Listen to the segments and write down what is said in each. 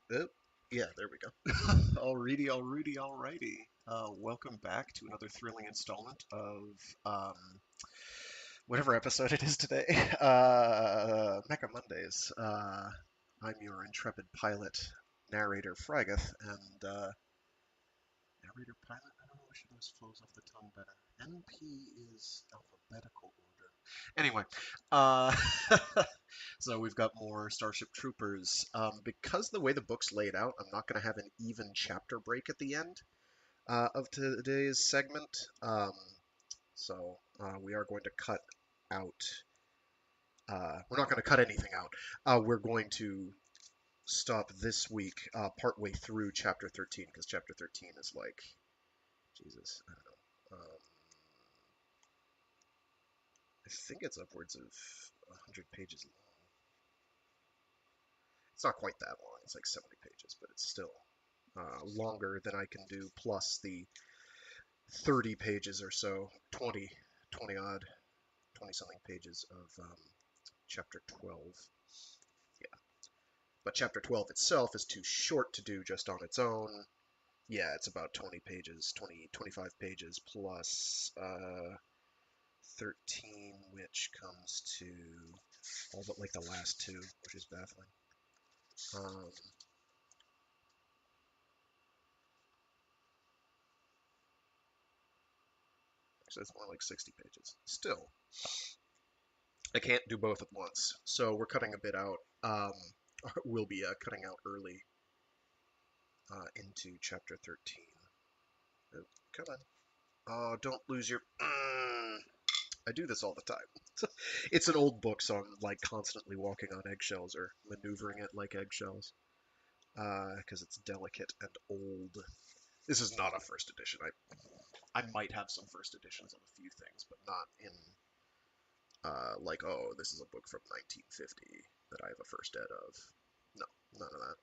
Oh, yeah, there we go. Alrighty. Welcome back to another thrilling installment of um, whatever episode it is today. Mecha Mondays. I'm your intrepid pilot, narrator Fragath, and narrator pilot. I don't know which of those flows off the tongue better. NP is alphabetical order. Anyway, uh, so we've got more Starship Troopers. Because the way the book's laid out, I'm not going to have an even chapter break at the end of today's segment. So we are going to cut out. We're not going to cut anything out. We're going to stop this week partway through chapter 13 because chapter 13 is like Jesus. I don't know. I think it's upwards of 100 pages long. It's not quite that long. It's like 70 pages, but it's still longer than I can do, plus the 30 pages or so, 20 odd, 20 something pages of chapter 12. Yeah. But chapter 12 itself is too short to do just on its own. Yeah, it's about 20 pages, 25 pages, plus 13, which comes to all but like the last two, which is baffling. Um, so it's more like 60 pages. Still, I can't do both at once, so we're cutting a bit out. We'll be cutting out early into chapter 13. Oh, come on. Oh, don't lose your. I do this all the time. It's an old book, so I'm like constantly walking on eggshells or maneuvering it like eggshells because it's delicate and old. This is not a first edition. I might have some first editions of a few things, but not in like, oh, this is a book from 1950 that I have a first ed of. No, none of that.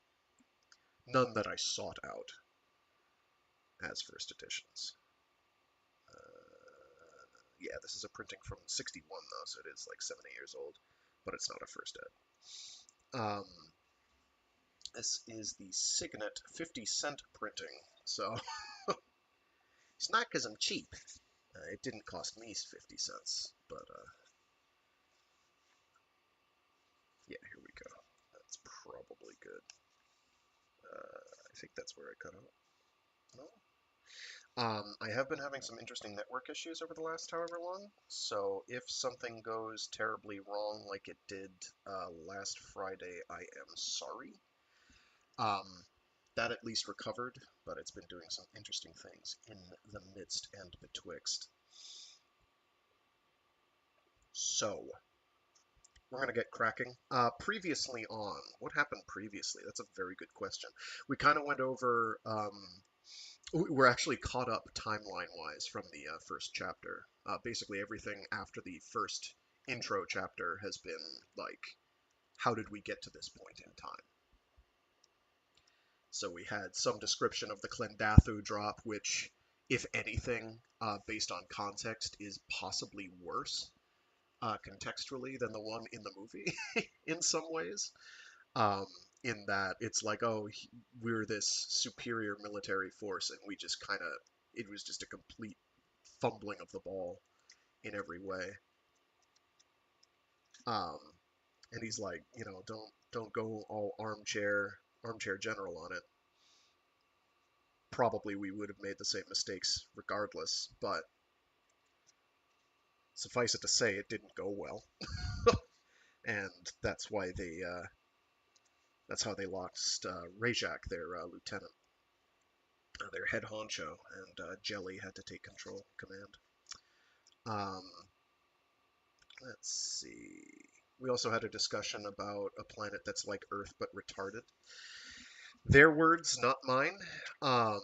None that I sought out as first editions. Yeah, this is a printing from 61 though, so it is like 70 years old, but it's not a first ed. This is the Signet 50-cent printing, so it's not because I'm cheap. It didn't cost me 50 cents, but yeah, here we go. That's probably good. I think that's where I cut out. No, I have been having some interesting network issues over the last however long, so if something goes terribly wrong like it did last Friday, I am sorry. Um, that at least recovered, but it's been doing some interesting things in the midst and betwixt. So, we're going to get cracking. Previously, what happened previously? That's a very good question. We kind of went over we're actually caught up timeline wise from the first chapter. Basically, everything after the first intro chapter has been like, how did we get to this point in time? So we had some description of the Klendathu drop, which, if anything, based on context, is possibly worse contextually than the one in the movie in some ways. Um, in that it's like, oh, we're this superior military force, and we just kind of, it was just a complete fumbling of the ball in every way. Um, and he's like, don't go all armchair general on it. Probably we would have made the same mistakes regardless, but suffice it to say, it didn't go well, and that's how they lost Rajak, their lieutenant, their head honcho, and Jelly had to take control command. Um, let's see. We also had a discussion about a planet that's like Earth but retarded. Their words, not mine. Um,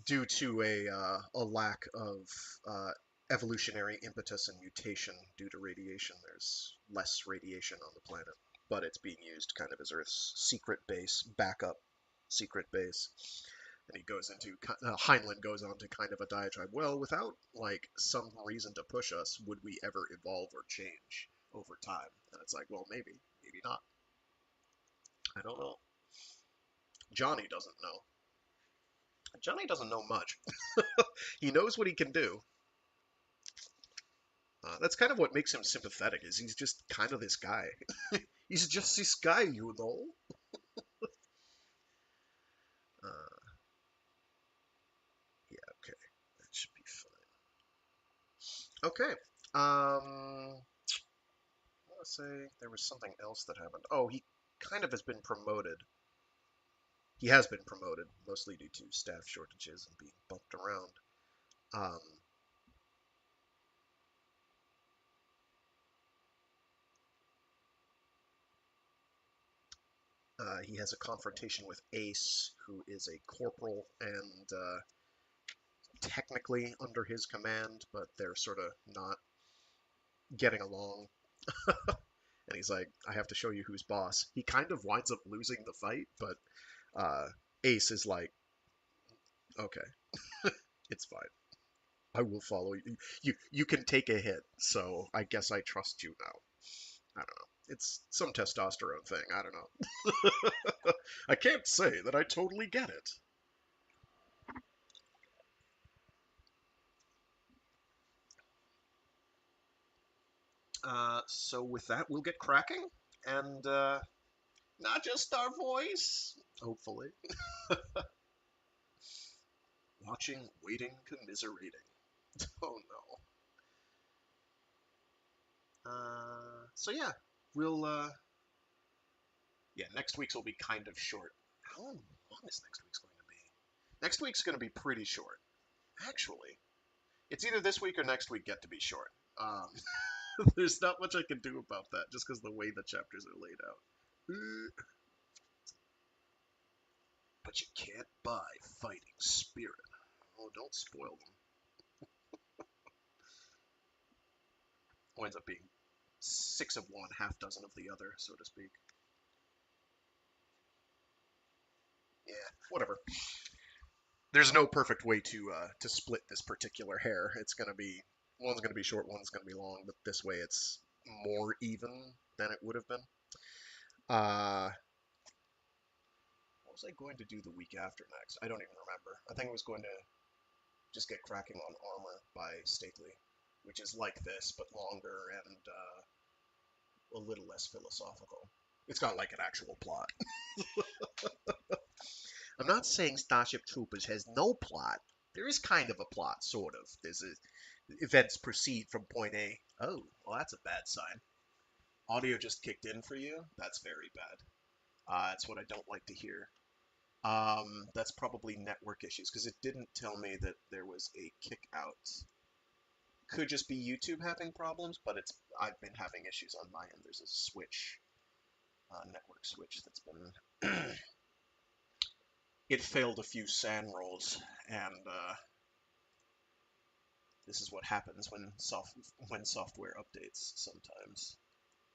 Due to a lack of uh, evolutionary impetus and mutation due to radiation, there's less radiation on the planet, but it's being used kind of as Earth's secret base, backup secret base. And he goes into Heinlein goes on to kind of a diatribe. Well, without like some reason to push us, would we ever evolve or change over time? And it's like, well, maybe, maybe not. I don't know. Johnny doesn't know. Johnny doesn't know much. He knows what he can do. That's kind of what makes him sympathetic, is he's just kind of this guy. He's just this guy, you know? Uh, yeah, okay. That should be fine. Okay. I want to say there was something else that happened. Oh, he kind of has been promoted. He has been promoted, mostly due to staff shortages and being bumped around. Um, he has a confrontation with Ace, who is a corporal and technically under his command, but they're sort of not getting along. And he's like, I have to show you who's boss. He kind of winds up losing the fight, but uh, Ace is like, okay, it's fine. I will follow you. You can take a hit, so I guess I trust you now. I don't know. It's some testosterone thing. I don't know. I can't say that I totally get it. So with that, we'll get cracking, and not just our voice, hopefully. Watching, waiting, commiserating. Oh no. So yeah, we'll yeah, next week's will be kind of short. How long is next week's going to be? Next week's going to be pretty short, actually. It's either this week or next week get to be short. Um, there's not much I can do about that, just because the way the chapters are laid out. But you can't buy fighting spirit. Oh, don't spoil them. Winds up being 6 of one, half dozen of the other, so to speak. Yeah, whatever. There's no perfect way to split this particular hair. It's gonna be one's gonna be short, one's gonna be long, but this way it's more even than it would have been. Uh, what was I going to do the week after next? I don't even remember. I think I was going to just get cracking on Armor by Stately, which is like this but longer and a little less philosophical. It's got like an actual plot. I'm not saying Starship Troopers has no plot. There is kind of a plot, sort of. Events proceed from point A. Oh, well, that's a bad sign. Audio just kicked in for you. That's very bad. That's what I don't like to hear. That's probably network issues because it didn't tell me that there was a kick out. Could just be YouTube having problems, but I've been having issues on my end. There's a switch, network switch that's been it failed a few SAN rolls, and this is what happens when software updates sometimes.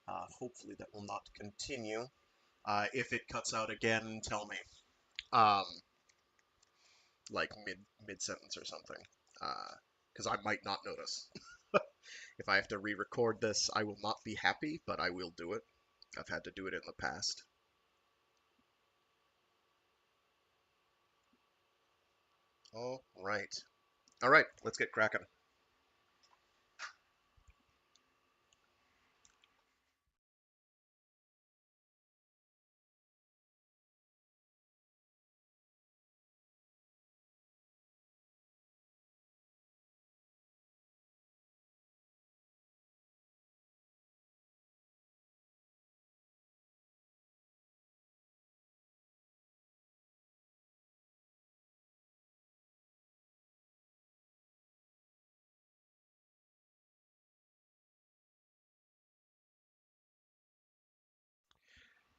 Hopefully that will not continue. If it cuts out again, tell me. Um, like mid sentence or something, because I might not notice. If I have to re-record this, I will not be happy, but I will do it. I've had to do it in the past. All right. All right, let's get cracking.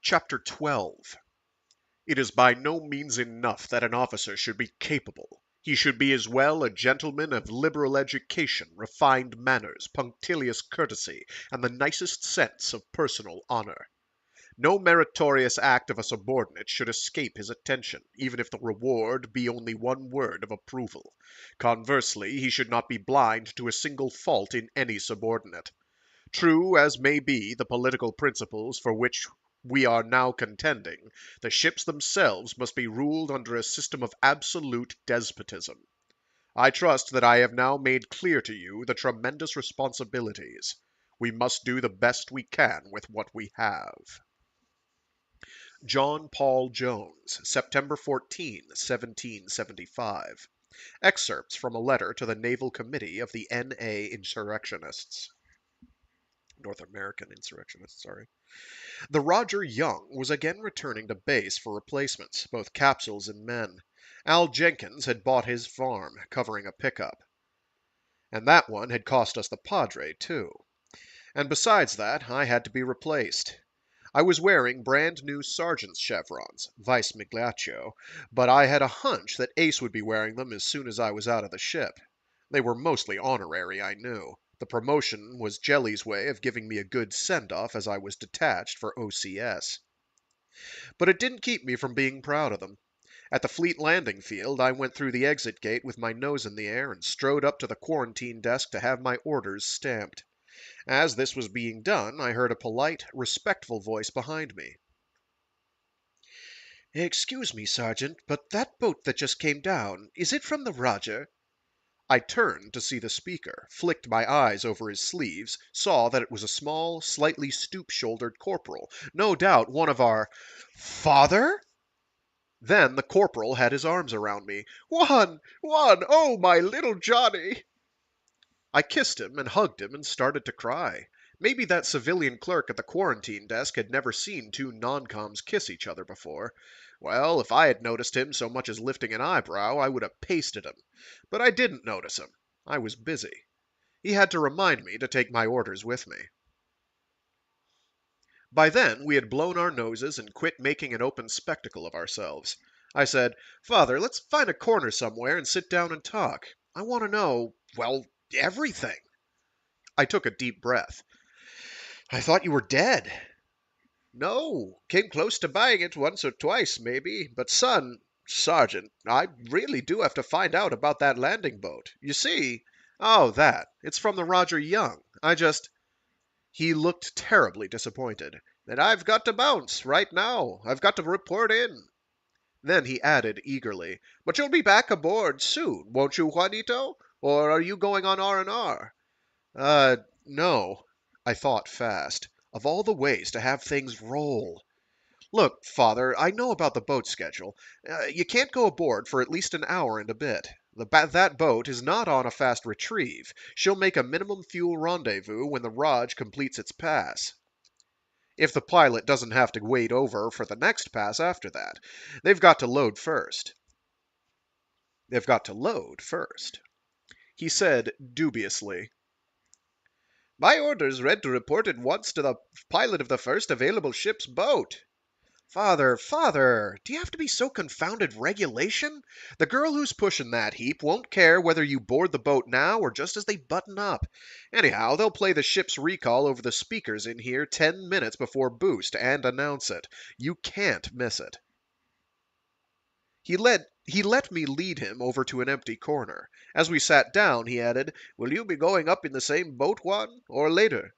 Chapter 12. It is by no means enough that an officer should be capable. He should be as well a gentleman of liberal education, refined manners, punctilious courtesy, and the nicest sense of personal honor. No meritorious act of a subordinate should escape his attention, even if the reward be only one word of approval. Conversely, he should not be blind to a single fault in any subordinate. True as may be the political principles for which we are now contending, the ships themselves must be ruled under a system of absolute despotism. I trust that I have now made clear to you the tremendous responsibilities. We must do the best we can with what we have. John Paul Jones, September 14, 1775. Excerpts from a letter to the Naval Committee of the N.A. Insurrectionists. North American Insurrectionists, sorry. The Roger Young was again returning to base for replacements, both capsules and men. Al Jenkins had bought his farm, covering a pickup. And that one had cost us the Padre, too. And besides that, I had to be replaced. I was wearing brand new sergeant's chevrons, vice migliaccio, but I had a hunch that Ace would be wearing them as soon as I was out of the ship. They were mostly honorary, I knew. The promotion was Jelly's way of giving me a good send-off as I was detached for OCS. But it didn't keep me from being proud of them. At the Fleet Landing Field, I went through the exit gate with my nose in the air and strode up to the quarantine desk to have my orders stamped. As this was being done, I heard a polite, respectful voice behind me. "Excuse me, Sergeant, but that boat that just came down, is it from the Roger?" I turned to see the speaker, flicked my eyes over his sleeves, saw that it was a small, slightly stoop-shouldered corporal, no doubt one of our... Father? Then the corporal had his arms around me. One! Oh, my little Johnny! I kissed him and hugged him and started to cry. Maybe that civilian clerk at the quarantine desk had never seen two non-coms kiss each other before. Well, if I had noticed him so much as lifting an eyebrow, I would have pasted him. But I didn't notice him. I was busy. He had to remind me to take my orders with me. By then, we had blown our noses and quit making an open spectacle of ourselves. I said, "Father, let's find a corner somewhere and sit down and talk. I want to know, well, everything." I took a deep breath. "I thought you were dead." "No, came close to buying it once or twice, maybe. But son, Sergeant, I really do have to find out about that landing boat. You see—" "Oh, that. It's from the Roger Young. I just—" He looked terribly disappointed. "Then I've got to bounce, right now. I've got to report in." Then he added eagerly, "But you'll be back aboard soon, won't you, Juanito? Or are you going on R&R?" No. I thought fast. Of all the ways to have things roll. "Look, Father, I know about the boat schedule. You can't go aboard for at least an hour and a bit. That boat is not on a fast retrieve. She'll make a minimum fuel rendezvous when the Raj completes its pass. If the pilot doesn't have to wait over for the next pass after that. They've got to load first." He said dubiously, "My orders read to report at once to the pilot of the first available ship's boat." Father, do you have to be so confounded regulation? The girl who's pushing that heap won't care whether you board the boat now or just as they button up. Anyhow, they'll play the ship's recall over the speakers in here 10 minutes before boost and announce it. You can't miss it." He let me lead him over to an empty corner. As we sat down, he added, "Will you be going up in the same boat, Juan, or later?"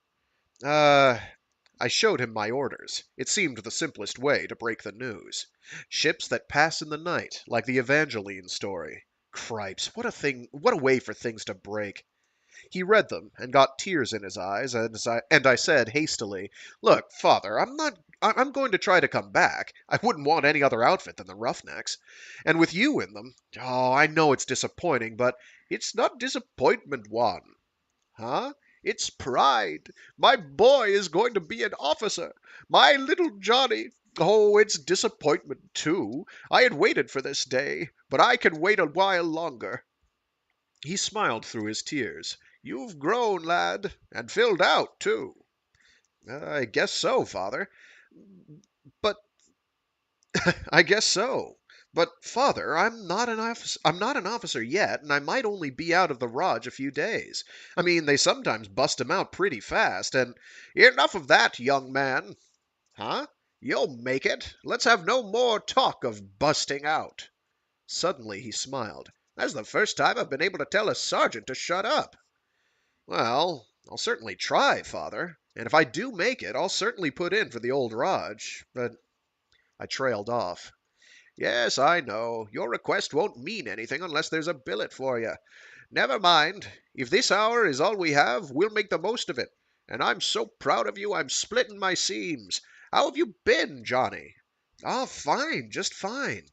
I showed him my orders. It seemed the simplest way to break the news. Ships that pass in the night, like the Evangeline story. Cripes, what a way for things to break. He read them and got tears in his eyes, and I said hastily, "Look, Father, I'm going to try to come back. I wouldn't want any other outfit than the Roughnecks. And with you in them, oh, I know it's disappointing, but—" "It's not disappointment, Juan." "Huh?" "It's pride. My boy is going to be an officer. My little Johnny. Oh, it's disappointment, too. I had waited for this day, but I can wait a while longer." He smiled through his tears. "You've grown, lad, and filled out, too." "I guess so, Father. But I guess so. But, Father, I'm not an officer yet, and I might only be out of the Raj a few days. I mean, they sometimes bust 'em out pretty fast, and—" "Enough of that, young man." "Huh? You'll make it. Let's have no more talk of busting out." Suddenly he smiled. "That's the first time I've been able to tell a sergeant to shut up." "Well, I'll certainly try, Father." And if I do make it, I'll certainly put in for the old Raj. But I trailed off. Yes, I know. Your request won't mean anything unless there's a billet for you. Never mind. If this hour is all we have, we'll make the most of it. And I'm so proud of you, I'm splitting my seams. How have you been, Johnny? Ah, fine, just fine.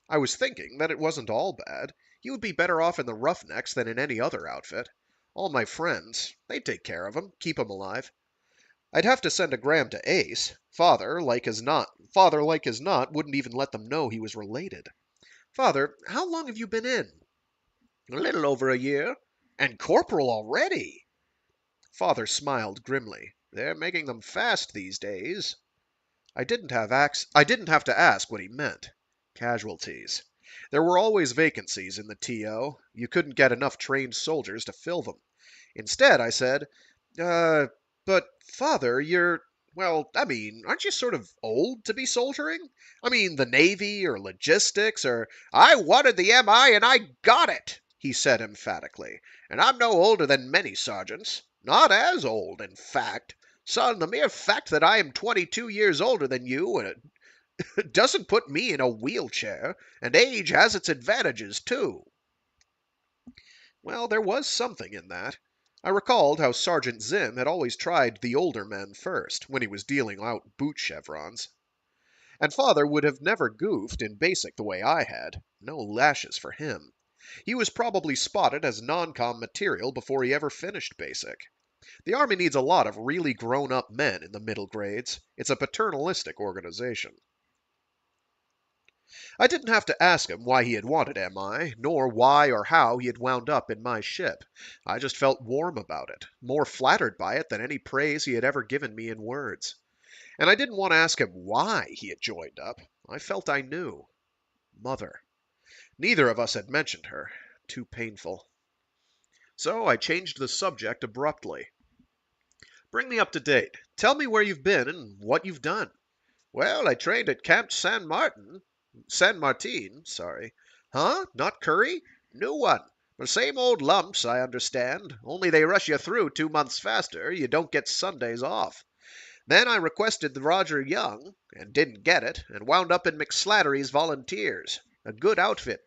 I was thinking that it wasn't all bad. He would be better off in the Roughnecks than in any other outfit. All my friends, they'd take care of him, keep him alive. I'd have to send a gram to Ace. Father, like as not, wouldn't even let them know he was related. Father, how long have you been in? A little over a year. And corporal already! Father smiled grimly. They're making them fast these days. I didn't have to ask what he meant. Casualties. There were always vacancies in the TO. You couldn't get enough trained soldiers to fill them. Instead, I said, but Father, aren't you sort of old to be soldiering? I mean, the Navy or logistics or... I wanted the MI and I got it, he said emphatically. And I'm no older than many sergeants. Not as old, in fact. Son, the mere fact that I am 22 years older than you it doesn't put me in a wheelchair, and age has its advantages, too. Well, there was something in that. I recalled how Sergeant Zim had always tried the older men first, when he was dealing out boot chevrons. And Father would have never goofed in basic the way I had. No lashes for him. He was probably spotted as non-com material before he ever finished basic. The Army needs a lot of really grown-up men in the middle grades. It's a paternalistic organization. I didn't have to ask him why he had wanted MI, nor why or how he had wound up in my ship. I just felt warm about it, more flattered by it than any praise he had ever given me in words. And I didn't want to ask him why he had joined up. I felt I knew. Mother. Neither of us had mentioned her. Too painful. So I changed the subject abruptly. Bring me up to date. Tell me where you've been and what you've done. Well, I trained at Camp San Martin. Sorry. Huh? Not Curry? New one. The same old lumps, I understand, only they rush you through 2 months faster. You don't get Sundays off. Then I requested the Roger Young, and didn't get it, and wound up in McSlattery's Volunteers. A good outfit.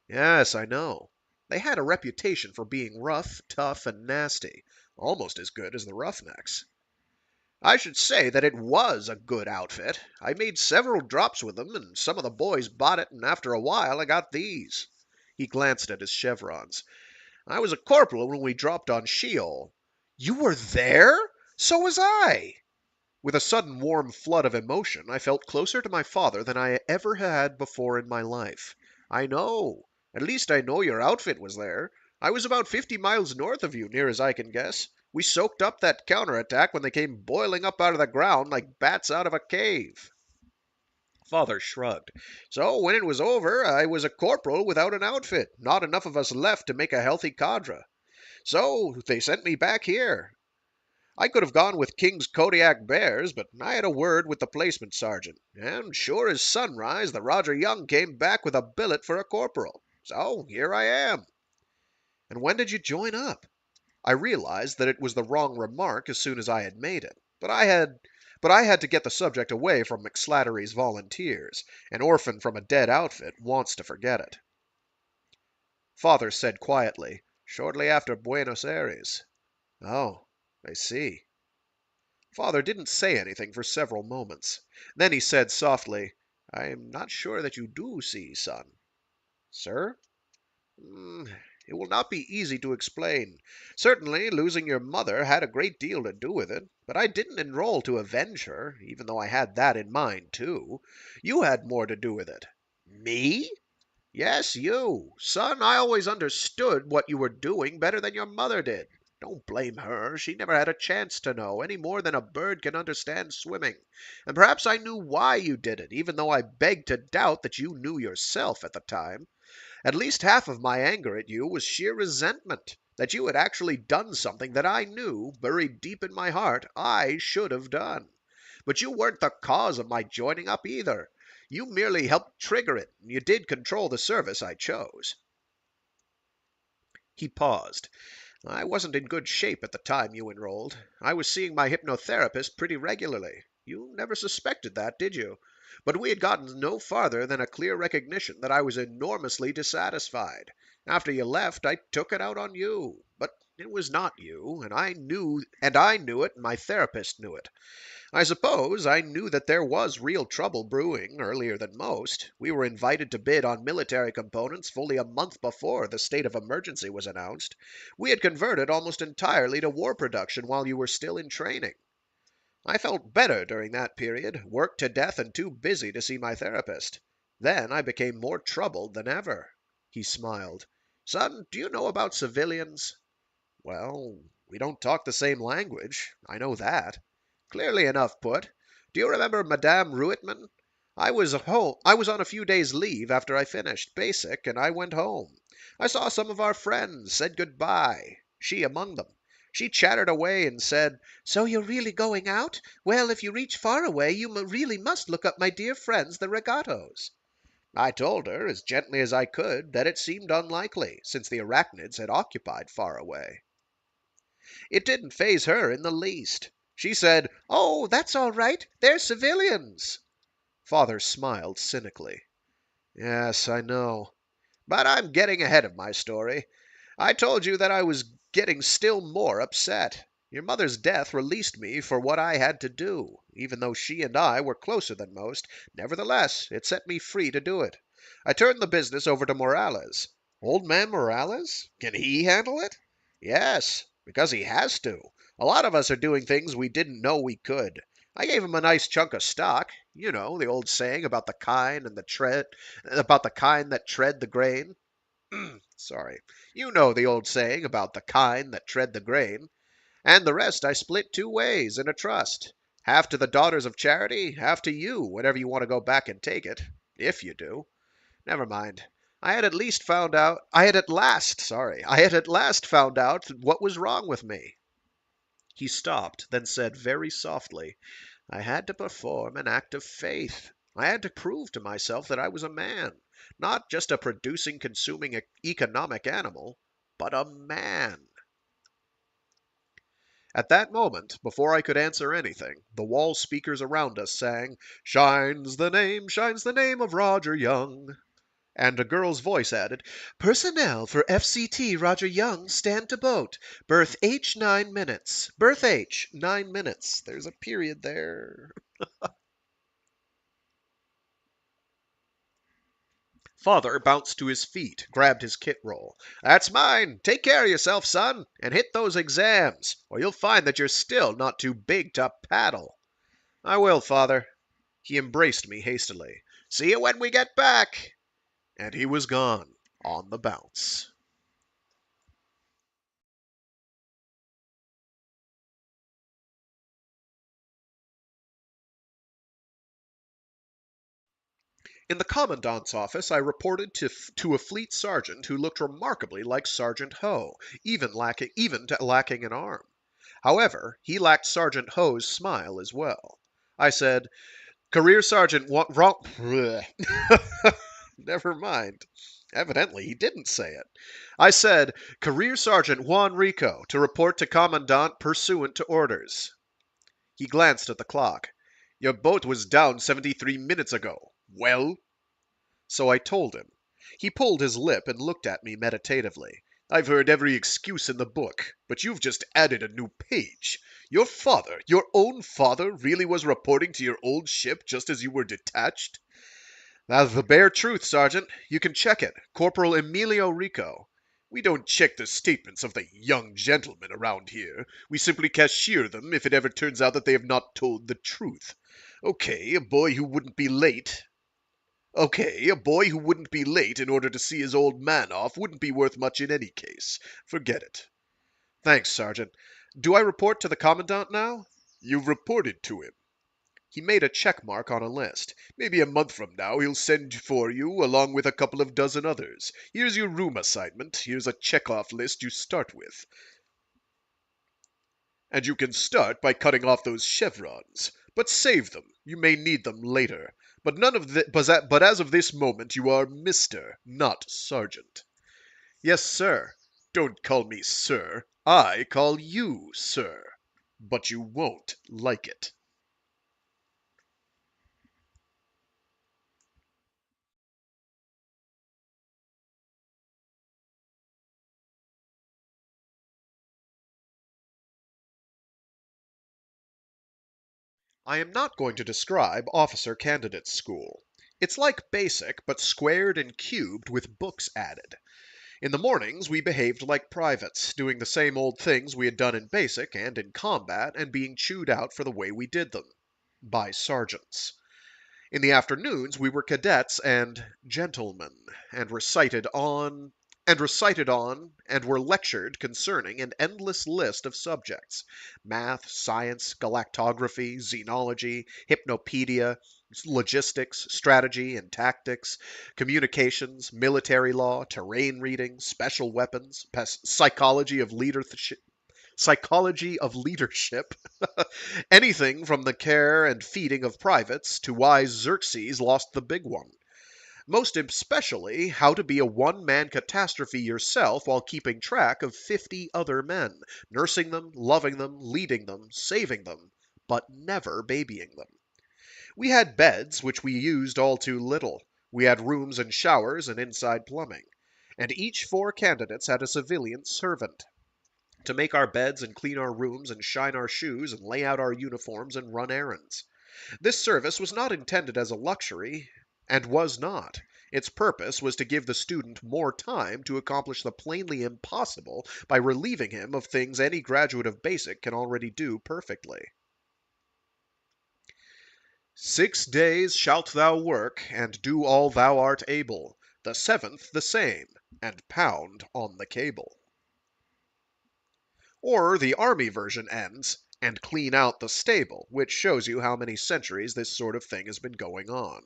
Yes, I know. They had a reputation for being rough, tough, and nasty. Almost as good as the Roughnecks. I should say that it was a good outfit. I made several drops with them, and some of the boys bought it, and after a while I got these. He glanced at his chevrons. I was a corporal when we dropped on Sheol. You were there? So was I. With a sudden warm flood of emotion, I felt closer to my father than I ever had before in my life. I know. At least I know your outfit was there. I was about 50 miles north of you, near as I can guess. We soaked up that counterattack when they came boiling up out of the ground like bats out of a cave. Father shrugged. So when it was over, I was a corporal without an outfit. Not enough of us left to make a healthy cadre. So they sent me back here. I could have gone with King's Kodiak Bears, but I had a word with the placement sergeant, and sure as sunrise the Roger Young came back with a billet for a corporal. So here I am. And when did you join up? I realized that it was the wrong remark as soon as I had made it, but I had to get the subject away from McSlattery's Volunteers. An orphan from a dead outfit wants to forget it. Father said quietly, shortly after Buenos Aires. Oh, I see. Father didn't say anything for several moments. Then he said softly, I am not sure that you do see, son. Sir? It will not be easy to explain. Certainly, losing your mother had a great deal to do with it, but I didn't enroll to avenge her, even though I had that in mind, too. You had more to do with it. Me? Yes, you. Son, I always understood what you were doing better than your mother did. Don't blame her. She never had a chance to know, any more than a bird can understand swimming. And perhaps I knew why you did it, even though I begged to doubt that you knew yourself at the time. At least half of my anger at you was sheer resentment, that you had actually done something that I knew, buried deep in my heart, I should have done. But you weren't the cause of my joining up either. You merely helped trigger it, and you did control the service I chose. He paused. I wasn't in good shape at the time you enrolled. I was seeing my hypnotherapist pretty regularly. You never suspected that, did you? But we had gotten no farther than a clear recognition that I was enormously dissatisfied. After you left, I took it out on you. But it was not you, and I knew it, and my therapist knew it. I suppose I knew that there was real trouble brewing earlier than most. We were invited to bid on military components fully a month before the state of emergency was announced. We had converted almost entirely to war production while you were still in training. I felt better during that period, worked to death and too busy to see my therapist. Then I became more troubled than ever. He smiled. Son, do you know about civilians? Well, we don't talk the same language. I know that. Clearly enough put. Do you remember Madame Ruitman? I was on a few days' leave after I finished basic, and I went home. I saw some of our friends, said goodbye, she among them. She chattered away and said, "So you're really going out? Well, if you reach far away, you really must look up my dear friends, the Regatos." I told her, as gently as I could, that it seemed unlikely, since the arachnids had occupied Far Away. It didn't faze her in the least. She said, "Oh, that's all right. They're civilians." Father smiled cynically. "Yes, I know. But I'm getting ahead of my story. I told you that I was getting still more upset. Your mother's death released me for what I had to do. Even though she and I were closer than most, nevertheless, it set me free to do it. I turned the business over to Morales. Old man Morales? Can he handle it? Yes, because he has to. A lot of us are doing things we didn't know we could. I gave him a nice chunk of stock. You know, the old saying about the kine that tread the grain. Sorry. You know the old saying about the kine that tread the grain. And the rest I split two ways in a trust. Half to the Daughters of Charity, half to you whenever you want to go back and take it. If you do. Never mind. I had at last found out what was wrong with me. He stopped, then said very softly, I had to perform an act of faith. I had to prove to myself that I was a man, not just a producing, consuming, economic animal, but a man. At that moment, before I could answer anything, the wall speakers around us sang, shines the name of Roger Young. And a girl's voice added, Personnel for FCT Roger Young stand to boat. Berth H 9 minutes. Berth H 9 minutes. There's a period there. Father bounced to his feet, grabbed his kit roll. That's mine. Take care of yourself, son, and hit those exams, or you'll find that you're still not too big to paddle. I will, Father. He embraced me hastily. See you when we get back. And he was gone on the bounce. In the commandant's office I reported to a fleet sergeant who looked remarkably like Sergeant Ho, even to lacking an arm. However, he lacked Sergeant Ho's smile as well. I said, Career Sergeant Never mind. Evidently he didn't say it. I said, Career Sergeant Juan Rico to report to Commandant pursuant to orders. He glanced at the clock. Your boat was down 73 minutes ago. Well? So I told him. He pulled his lip and looked at me meditatively. I've heard every excuse in the book, but you've just added a new page. Your own father, really was reporting to your old ship just as you were detached? That's the bare truth, Sergeant. You can check it. Corporal Emilio Rico. We don't check the statements of the young gentlemen around here. We simply cashier them if it ever turns out that they have not told the truth. Okay, a boy who wouldn't be late in order to see his old man off wouldn't be worth much in any case. Forget it. Thanks, Sergeant. Do I report to the Commandant now? You've reported to him. He made a check mark on a list. Maybe a month from now he'll send for you along with a couple of dozen others. Here's your room assignment. Here's a check-off list you start with. And you can start by cutting off those chevrons. But save them. You may need them later. But as of this moment you are Mr., not Sergeant. Yes, sir. Don't call me sir. I call you sir. But you won't like it. I am not going to describe Officer Candidate's School. It's like basic, but squared and cubed with books added. In the mornings we behaved like privates, doing the same old things we had done in basic and in combat, and being chewed out for the way we did them. By sergeants. In the afternoons we were cadets and gentlemen, and recited on, and were lectured concerning an endless list of subjects: math, science, galactography, xenology, hypnopedia, logistics, strategy and tactics, communications, military law, terrain reading, special weapons, psychology of leadership, anything from the care and feeding of privates to why Xerxes lost the big one. Most especially, how to be a one-man catastrophe yourself while keeping track of 50 other men, nursing them, loving them, leading them, saving them, but never babying them. We had beds, which we used all too little. We had rooms and showers and inside plumbing. And each 4 candidates had a civilian servant to make our beds and clean our rooms and shine our shoes and lay out our uniforms and run errands. This service was not intended as a luxury, and was not. Its purpose was to give the student more time to accomplish the plainly impossible by relieving him of things any graduate of basic can already do perfectly. 6 days shalt thou work, and do all thou art able, the 7th the same, and pound on the cable. Or the army version ends, and clean out the stable, which shows you how many centuries this sort of thing has been going on.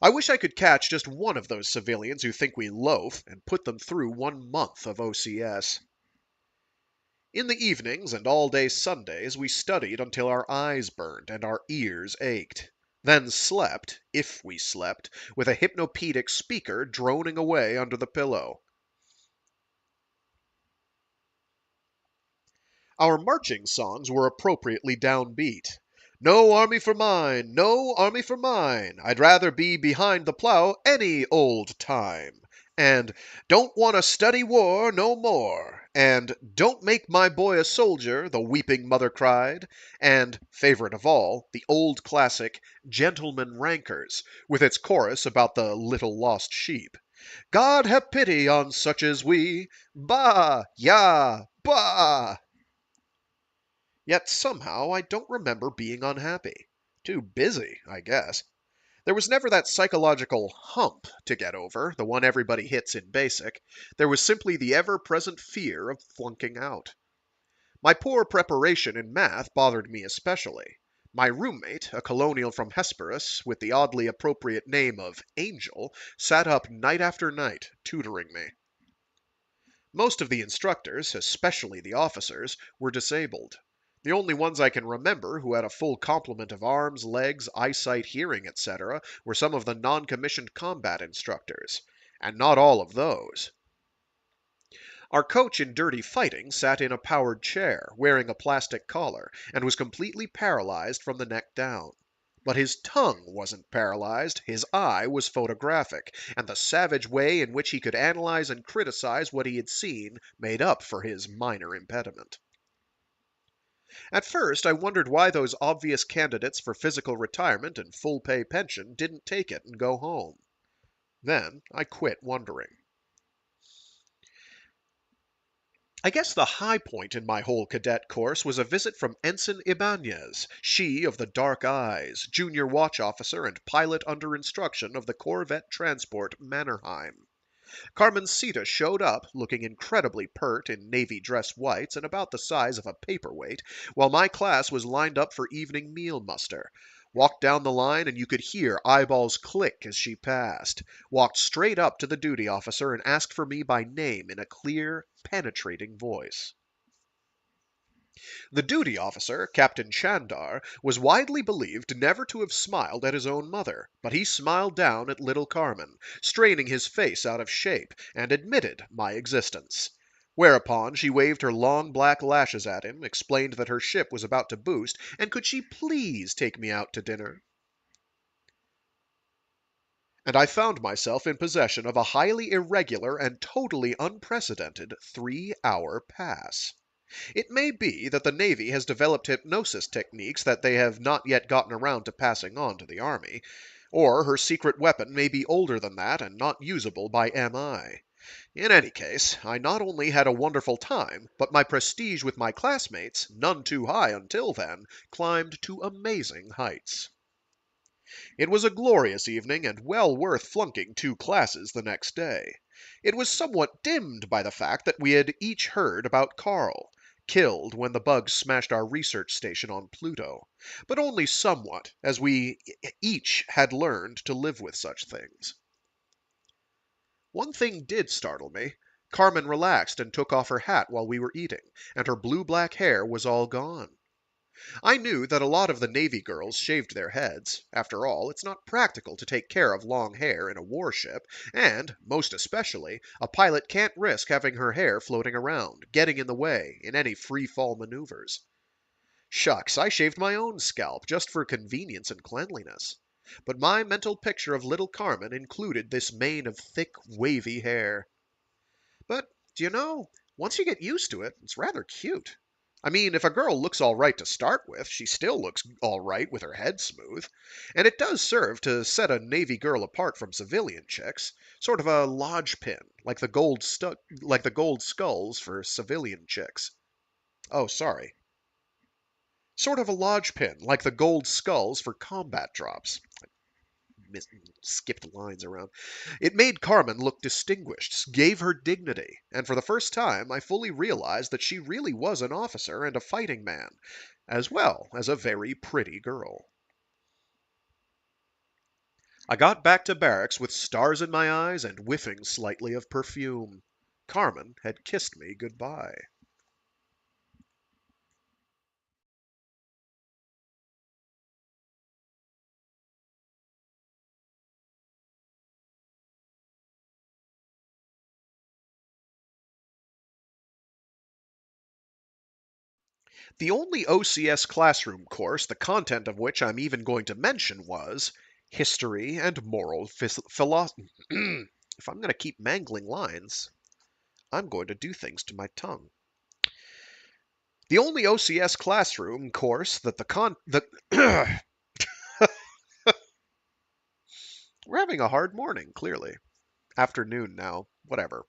I wish I could catch just one of those civilians who think we loaf, and put them through 1 month of OCS. In the evenings and all-day Sundays we studied until our eyes burned and our ears ached. Then slept, if we slept, with a hypnopedic speaker droning away under the pillow. Our marching songs were appropriately downbeat. No army for mine, no army for mine, I'd rather be behind the plow any old time. And don't want to study war no more. And don't make my boy a soldier, the weeping mother cried. And, favorite of all, the old classic Gentlemen Rankers, with its chorus about the little lost sheep. God have pity on such as we. Bah! Ya! Bah! Yet somehow I don't remember being unhappy. Too busy, I guess. There was never that psychological hump to get over, the one everybody hits in basic. There was simply the ever-present fear of flunking out. My poor preparation in math bothered me especially. My roommate, a colonial from Hesperus, with the oddly appropriate name of Angel, sat up night after night, tutoring me. Most of the instructors, especially the officers, were disabled. The only ones I can remember who had a full complement of arms, legs, eyesight, hearing, etc., were some of the non-commissioned combat instructors. And not all of those. Our coach in dirty fighting sat in a powered chair, wearing a plastic collar, and was completely paralyzed from the neck down. But his tongue wasn't paralyzed, his eye was photographic, and the savage way in which he could analyze and criticize what he had seen made up for his minor impediment. At first I wondered why those obvious candidates for physical retirement and full pay pension didn't take it and go home. Then I quit wondering. I guess the high point in my whole cadet course was a visit from Ensign Ibanez, she of the dark eyes, junior watch officer and pilot under instruction of the corvette transport Mannerheim. Carmencita showed up, looking incredibly pert in navy dress whites and about the size of a paperweight, while my class was lined up for evening meal muster. Walked down the line and you could hear eyeballs click as she passed. Walked straight up to the duty officer and asked for me by name in a clear, penetrating voice. The duty officer, Captain Chandar, was widely believed never to have smiled at his own mother, but he smiled down at little Carmen, straining his face out of shape, and admitted my existence. Whereupon she waved her long black lashes at him, explained that her ship was about to boost, and could she please take me out to dinner? And I found myself in possession of a highly irregular and totally unprecedented 3-hour pass. It may be that the Navy has developed hypnosis techniques that they have not yet gotten around to passing on to the Army, or her secret weapon may be older than that and not usable by MI. In any case, I not only had a wonderful time, but my prestige with my classmates, none too high until then, climbed to amazing heights. It was a glorious evening and well worth flunking 2 classes the next day. It was somewhat dimmed by the fact that we had each heard about Carl, killed when the bugs smashed our research station on Pluto, but only somewhat, as we each had learned to live with such things. One thing did startle me. Carmen relaxed and took off her hat while we were eating, and her blue-black hair was all gone. I knew that a lot of the Navy girls shaved their heads. After all, it's not practical to take care of long hair in a warship, and, most especially, a pilot can't risk having her hair floating around, getting in the way in any free-fall maneuvers. Shucks, I shaved my own scalp just for convenience and cleanliness. But my mental picture of little Carmen included this mane of thick, wavy hair. But, do you know, once you get used to it, it's rather cute. I mean, if a girl looks all right to start with, she still looks all right with her head smooth. And it does serve to set a Navy girl apart from civilian chicks, sort of a lodge pin, like the gold skulls for civilian chicks. Oh, sorry. Sort of a lodge pin, like the gold skulls for combat drops. Skipped lines around. It made Carmen look distinguished, gave her dignity, and for the first time I fully realized that she really was an officer and a fighting man, as well as a very pretty girl. I got back to barracks with stars in my eyes and whiffing slightly of perfume. Carmen had kissed me goodbye. The only OCS classroom course, the content of which I'm even going to mention, was History and Moral Philosophy. If I'm going to keep mangling lines, I'm going to do things to my tongue. The only OCS classroom course that we're having a hard morning, clearly. Afternoon now, whatever.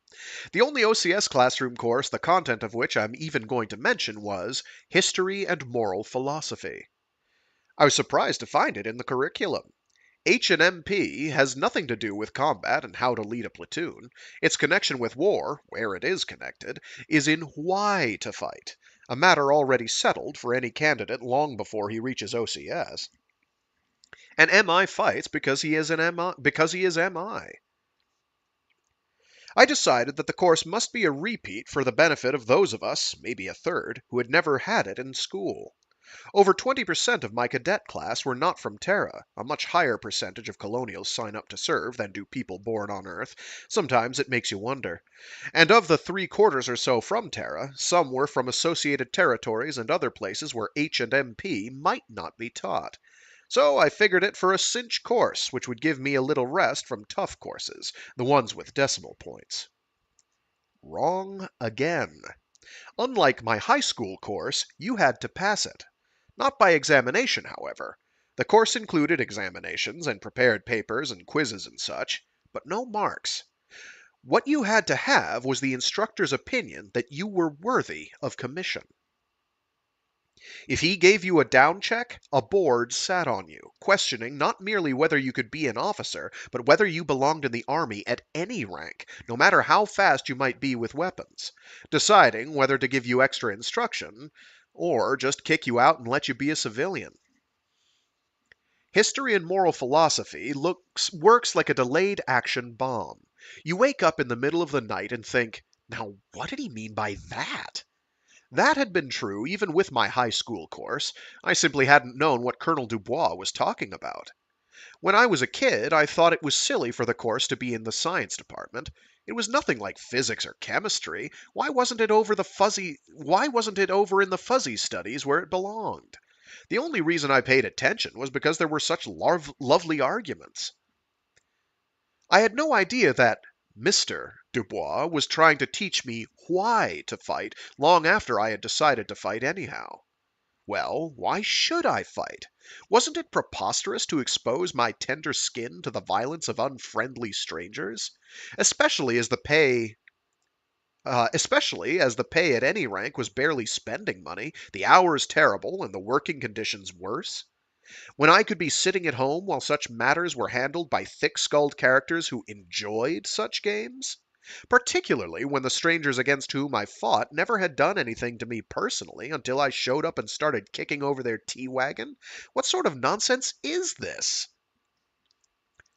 The only OCS classroom course, the content of which I'm even going to mention, was History and Moral Philosophy. I was surprised to find it in the curriculum. H&MP has nothing to do with combat and how to lead a platoon. Its connection with war, where it is connected, is in why to fight, a matter already settled for any candidate long before he reaches OCS. And MI fights because he is MI. I decided that the course must be a repeat for the benefit of those of us, maybe a third, who had never had it in school. Over 20% of my cadet class were not from Terra. A much higher percentage of colonials sign up to serve than do people born on Earth. Sometimes it makes you wonder. And of the 3/4 or so from Terra, some were from associated territories and other places where H&MP might not be taught. So I figured it for a cinch course, which would give me a little rest from tough courses, the ones with decimal points. Wrong again. Unlike my high school course, you had to pass it. Not by examination, however. The course included examinations and prepared papers and quizzes and such, but no marks. What you had to have was the instructor's opinion that you were worthy of commission. If he gave you a down check, a board sat on you, questioning not merely whether you could be an officer, but whether you belonged in the army at any rank, no matter how fast you might be with weapons, deciding whether to give you extra instruction, or just kick you out and let you be a civilian. History and moral philosophy works like a delayed action bomb. You wake up in the middle of the night and think, now what did he mean by that? That had been true even with my high school course. I simply hadn't known what Colonel Dubois was talking about. When I was a kid, I thought it was silly for the course to be in the science department. It was nothing like physics or chemistry. Why wasn't it over in the fuzzy studies where it belonged? The only reason I paid attention was because there were such lovely arguments. I had no idea that Mr. Dubois was trying to teach me why to fight long after I had decided to fight anyhow. Well, why should I fight? Wasn't it preposterous to expose my tender skin to the violence of unfriendly strangers? Especially as the pay especially as the pay at any rank was barely spending money, the hours terrible, and the working conditions worse. When I could be sitting at home while such matters were handled by thick-skulled characters who enjoyed such games? Particularly when the strangers against whom I fought never had done anything to me personally until I showed up and started kicking over their tea wagon? What sort of nonsense is this?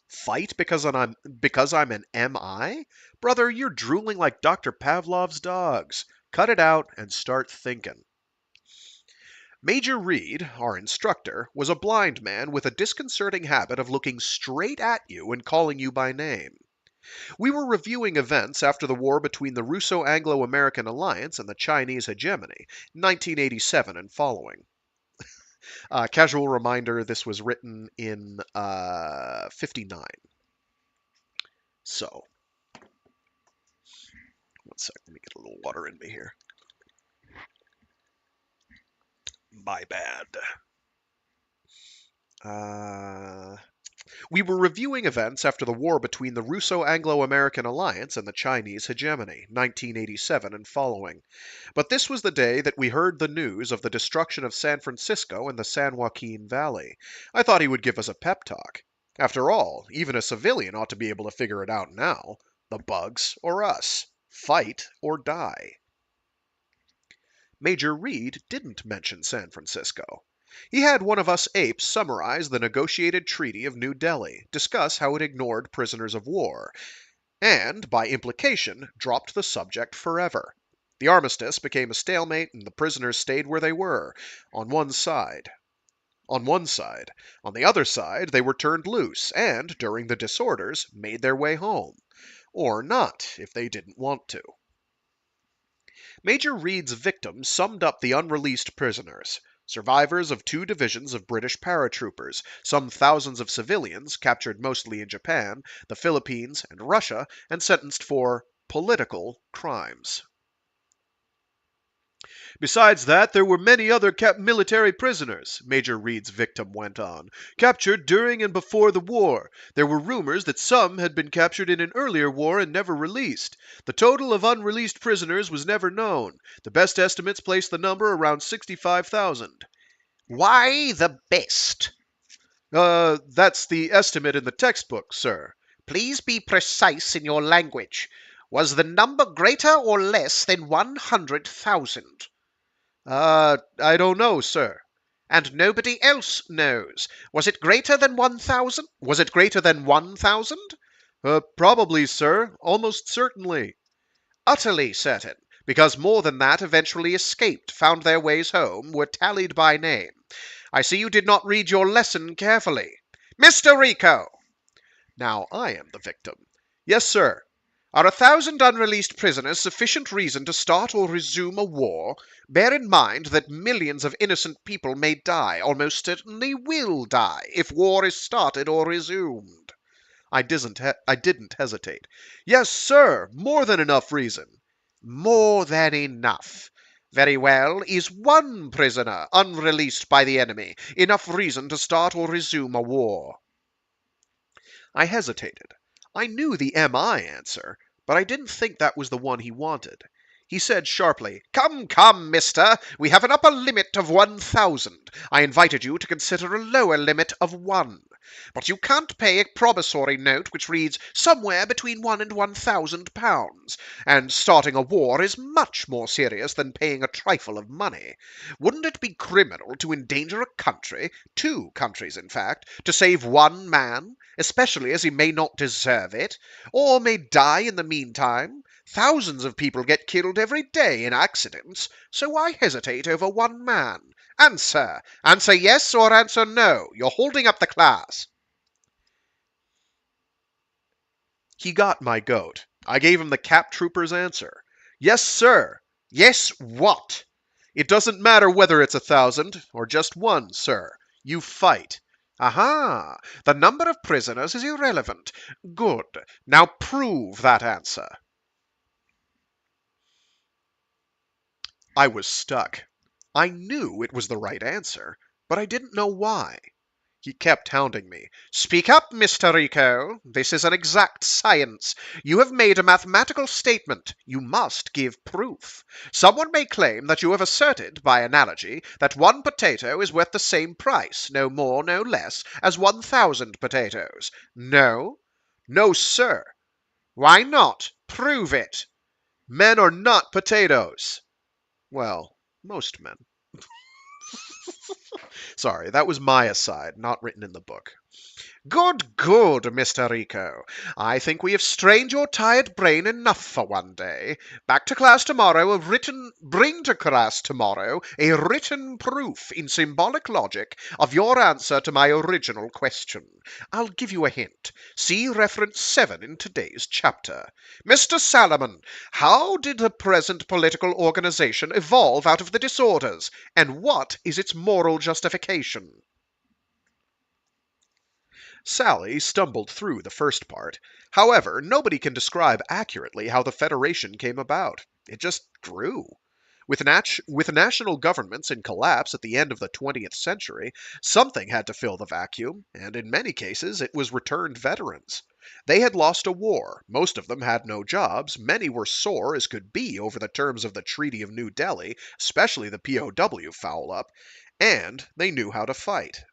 Fight because I'm an MI? Brother, you're drooling like Dr. Pavlov's dogs. Cut it out and start thinking. Major Reed, our instructor, was a blind man with a disconcerting habit of looking straight at you and calling you by name. We were reviewing events after the war between the Russo-Anglo-American Alliance and the Chinese hegemony, 1987 and following. Casual reminder, this was written in 59. So, one sec, let me get a little water in me here. My bad. We were reviewing events after the war between the Russo-Anglo-American Alliance and the Chinese hegemony, 1987 and following. But this was the day that we heard the news of the destruction of San Francisco and the San Joaquin Valley. I thought he would give us a pep talk. After all, even a civilian ought to be able to figure it out now. The bugs or us. Fight or die. Major Reed didn't mention San Francisco. He had one of us apes summarize the negotiated Treaty of New Delhi, discuss how it ignored prisoners of war, and, by implication, dropped the subject forever. The armistice became a stalemate, and the prisoners stayed where they were, on one side. On the other side, they were turned loose, and, during the disorders, made their way home. Or not, if they didn't want to. Major Reed's victims summed up the unreleased prisoners. Survivors of 2 divisions of British paratroopers, some thousands of civilians, captured mostly in Japan, the Philippines, and Russia, and sentenced for political crimes. Besides that, there were many other military prisoners, Major Reed's victim went on, captured during and before the war. There were rumors that some had been captured in an earlier war and never released. The total of unreleased prisoners was never known. The best estimates place the number around 65,000. Why the best? That's the estimate in the textbook, sir. Please be precise in your language. Was the number greater or less than 100,000? I don't know, sir. And nobody else knows. Was it greater than 1,000? Was it greater than 1,000? Probably, sir. Almost certainly. Utterly certain, because more than that eventually escaped, found their ways home, were tallied by name. I see you did not read your lesson carefully. Mr. Rico! Now I am the victim. Yes, sir. Are 1,000 unreleased prisoners sufficient reason to start or resume a war? Bear in mind that millions of innocent people may die, almost certainly will die, if war is started or resumed. I didn't hesitate. Yes, sir, more than enough reason. More than enough. Very well. Is 1 prisoner, unreleased by the enemy, enough reason to start or resume a war? I hesitated. I knew the M.I. answer, but I didn't think that was the one he wanted. He said sharply, Come, come, mister. We have an upper limit of 1,000. I invited you to consider a lower limit of 1. But you can't pay a promissory note which reads somewhere between 1 and 1,000 pounds. And starting a war is much more serious than paying a trifle of money. Wouldn't it be criminal to endanger a country, 2 countries in fact, to save 1 man, especially as he may not deserve it, or may die in the meantime? Thousands of people get killed every day in accidents, so why hesitate over 1 man? Answer! Answer yes or answer no. You're holding up the class. He got my goat. I gave him the Cap Trooper's answer. Yes, sir. Yes, what? It doesn't matter whether it's 1,000 or just one, sir. You fight. Aha! The number of prisoners is irrelevant. Good. Now prove that answer. I was stuck. I knew it was the right answer, but I didn't know why. He kept hounding me. Speak up, Mr. Rico. This is an exact science. You have made a mathematical statement. You must give proof. Someone may claim that you have asserted, by analogy, that one potato is worth the same price, no more, no less, as 1,000 potatoes. No? No, sir. Why not? Prove it. Men are not potatoes. Well, most men. Sorry, that was my aside, not written in the book. Good, good, Mr. Rico. I think we have strained your tired brain enough for one day. Bring to class tomorrow a written proof in symbolic logic of your answer to my original question. I'll give you a hint. See reference 7 in today's chapter. Mr. Salomon, how did the present political organization evolve out of the disorders, and what is its moral justification? Sally stumbled through the first part. However, nobody can describe accurately how the Federation came about. It just grew. With national governments in collapse at the end of the 20th century, something had to fill the vacuum, and in many cases it was returned veterans. They had lost a war, most of them had no jobs, many were sore as could be over the terms of the Treaty of New Delhi, especially the POW foul-up, and they knew how to fight.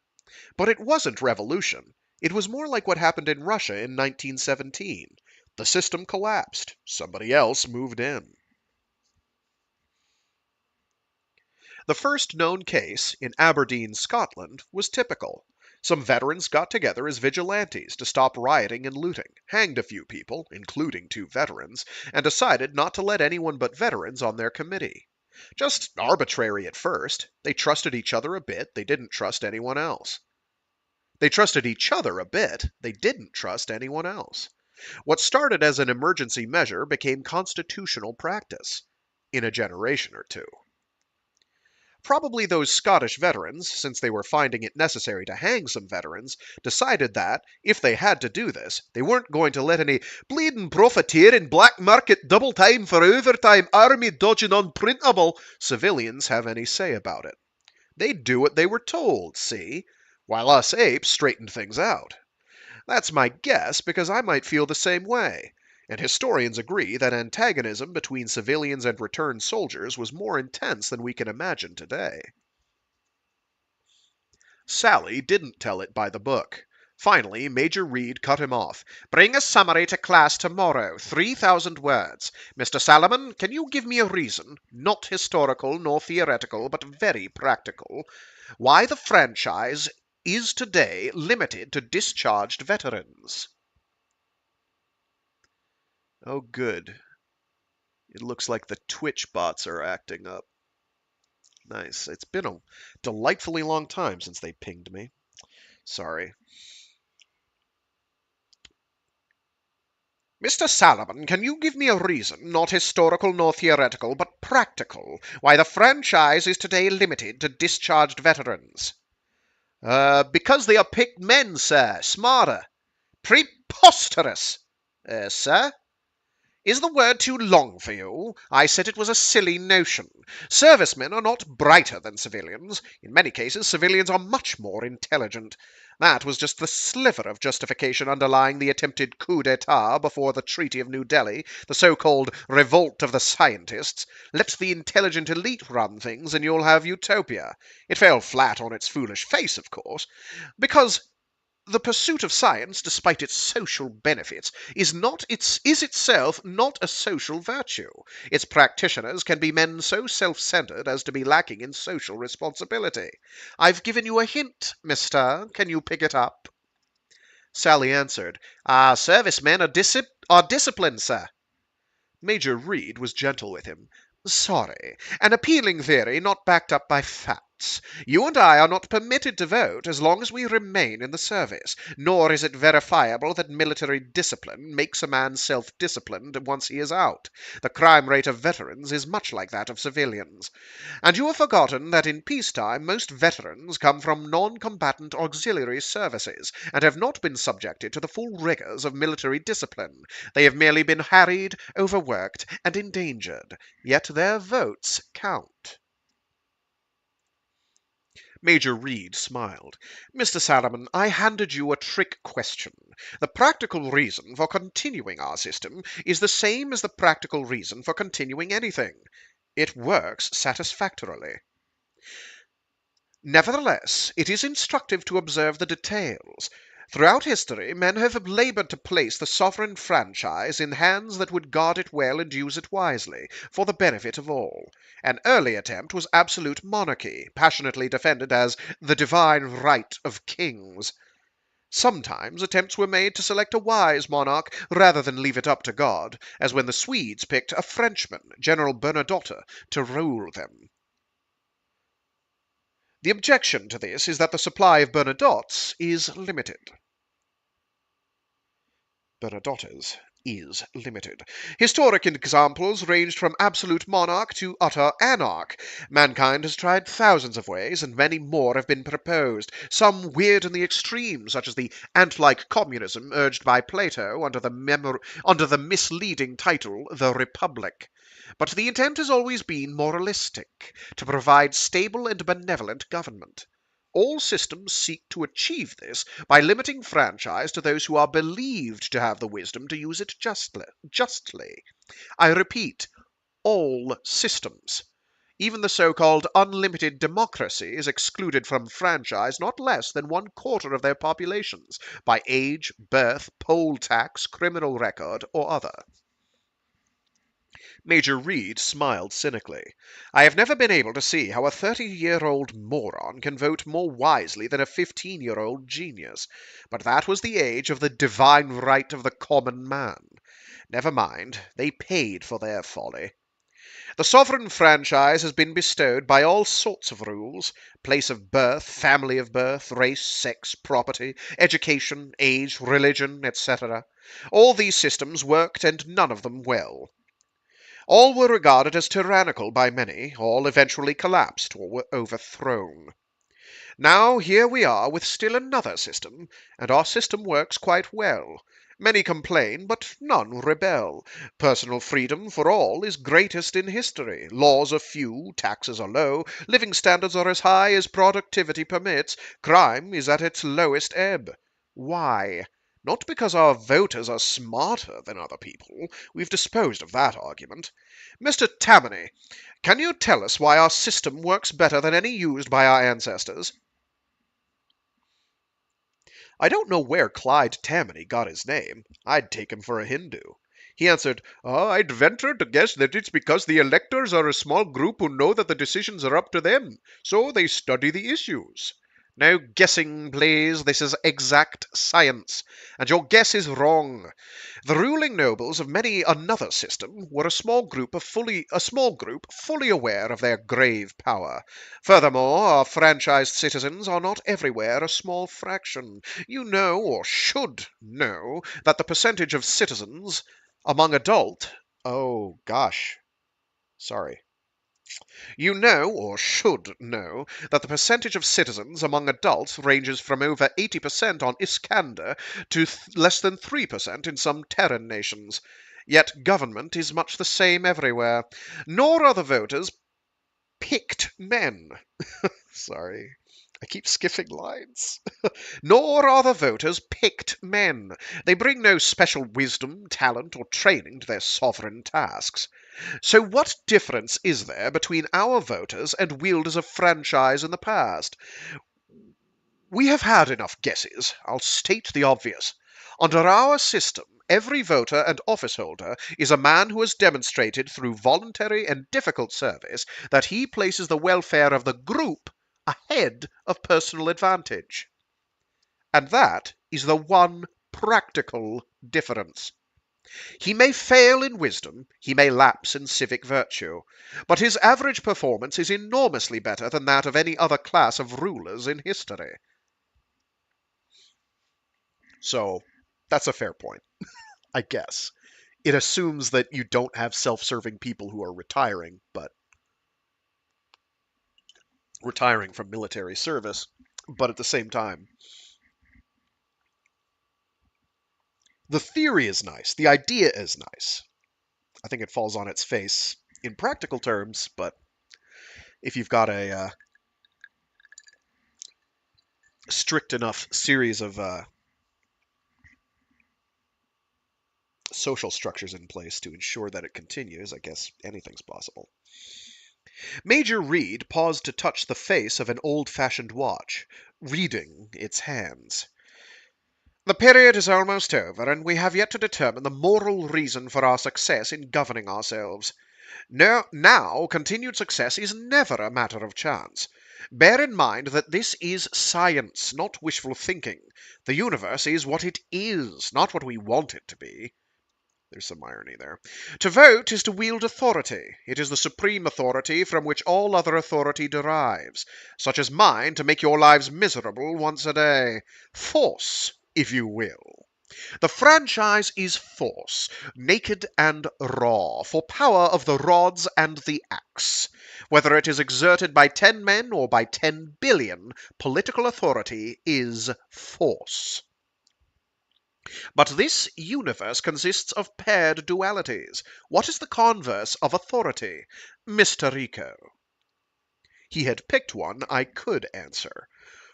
But it wasn't revolution. It was more like what happened in Russia in 1917. The system collapsed. Somebody else moved in. The first known case, in Aberdeen, Scotland, was typical. Some veterans got together as vigilantes to stop rioting and looting, hanged a few people, including 2 veterans, and decided not to let anyone but veterans on their committee. Just arbitrary at first. They trusted each other a bit, they didn't trust anyone else. They trusted each other a bit, they didn't trust anyone else. What started as an emergency measure became constitutional practice in a generation or two. Probably those Scottish veterans, since they were finding it necessary to hang some veterans, decided that, if they had to do this, they weren't going to let any bleeding profiteering black market double time for overtime army dodging unprintable civilians have any say about it. They'd do what they were told, see? While us apes straightened things out. That's my guess, because I might feel the same way, and historians agree that antagonism between civilians and returned soldiers was more intense than we can imagine today. Sally didn't tell it by the book. Finally, Major Reed cut him off. Bring a summary to class tomorrow, 3,000 words. Mr. Salomon, can you give me a reason, not historical nor theoretical, but very practical, why the franchise is today limited to discharged veterans? Oh, good. It looks like the Twitch bots are acting up. Nice. It's been a delightfully long time since they pinged me. Sorry. Mr. Salomon, can you give me a reason, not historical nor theoretical, but practical, why the franchise is today limited to discharged veterans? Because they are picked men, sir. Smarter. Preposterous. Sir? Is the word too long for you? I said it was a silly notion. Servicemen are not brighter than civilians. In many cases, civilians are much more intelligent. That was just the sliver of justification underlying the attempted coup d'etat before the Treaty of New Delhi, the so-called revolt of the scientists. Let the intelligent elite run things and you'll have utopia. It fell flat on its foolish face, of course, because the pursuit of science, despite its social benefits, is itself not a social virtue. Its practitioners can be men so self-centered as to be lacking in social responsibility. I've given you a hint, mister. Can you pick it up? Sally answered, Our servicemen are disciplined, sir. Major Reed was gentle with him. Sorry. An appealing theory not backed up by fact. votes. You and I are not permitted to vote as long as we remain in the service, nor is it verifiable that military discipline makes a man self-disciplined once he is out. The crime rate of veterans is much like that of civilians. And you have forgotten that in peacetime most veterans come from non-combatant auxiliary services, and have not been subjected to the full rigours of military discipline. They have merely been harried, overworked, and endangered. Yet their votes count. Major Reed smiled. Mr. Salomon, I handed you a trick question. The practical reason for continuing our system is the same as the practical reason for continuing anything. It works satisfactorily. Nevertheless, it is instructive to observe the details. Throughout history, men have laboured to place the sovereign franchise in hands that would guard it well and use it wisely, for the benefit of all. An early attempt was absolute monarchy, passionately defended as the divine right of kings. Sometimes attempts were made to select a wise monarch rather than leave it up to God, as when the Swedes picked a Frenchman, General Bernadotte, to rule them. The objection to this is that the supply of Bernadottes is limited. Bernadotte's is limited. Historic examples ranged from absolute monarch to utter anarch. Mankind has tried thousands of ways, and many more have been proposed, some weird in the extreme, such as the ant-like communism urged by Plato under the misleading title The Republic. But the intent has always been moralistic, to provide stable and benevolent government. All systems seek to achieve this by limiting franchise to those who are believed to have the wisdom to use it justly. I repeat, all systems. Even the so-called unlimited democracies excluded from franchise not less than 1/4 of their populations by age, birth, poll tax, criminal record, or other. Major Reed smiled cynically. I have never been able to see how a 30-year-old moron can vote more wisely than a 15-year-old genius. But that was the age of the divine right of the common man. Never mind, they paid for their folly. The sovereign franchise has been bestowed by all sorts of rules: place of birth, family of birth, race, sex, property, education, age, religion, etc. All these systems worked, and none of them well. All were regarded as tyrannical by many, all eventually collapsed or were overthrown. Now here we are with still another system, and our system works quite well. Many complain, but none rebel. Personal freedom for all is greatest in history. Laws are few, taxes are low, living standards are as high as productivity permits, crime is at its lowest ebb. Why? Not because our voters are smarter than other people. We've disposed of that argument. Mr. Tammany, can you tell us why our system works better than any used by our ancestors? I don't know where Clyde Tammany got his name. I'd take him for a Hindu. He answered, I'd venture to guess that it's because the electors are a small group who know that the decisions are up to them, so they study the issues. No guessing, please. This is exact science, and your guess is wrong. The ruling nobles of many another system were a small group fully aware of their grave power. Furthermore, our franchised citizens are not everywhere a small fraction. You know, or should know, that the percentage of citizens among You know, or should know, that the percentage of citizens among adults ranges from over 80% on Iskander to less than 3% in some Terran nations. Yet government is much the same everywhere. Nor are the voters picked men. Sorry, I keep skipping lines. Nor are the voters picked men. They bring no special wisdom, talent, or training to their sovereign tasks. So what difference is there between our voters and wielders of franchise in the past? We have had enough guesses. I'll state the obvious. Under our system, every voter and office holder is a man who has demonstrated through voluntary and difficult service that he places the welfare of the group ahead of personal advantage. And that is the one practical difference. He may fail in wisdom, he may lapse in civic virtue, but his average performance is enormously better than that of any other class of rulers in history. So, that's a fair point, I guess. It assumes that you don't have self-serving people who are retiring, but retiring from military service. But at the same time, the theory is nice. The idea is nice. I think it falls on its face in practical terms, but if you've got a strict enough series of social structures in place to ensure that it continues, I guess anything's possible. Major Reed paused to touch the face of an old-fashioned watch, reading its hands. The period is almost over, and we have yet to determine the moral reason for our success in governing ourselves. Now, continued success is never a matter of chance. Bear in mind that this is science, not wishful thinking. The universe is what it is, not what we want it to be. There's some irony there. To vote is to wield authority. It is the supreme authority from which all other authority derives, such as mine to make your lives miserable once a day. Force, if you will. The franchise is force, naked and raw, for power of the rods and the axe. Whether it is exerted by 10 men or by 10 billion, political authority is force. But this universe consists of paired dualities. What is the converse of authority? Mr. Rico. He had picked one I could answer.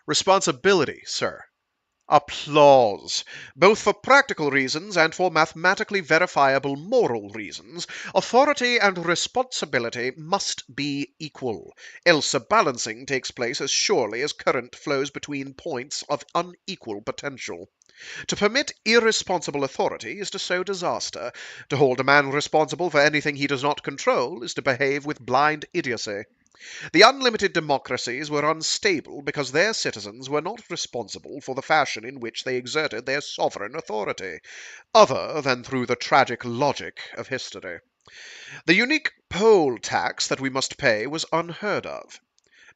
Responsibility, sir. Applause. Both for practical reasons and for mathematically verifiable moral reasons, authority and responsibility must be equal, else a balancing takes place as surely as current flows between points of unequal potential. To permit irresponsible authority is to sow disaster. To hold a man responsible for anything he does not control is to behave with blind idiocy. The unlimited democracies were unstable because their citizens were not responsible for the fashion in which they exerted their sovereign authority, other than through the tragic logic of history. The unique poll tax that we must pay was unheard of.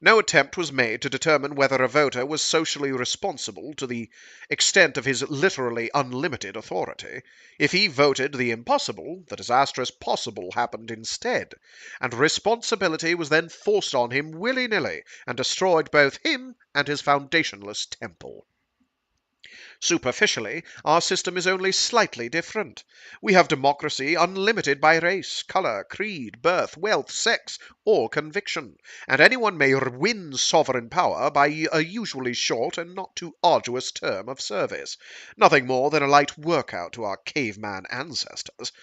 No attempt was made to determine whether a voter was socially responsible to the extent of his literally unlimited authority. If he voted the impossible, the disastrous possible happened instead, and responsibility was then forced on him willy-nilly, and destroyed both him and his foundationless temple. Superficially, our system is only slightly different. We have democracy unlimited by race, colour, creed, birth, wealth, sex, or conviction, and anyone may win sovereign power by a usually short and not too arduous term of service, nothing more than a light workout to our caveman ancestors.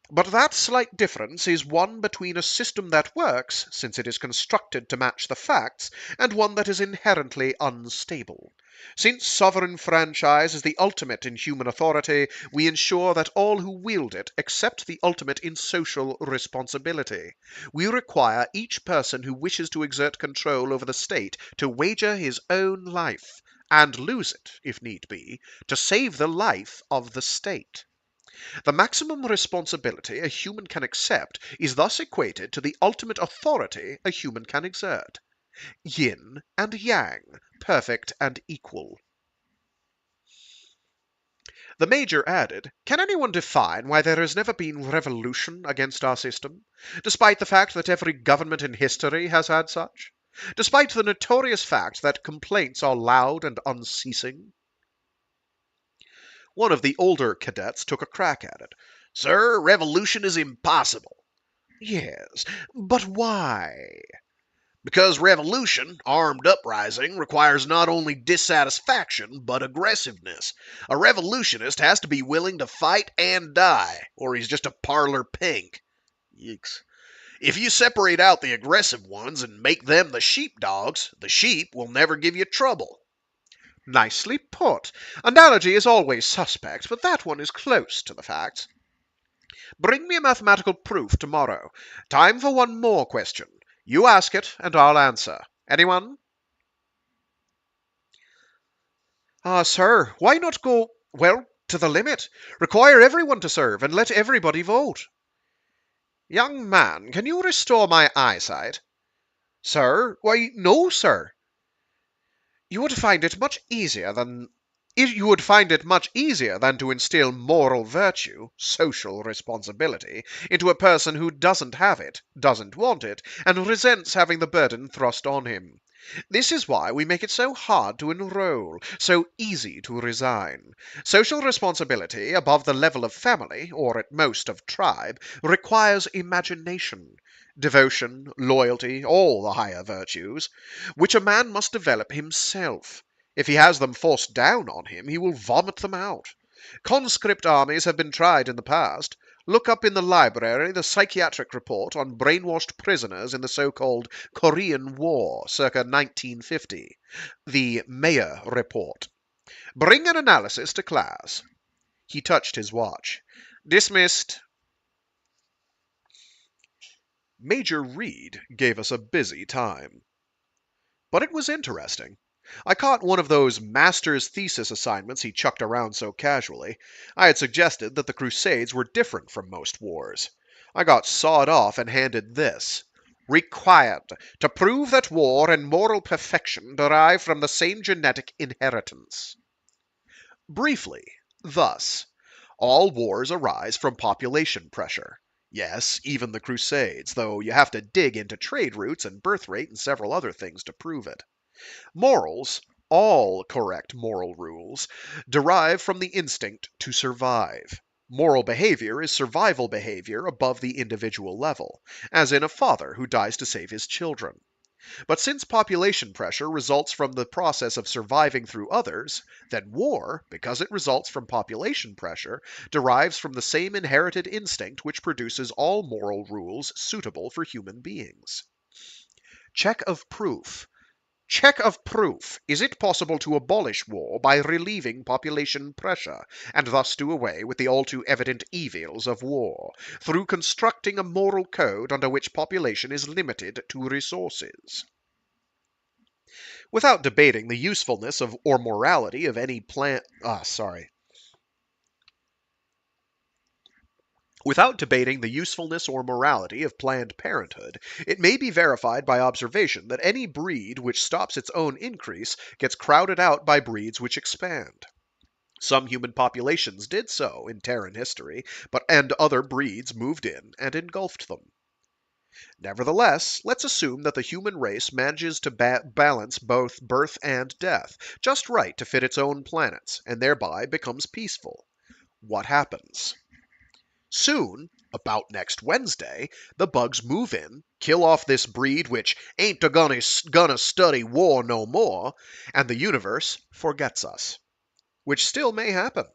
But that slight difference is one between a system that works, since it is constructed to match the facts, and one that is inherently unstable. Since sovereign franchise is the ultimate in human authority, we ensure that all who wield it accept the ultimate in social responsibility. We require each person who wishes to exert control over the state to wager his own life, and lose it, if need be, to save the life of the state. The maximum responsibility a human can accept is thus equated to the ultimate authority a human can exert. Yin and yang, perfect and equal. The Major added, "Can anyone define why there has never been revolution against our system, despite the fact that every government in history has had such? Despite the notorious fact that complaints are loud and unceasing?" One of the older cadets took a crack at it. "Sir, revolution is impossible." "Yes, but why?" "Because revolution, armed uprising, requires not only dissatisfaction, but aggressiveness. A revolutionist has to be willing to fight and die, or he's just a parlor pink. Yeeks. If you separate out the aggressive ones and make them the sheepdogs, the sheep will never give you trouble." Nicely put. Analogy is always suspect, but that one is close to the facts. Bring me a mathematical proof tomorrow. Time for one more question. You ask it, and I'll answer. Anyone? Sir, why not go, well, to the limit. Require everyone to serve, and let everybody vote. Young man, can you restore my eyesight? Sir? Why, no, sir. You would find it much easier than to instill moral virtue, social responsibility, into a person who doesn't have it, doesn't want it, and resents having the burden thrust on him. This is why we make it so hard to enroll, so easy to resign. Social responsibility above the level of family, or at most of tribe, requires imagination, devotion, loyalty, all the higher virtues, which a man must develop himself. If he has them forced down on him, he will vomit them out. Conscript armies have been tried in the past. Look up in the library the psychiatric report on brainwashed prisoners in the so-called Korean War, circa 1950. The Mecha report. Bring an analysis to class. He touched his watch. Dismissed. Major Reed gave us a busy time. But it was interesting. I caught one of those master's thesis assignments he chucked around so casually. I had suggested that the Crusades were different from most wars. I got sawed off and handed this. Required to prove that war and moral perfection derive from the same genetic inheritance. Briefly, thus, all wars arise from population pressure. Yes, even the Crusades, though you have to dig into trade routes and birth rate and several other things to prove it. Morals, all correct moral rules, derive from the instinct to survive. Moral behavior is survival behavior above the individual level, as in a father who dies to save his children. But since population pressure results from the process of surviving through others, then war, because it results from population pressure, derives from the same inherited instinct which produces all moral rules suitable for human beings. Check of proof. Check of proof. Is it possible to abolish war by relieving population pressure, and thus do away with the all too evident evils of war, through constructing a moral code under which population is limited to resources? Without debating the usefulness of or morality of any Without debating the usefulness or morality of Planned Parenthood, it may be verified by observation that any breed which stops its own increase gets crowded out by breeds which expand. Some human populations did so in Terran history, and other breeds moved in and engulfed them. Nevertheless, let's assume that the human race manages to balance both birth and death, just right to fit its own planets, and thereby becomes peaceful. What happens? Soon, about next Wednesday, the bugs move in, kill off this breed which ain't gonna study war no more, and the universe forgets us. Which still may happen.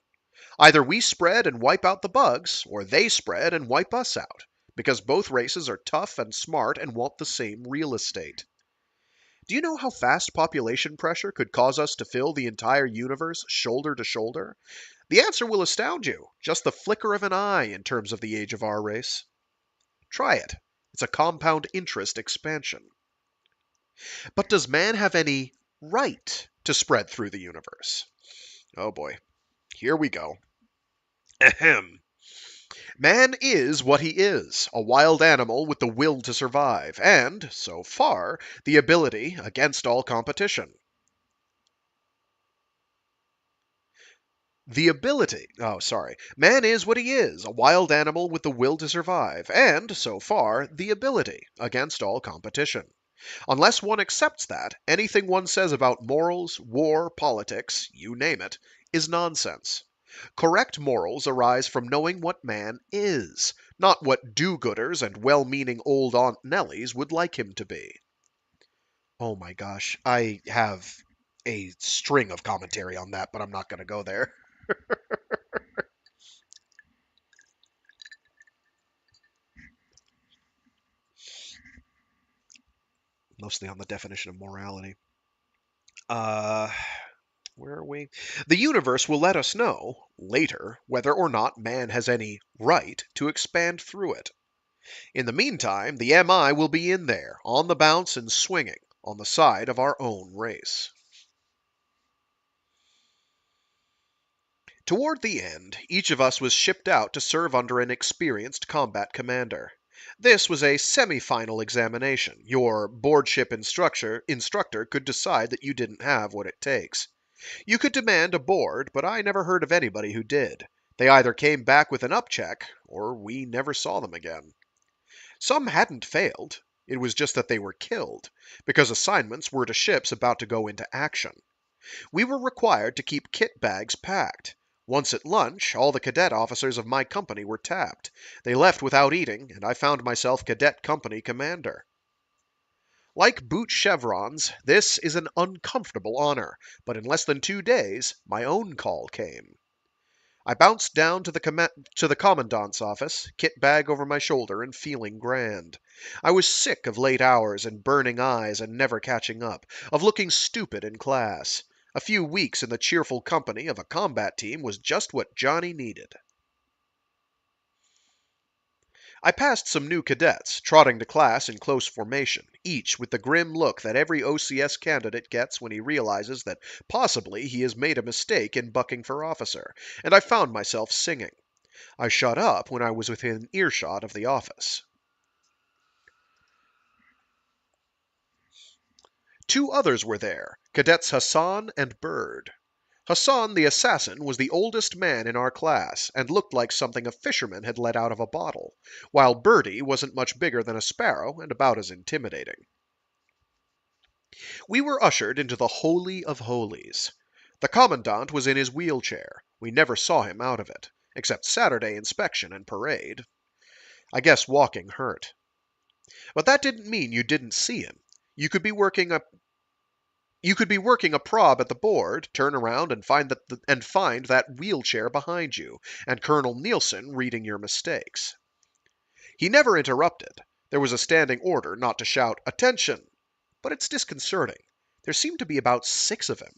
Either we spread and wipe out the bugs, or they spread and wipe us out, because both races are tough and smart and want the same real estate. Do you know how fast population pressure could cause us to fill the entire universe shoulder to shoulder? The answer will astound you, just the flicker of an eye in terms of the age of our race. Try it. It's a compound interest expansion. But does man have any right to spread through the universe? Oh boy, here we go. Ahem. Man is what he is, a wild animal with the will to survive, and, so far, the ability against all competition. Man is what he is, a wild animal with the will to survive, and, so far, the ability against all competition. Unless one accepts that, anything one says about morals, war, politics, you name it, is nonsense. Correct morals arise from knowing what man is, not what do-gooders and well-meaning old Aunt Nellies would like him to be. Oh my gosh, I have a string of commentary on that, but I'm not going to go there. Mostly on the definition of morality. Where are we? The universe will let us know, later, whether or not man has any right to expand through it. In the meantime, the MI will be in there, on the bounce and swinging, on the side of our own race. Toward the end, each of us was shipped out to serve under an experienced combat commander. This was a semi-final examination. Your boardship instructor could decide that you didn't have what it takes. You could demand a board, but I never heard of anybody who did. They either came back with an upcheck, or we never saw them again. Some hadn't failed. It was just that they were killed, because assignments were to ships about to go into action. We were required to keep kit bags packed. Once at lunch, all the cadet officers of my company were tapped. They left without eating, and I found myself cadet company commander. Like boot chevrons, this is an uncomfortable honor, but in less than 2 days, my own call came. I bounced down to the commandant's office, kit bag over my shoulder and feeling grand. I was sick of late hours and burning eyes and never catching up, of looking stupid in class. A few weeks in the cheerful company of a combat team was just what Johnny needed. I passed some new cadets, trotting to class in close formation, each with the grim look that every OCS candidate gets when he realizes that possibly he has made a mistake in bucking for officer, and I found myself singing. I shut up when I was within earshot of the office. 2 others were there, Cadets Hassan and Bird. Hassan the assassin was the oldest man in our class, and looked like something a fisherman had let out of a bottle, while Birdie wasn't much bigger than a sparrow and about as intimidating. We were ushered into the Holy of Holies. The Commandant was in his wheelchair. We never saw him out of it, except Saturday inspection and parade. I guess walking hurt. But that didn't mean you didn't see him. You could be working a prob at the board, turn around and find that wheelchair behind you, and Colonel Nielsen reading your mistakes. He never interrupted. There was a standing order not to shout, "Attention!" But it's disconcerting. There seemed to be about 6 of him.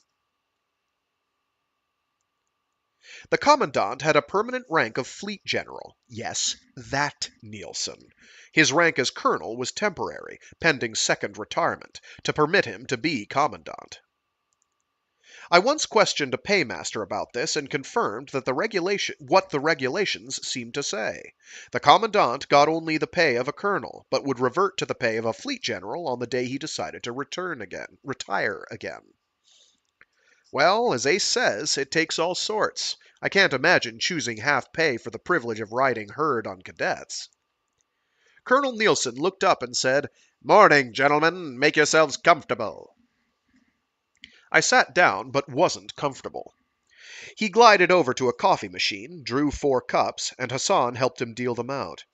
The Commandant had a permanent rank of Fleet General. Yes, that Nielsen. His rank as Colonel was temporary, pending second retirement, to permit him to be Commandant. I once questioned a paymaster about this and confirmed that what the regulations seemed to say. The Commandant got only the pay of a colonel, but would revert to the pay of a Fleet General on the day he decided to retire again. Well, as Ace says, it takes all sorts. I can't imagine choosing half pay for the privilege of riding herd on cadets. Colonel Nielsen looked up and said, "Morning, gentlemen. Make yourselves comfortable." I sat down, but wasn't comfortable. He glided over to a coffee machine, drew 4 cups, and Hassan helped him deal them out.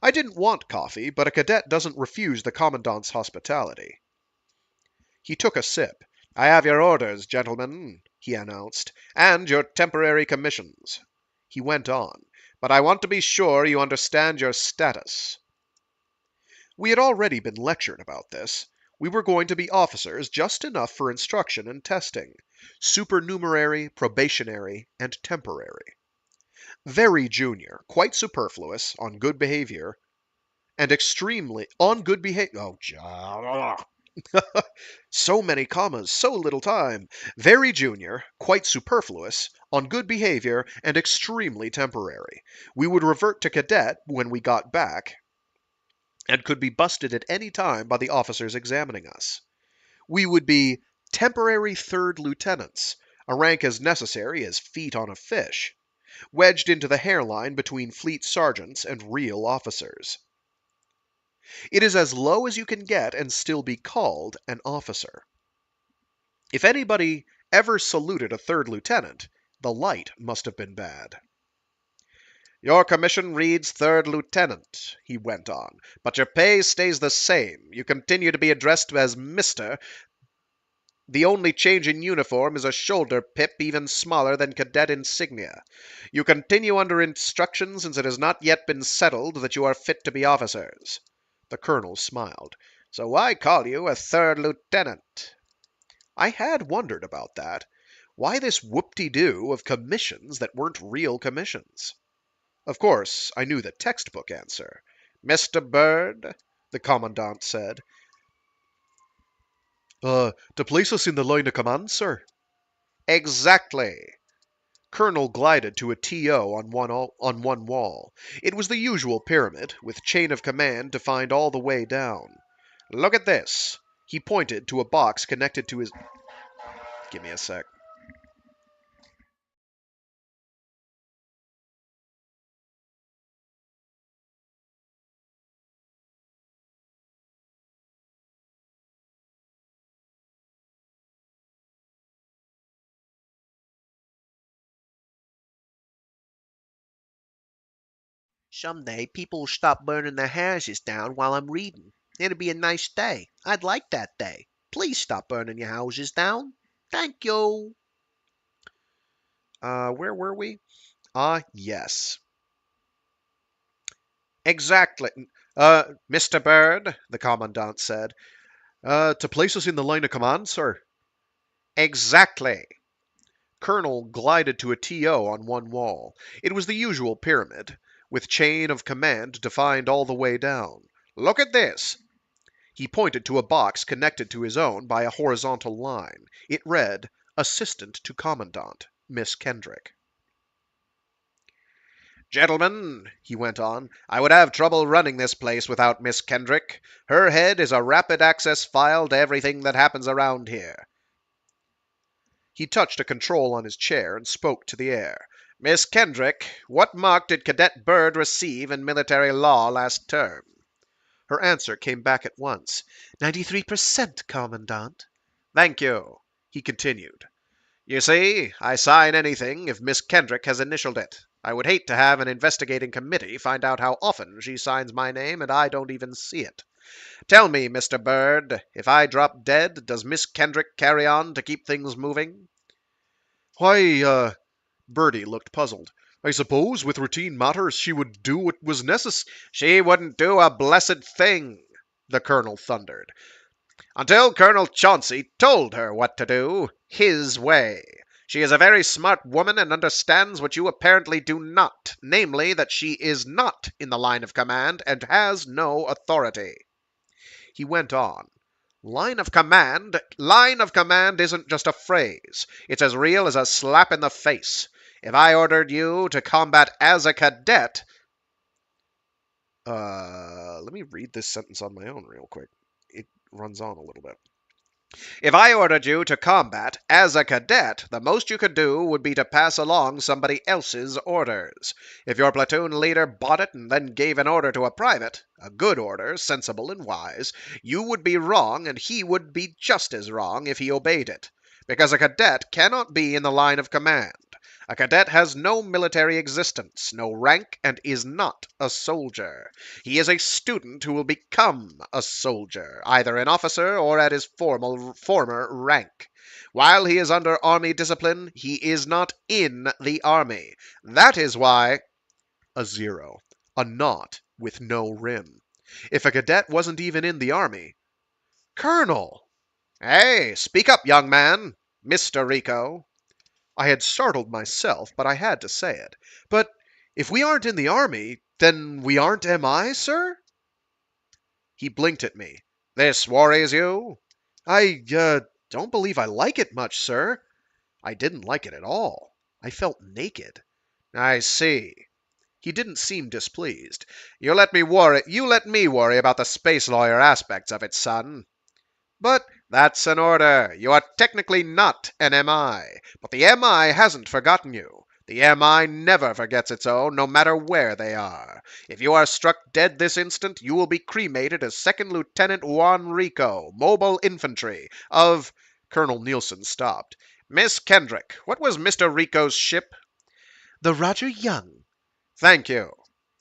I didn't want coffee, but a cadet doesn't refuse the Commandant's hospitality. He took a sip. "I have your orders, gentlemen," he announced, "and your temporary commissions." He went on, "But I want to be sure you understand your status." We had already been lectured about this. We were going to be officers just enough for instruction and testing. Supernumerary, probationary, and temporary. Very junior, quite superfluous, on good behavior, and extremely on good behavior. Oh, so many commas, so little time. Very junior, quite superfluous, on good behavior, and extremely temporary. We would revert to cadet when we got back, and could be busted at any time by the officers examining us. We would be temporary 3rd lieutenants, a rank as necessary as feet on a fish, wedged into the hairline between fleet sergeants and real officers. It is as low as you can get and still be called an officer. If anybody ever saluted a 3rd lieutenant, the light must have been bad. "Your commission reads 3rd lieutenant," he went on, "but your pay stays the same. You continue to be addressed as Mr. The only change in uniform is a shoulder pip even smaller than cadet insignia. You continue under instructions since it has not yet been settled that you are fit to be officers." The colonel smiled. "So why call you a 3rd lieutenant?" I had wondered about that. Why this whoop-de-doo of commissions that weren't real commissions? Of course, I knew the textbook answer. "Mr. Bird," the Commandant said. To place us in the line of command, sir." "Exactly." Colonel glided to a TO on one wall. It was the usual pyramid, with chain of command defined all the way down. Look at this. He pointed to a box connected to his... Give me a sec. Someday people will stop burning their houses down while I'm reading. It'll be a nice day. I'd like that day. Please stop burning your houses down. Thank you. Where were we? Yes. Exactly. Mr. Bird, the Commandant said. To place us in the line of command, sir? Exactly. Colonel glided to a TO on one wall. It was the usual pyramid, with chain of command defined all the way down. Look at this. He pointed to a box connected to his own by a horizontal line. It read, Assistant to Commandant, Miss Kendrick. Gentlemen, he went on, I would have trouble running this place without Miss Kendrick. Her head is a rapid access file to everything that happens around here. He touched a control on his chair and spoke to the air. Miss Kendrick, what mark did Cadet Bird receive in military law last term? Her answer came back at once. 93%, Commandant. Thank you. He continued. You see, I sign anything if Miss Kendrick has initialed it. I would hate to have an investigating committee find out how often she signs my name and I don't even see it. Tell me, Mr. Bird, if I drop dead, does Miss Kendrick carry on to keep things moving? Why, Birdie looked puzzled. I suppose with routine matters she would do what was necessary. She wouldn't do a blessed thing, the colonel thundered, until Colonel Chauncey told her what to do, his way. She is a very smart woman and understands what you apparently do not, namely that she is not in the line of command and has no authority. He went on. Line of command isn't just a phrase. It's as real as a slap in the face. If I ordered you to combat as a cadet... let me read this sentence on my own real quick. It runs on a little bit. If I ordered you to combat as a cadet, the most you could do would be to pass along somebody else's orders. If your platoon leader bought it and then gave an order to a private, a good order, sensible and wise, you would be wrong and he would be just as wrong if he obeyed it. Because a cadet cannot be in the line of command. A cadet has no military existence, no rank, and is not a soldier. He is a student who will become a soldier, either an officer or at his former rank. While he is under army discipline, he is not in the army. That is why... A zero. A naught with no rim. If a cadet wasn't even in the army... Colonel! Hey, speak up, young man. Mr. Rico. I had startled myself, but I had to say it. But if we aren't in the army, then we aren't MI, sir? He blinked at me. This worries you? I, don't believe I like it much, sir. I didn't like it at all. I felt naked. I see. He didn't seem displeased. You let me worry about the space lawyer aspects of it, son. But that's an order. You are technically not an MI, but the MI hasn't forgotten you. The MI never forgets its own, no matter where they are. If you are struck dead this instant, you will be cremated as Second Lieutenant Juan Rico, Mobile Infantry, of... Colonel Nielsen stopped. Miss Kendrick, what was Mr. Rico's ship? The Roger Young. Thank you.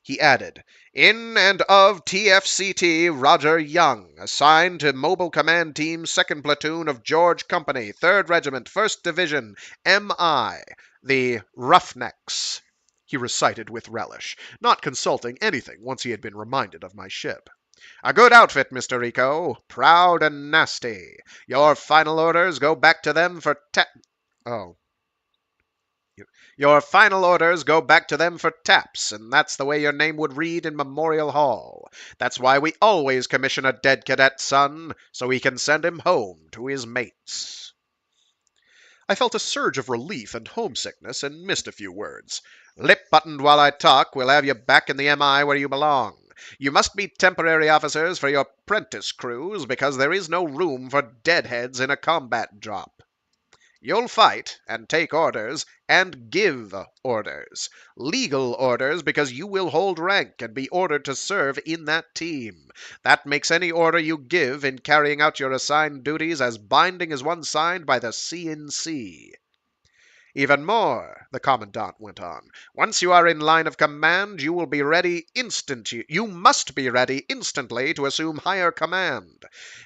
He added, in and of TFCT Roger Young, assigned to Mobile Command Team 2nd Platoon of George Company, 3rd Regiment, 1st Division, MI, the Roughnecks, he recited with relish, not consulting anything once he had been reminded of my ship. A good outfit, Mr. Rico, proud and nasty. Your final orders go back to them for Your final orders go back to them for taps, and that's the way your name would read in Memorial Hall. That's why we always commission a dead cadet, son, so we can send him home to his mates. I felt a surge of relief and homesickness and missed a few words. Lip buttoned while I talk, we'll have you back in the MI where you belong. You must be temporary officers for your prentice crews because there is no room for deadheads in a combat drop. You'll fight and take orders and give orders. Legal orders because you will hold rank and be ordered to serve in that team. That makes any order you give in carrying out your assigned duties as binding as one signed by the C&C. Even more, the commandant went on. Once you are in line of command, you will be ready You must be ready instantly to assume higher command.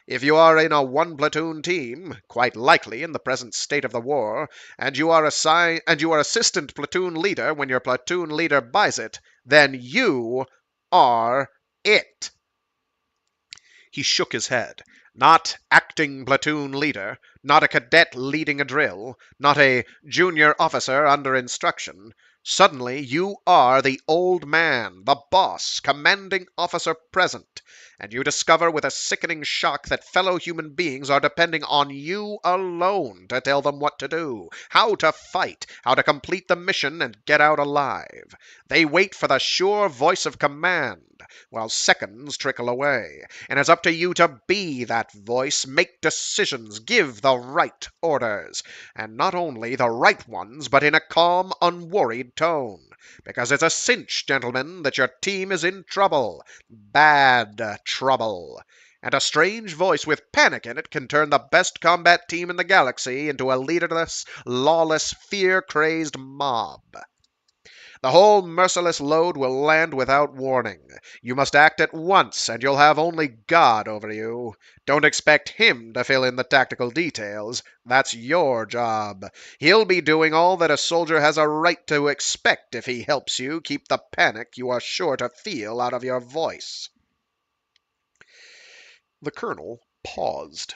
If you are in a one-platoon team, quite likely in the present state of the war, and you are assistant platoon leader when your platoon leader buys it, then you are it. He shook his head. Not acting platoon leader, not a cadet leading a drill, not a junior officer under instruction. Suddenly you are the old man, the boss, commanding officer present, and you discover with a sickening shock that fellow human beings are depending on you alone to tell them what to do, how to fight, how to complete the mission and get out alive. They wait for the sure voice of command, while seconds trickle away, and it's up to you to be that voice, make decisions, give the right orders, and not only the right ones, but in a calm, unworried tone, because it's a cinch, gentlemen, that your team is in trouble, bad trouble, and a strange voice with panic in it can turn the best combat team in the galaxy into a leaderless, lawless, fear-crazed mob. The whole merciless load will land without warning. You must act at once, and you'll have only God over you. Don't expect him to fill in the tactical details. That's your job. He'll be doing all that a soldier has a right to expect if he helps you keep the panic you are sure to feel out of your voice. The colonel paused.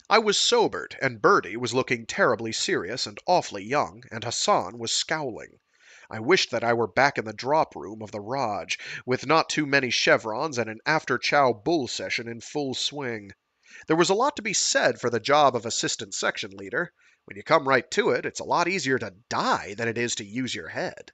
I was sobered, and Bertie was looking terribly serious and awfully young, and Hassan was scowling. I wished that I were back in the drop room of the Raj, with not too many chevrons and an after-chow bull session in full swing. There was a lot to be said for the job of assistant section leader. When you come right to it, it's a lot easier to die than it is to use your head.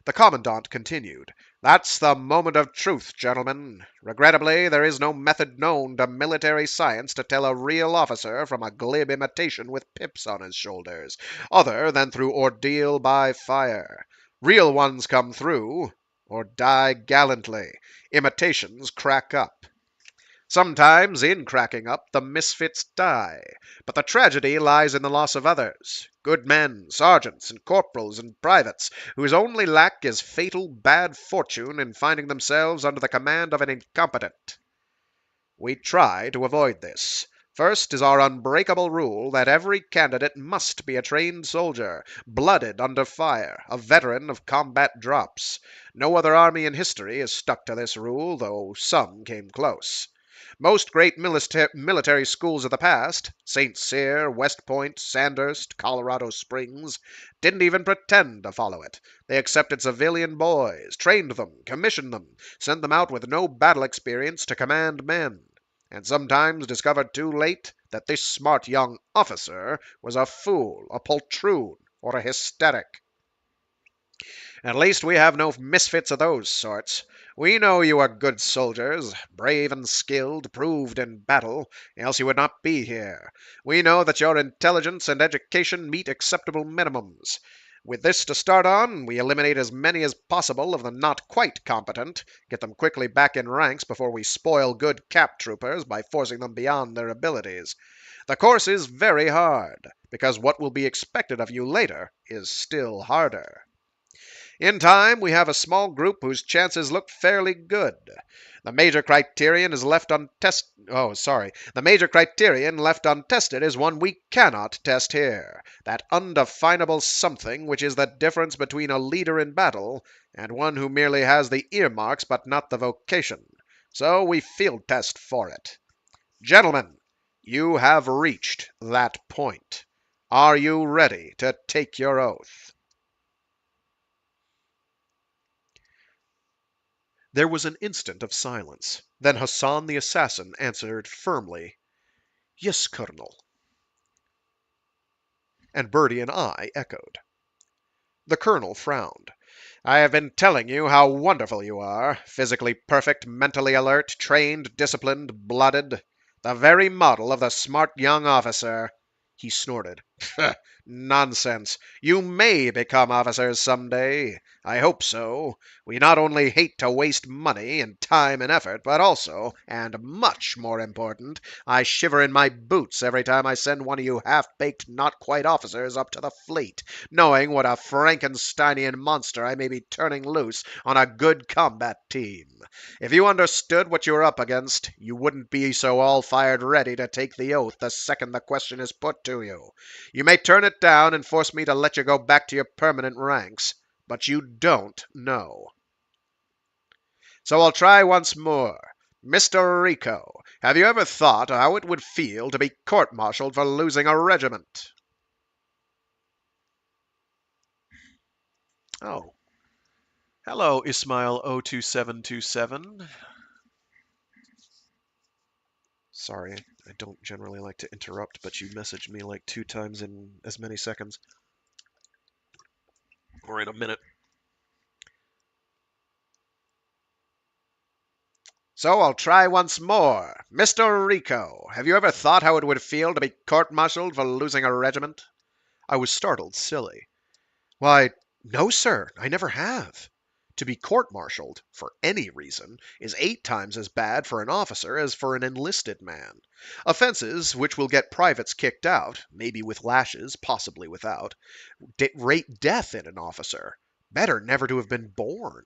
The commandant continued. That's the moment of truth, gentlemen. Regrettably, there is no method known to military science to tell a real officer from a glib imitation with pips on his shoulders, other than through ordeal by fire. Real ones come through, or die gallantly. Imitations crack up. Sometimes, in cracking up, the misfits die, but the tragedy lies in the loss of others, good men, sergeants, and corporals, and privates, whose only lack is fatal bad fortune in finding themselves under the command of an incompetent. We try to avoid this. First is our unbreakable rule that every candidate must be a trained soldier, blooded under fire, a veteran of combat drops. No other army in history has stuck to this rule, though some came close. Most great military schools of the past, St. Cyr, West Point, Sandhurst, Colorado Springs, didn't even pretend to follow it. They accepted civilian boys, trained them, commissioned them, sent them out with no battle experience to command men, and sometimes discovered too late that this smart young officer was a fool, a poltroon, or a hysteric. At least we have no misfits of those sorts. We know you are good soldiers, brave and skilled, proved in battle, else you would not be here. We know that your intelligence and education meet acceptable minimums. With this to start on, we eliminate as many as possible of the not quite competent, get them quickly back in ranks before we spoil good cap troopers by forcing them beyond their abilities. The course is very hard, because what will be expected of you later is still harder. In time, we have a small group whose chances look fairly good. The major criterion left untested is one we cannot test here. That undefinable something which is the difference between a leader in battle and one who merely has the earmarks but not the vocation. So we field test for it. Gentlemen, you have reached that point. Are you ready to take your oath? There was an instant of silence. Then Hassan the assassin answered firmly, "Yes, Colonel." and Bertie and I echoed. The colonel frowned. I have been telling you how wonderful you are. Physically perfect, mentally alert, trained, disciplined, blooded. The very model of the smart young officer. He snorted. Nonsense. You may become officers some day. I hope so. We not only hate to waste money and time and effort, but also, and much more important, I shiver in my boots every time I send one of you half-baked, not-quite officers up to the fleet, knowing what a Frankensteinian monster I may be turning loose on a good combat team. If you understood what you were up against, you wouldn't be so all-fired ready to take the oath the second the question is put to you. You may turn it down and force me to let you go back to your permanent ranks, but you don't know. So I'll try once more. Mr. Rico, have you ever thought how it would feel to be court-martialed for losing a regiment? Oh. Hello, Ismail 02727. Sorry, I don't generally like to interrupt, but you messaged me like 2 times in as many seconds. Or in a minute. So I'll try once more. Mr. Rico, have you ever thought how it would feel to be court-martialed for losing a regiment? I was startled silly. Why, no, sir, I never have. To be court-martialed, for any reason, is 8 times as bad for an officer as for an enlisted man. Offenses which will get privates kicked out, maybe with lashes, possibly without, rate death in an officer. Better never to have been born.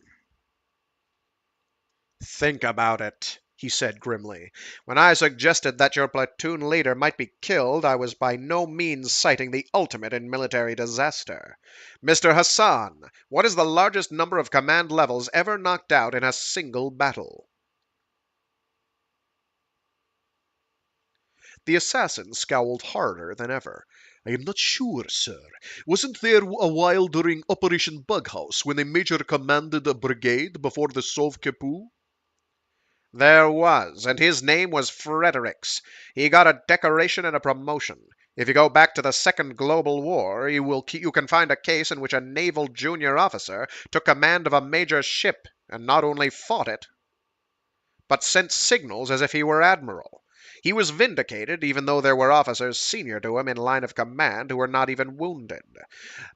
Think about it, he said grimly. When I suggested that your platoon leader might be killed, I was by no means citing the ultimate in military disaster. Mr. Hassan, what is the largest number of command levels ever knocked out in a single battle? The assassin scowled harder than ever. I am not sure, sir. Wasn't there a while during Operation Bughouse when a major commanded a brigade before the Sauve-Qui-Peut? There was, and his name was Fredericks. He got a decoration and a promotion. If you go back to the Second Global War, you can find a case in which a naval junior officer took command of a major ship and not only fought it, but sent signals as if he were admiral. He was vindicated, even though there were officers senior to him in line of command who were not even wounded.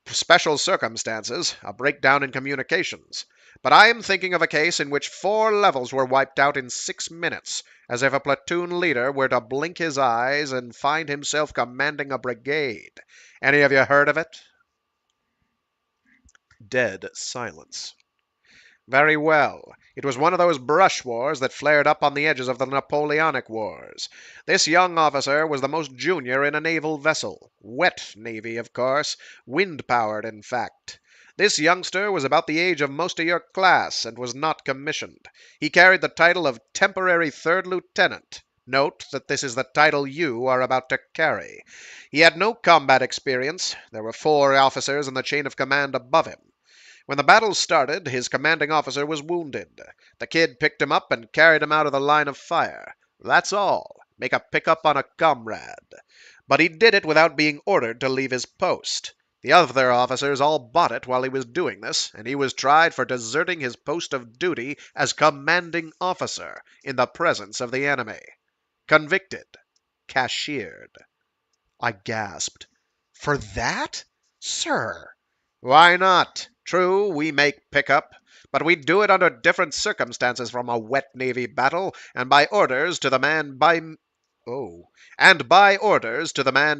Special circumstances, a breakdown in communications. But I am thinking of a case in which 4 levels were wiped out in 6 minutes, as if a platoon leader were to blink his eyes and find himself commanding a brigade. Any of you heard of it? Dead silence. Very well. It was one of those brush wars that flared up on the edges of the Napoleonic Wars. This young officer was the most junior in a naval vessel. Wet navy, of course. Wind-powered, in fact. This youngster was about the age of most of your class, and was not commissioned. He carried the title of temporary third lieutenant. Note that this is the title you are about to carry. He had no combat experience. There were 4 officers in the chain of command above him. When the battle started, his commanding officer was wounded. The kid picked him up and carried him out of the line of fire. That's all. Make a pickup on a comrade. But he did it without being ordered to leave his post. The other officers all bought it while he was doing this, and he was tried for deserting his post of duty as commanding officer in the presence of the enemy. Convicted. Cashiered. I gasped. For that? Sir! Why not? True, we make pickup, but we do it under different circumstances from a wet navy battle, and by orders to the man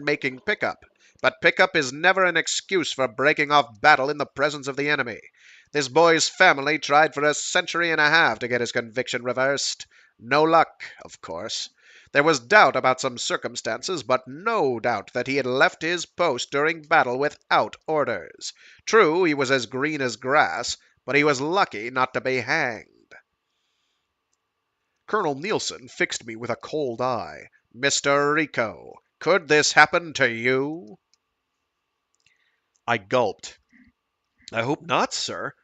making pickup. But pickup is never an excuse for breaking off battle in the presence of the enemy. This boy's family tried for a century and a half to get his conviction reversed. No luck, of course. There was doubt about some circumstances, but no doubt that he had left his post during battle without orders. True, he was as green as grass, but he was lucky not to be hanged. Colonel Nielsen fixed me with a cold eye. Mr. Rico, could this happen to you? I gulped. I hope not, sir.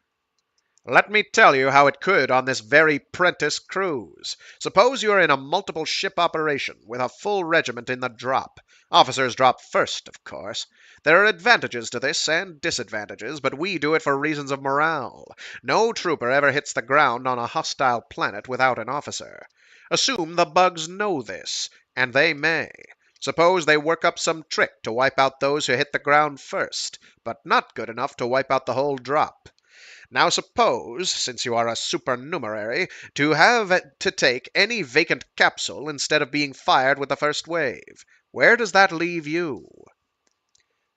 Let me tell you how it could on this very Prentice cruise. Suppose you are in a multiple ship operation with a full regiment in the drop. Officers drop first, of course. There are advantages to this and disadvantages, but we do it for reasons of morale. No trooper ever hits the ground on a hostile planet without an officer. Assume the bugs know this, and they may. Suppose they work up some trick to wipe out those who hit the ground first, but not good enough to wipe out the whole drop. Now suppose, since you are a supernumerary, to have to take any vacant capsule instead of being fired with the first wave. Where does that leave you?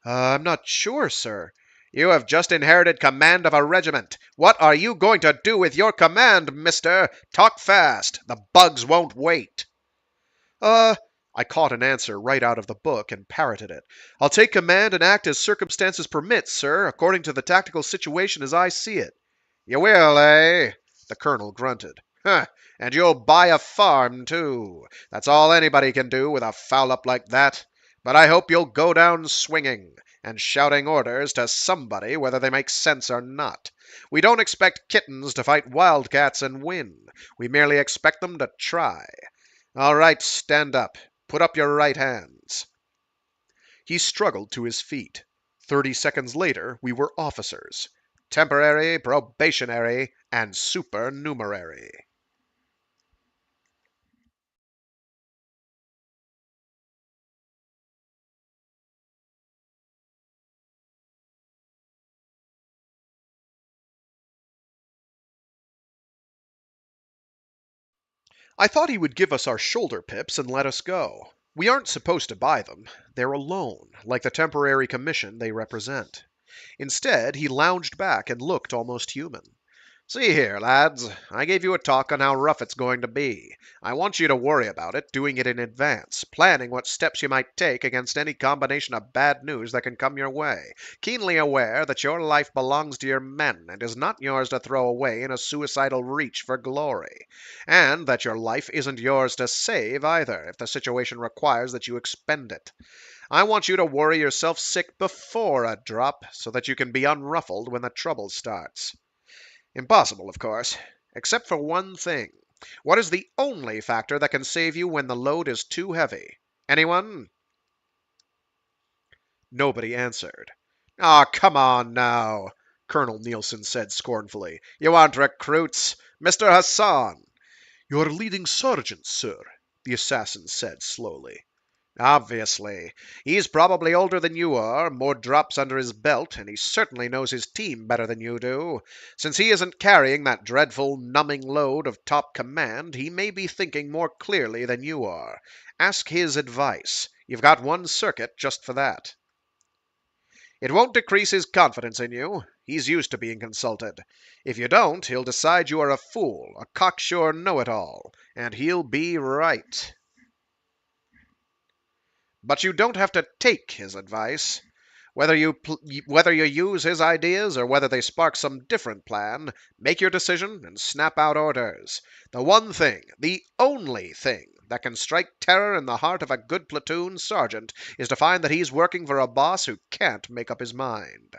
I'm not sure, sir. You have just inherited command of a regiment. What are you going to do with your command, mister? Talk fast. The bugs won't wait. I caught an answer right out of the book and parroted it. I'll take command and act as circumstances permit, sir, according to the tactical situation as I see it. You will, eh? The colonel grunted. Huh, and you'll buy a farm, too. That's all anybody can do with a foul-up like that. But I hope you'll go down swinging, and shouting orders to somebody whether they make sense or not. We don't expect kittens to fight wildcats and win. We merely expect them to try. All right, stand up. Put up your right hands. He struggled to his feet. 30 seconds later, we were officers. Temporary, probationary, and supernumerary. I thought he would give us our shoulder pips and let us go. We aren't supposed to buy them. They're a loan, like the temporary commission they represent. Instead, he lounged back and looked almost human. See here, lads, I gave you a talk on how rough it's going to be. I want you to worry about it, doing it in advance, planning what steps you might take against any combination of bad news that can come your way, keenly aware that your life belongs to your men and is not yours to throw away in a suicidal reach for glory, and that your life isn't yours to save either if the situation requires that you expend it. I want you to worry yourself sick before a drop so that you can be unruffled when the trouble starts. Impossible, of course, except for one thing. What is the only factor that can save you when the load is too heavy? Anyone? Nobody answered. Ah, come on now, Colonel Nielsen said scornfully. You want recruits? Mr. Hassan. Your leading sergeant, sir, the assassin said slowly. Obviously. He's probably older than you are, more drops under his belt, and he certainly knows his team better than you do. Since he isn't carrying that dreadful, numbing load of top command, he may be thinking more clearly than you are. Ask his advice. You've got one circuit just for that. It won't decrease his confidence in you. He's used to being consulted. If you don't, he'll decide you are a fool, a cocksure know-it-all, and he'll be right. But you don't have to take his advice. Whether you use his ideas or whether they spark some different plan, make your decision and snap out orders. The one thing, the only thing, that can strike terror in the heart of a good platoon sergeant is to find that he's working for a boss who can't make up his mind.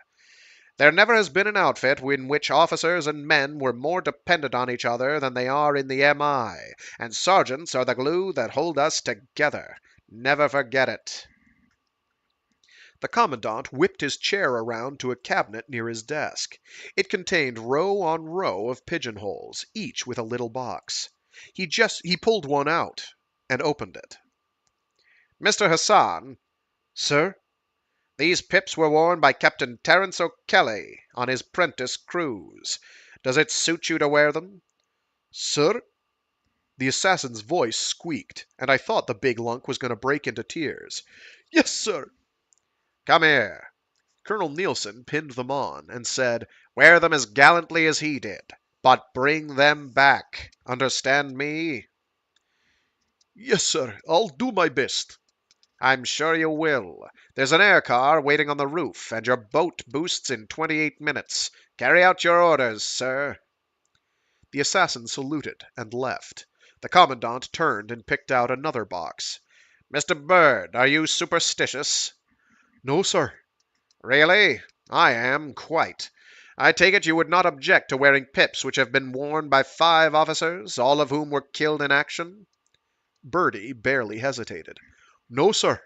There never has been an outfit in which officers and men were more dependent on each other than they are in the MI, and sergeants are the glue that hold us together. Never forget it. The commandant whipped his chair around to a cabinet near his desk. It contained row on row of pigeonholes, each with a little box. He pulled one out and opened it. Mr. Hassan, Sir? these pips were worn by Captain Terence O'Kelly on his Prentice cruise. Does it suit you to wear them? Sir? The assassin's voice squeaked, and I thought the big lunk was going to break into tears. Yes, sir. Come here. Colonel Nielsen pinned them on and said, Wear them as gallantly as he did, but bring them back. Understand me? Yes, sir. I'll do my best. I'm sure you will. There's an air car waiting on the roof, and your boat boosts in 28 minutes. Carry out your orders, sir. The assassin saluted and left. The commandant turned and picked out another box. Mr. Bird, are you superstitious? No, sir. Really? I am, quite. I take it you would not object to wearing pips which have been worn by 5 officers, all of whom were killed in action? Bertie barely hesitated. No, sir.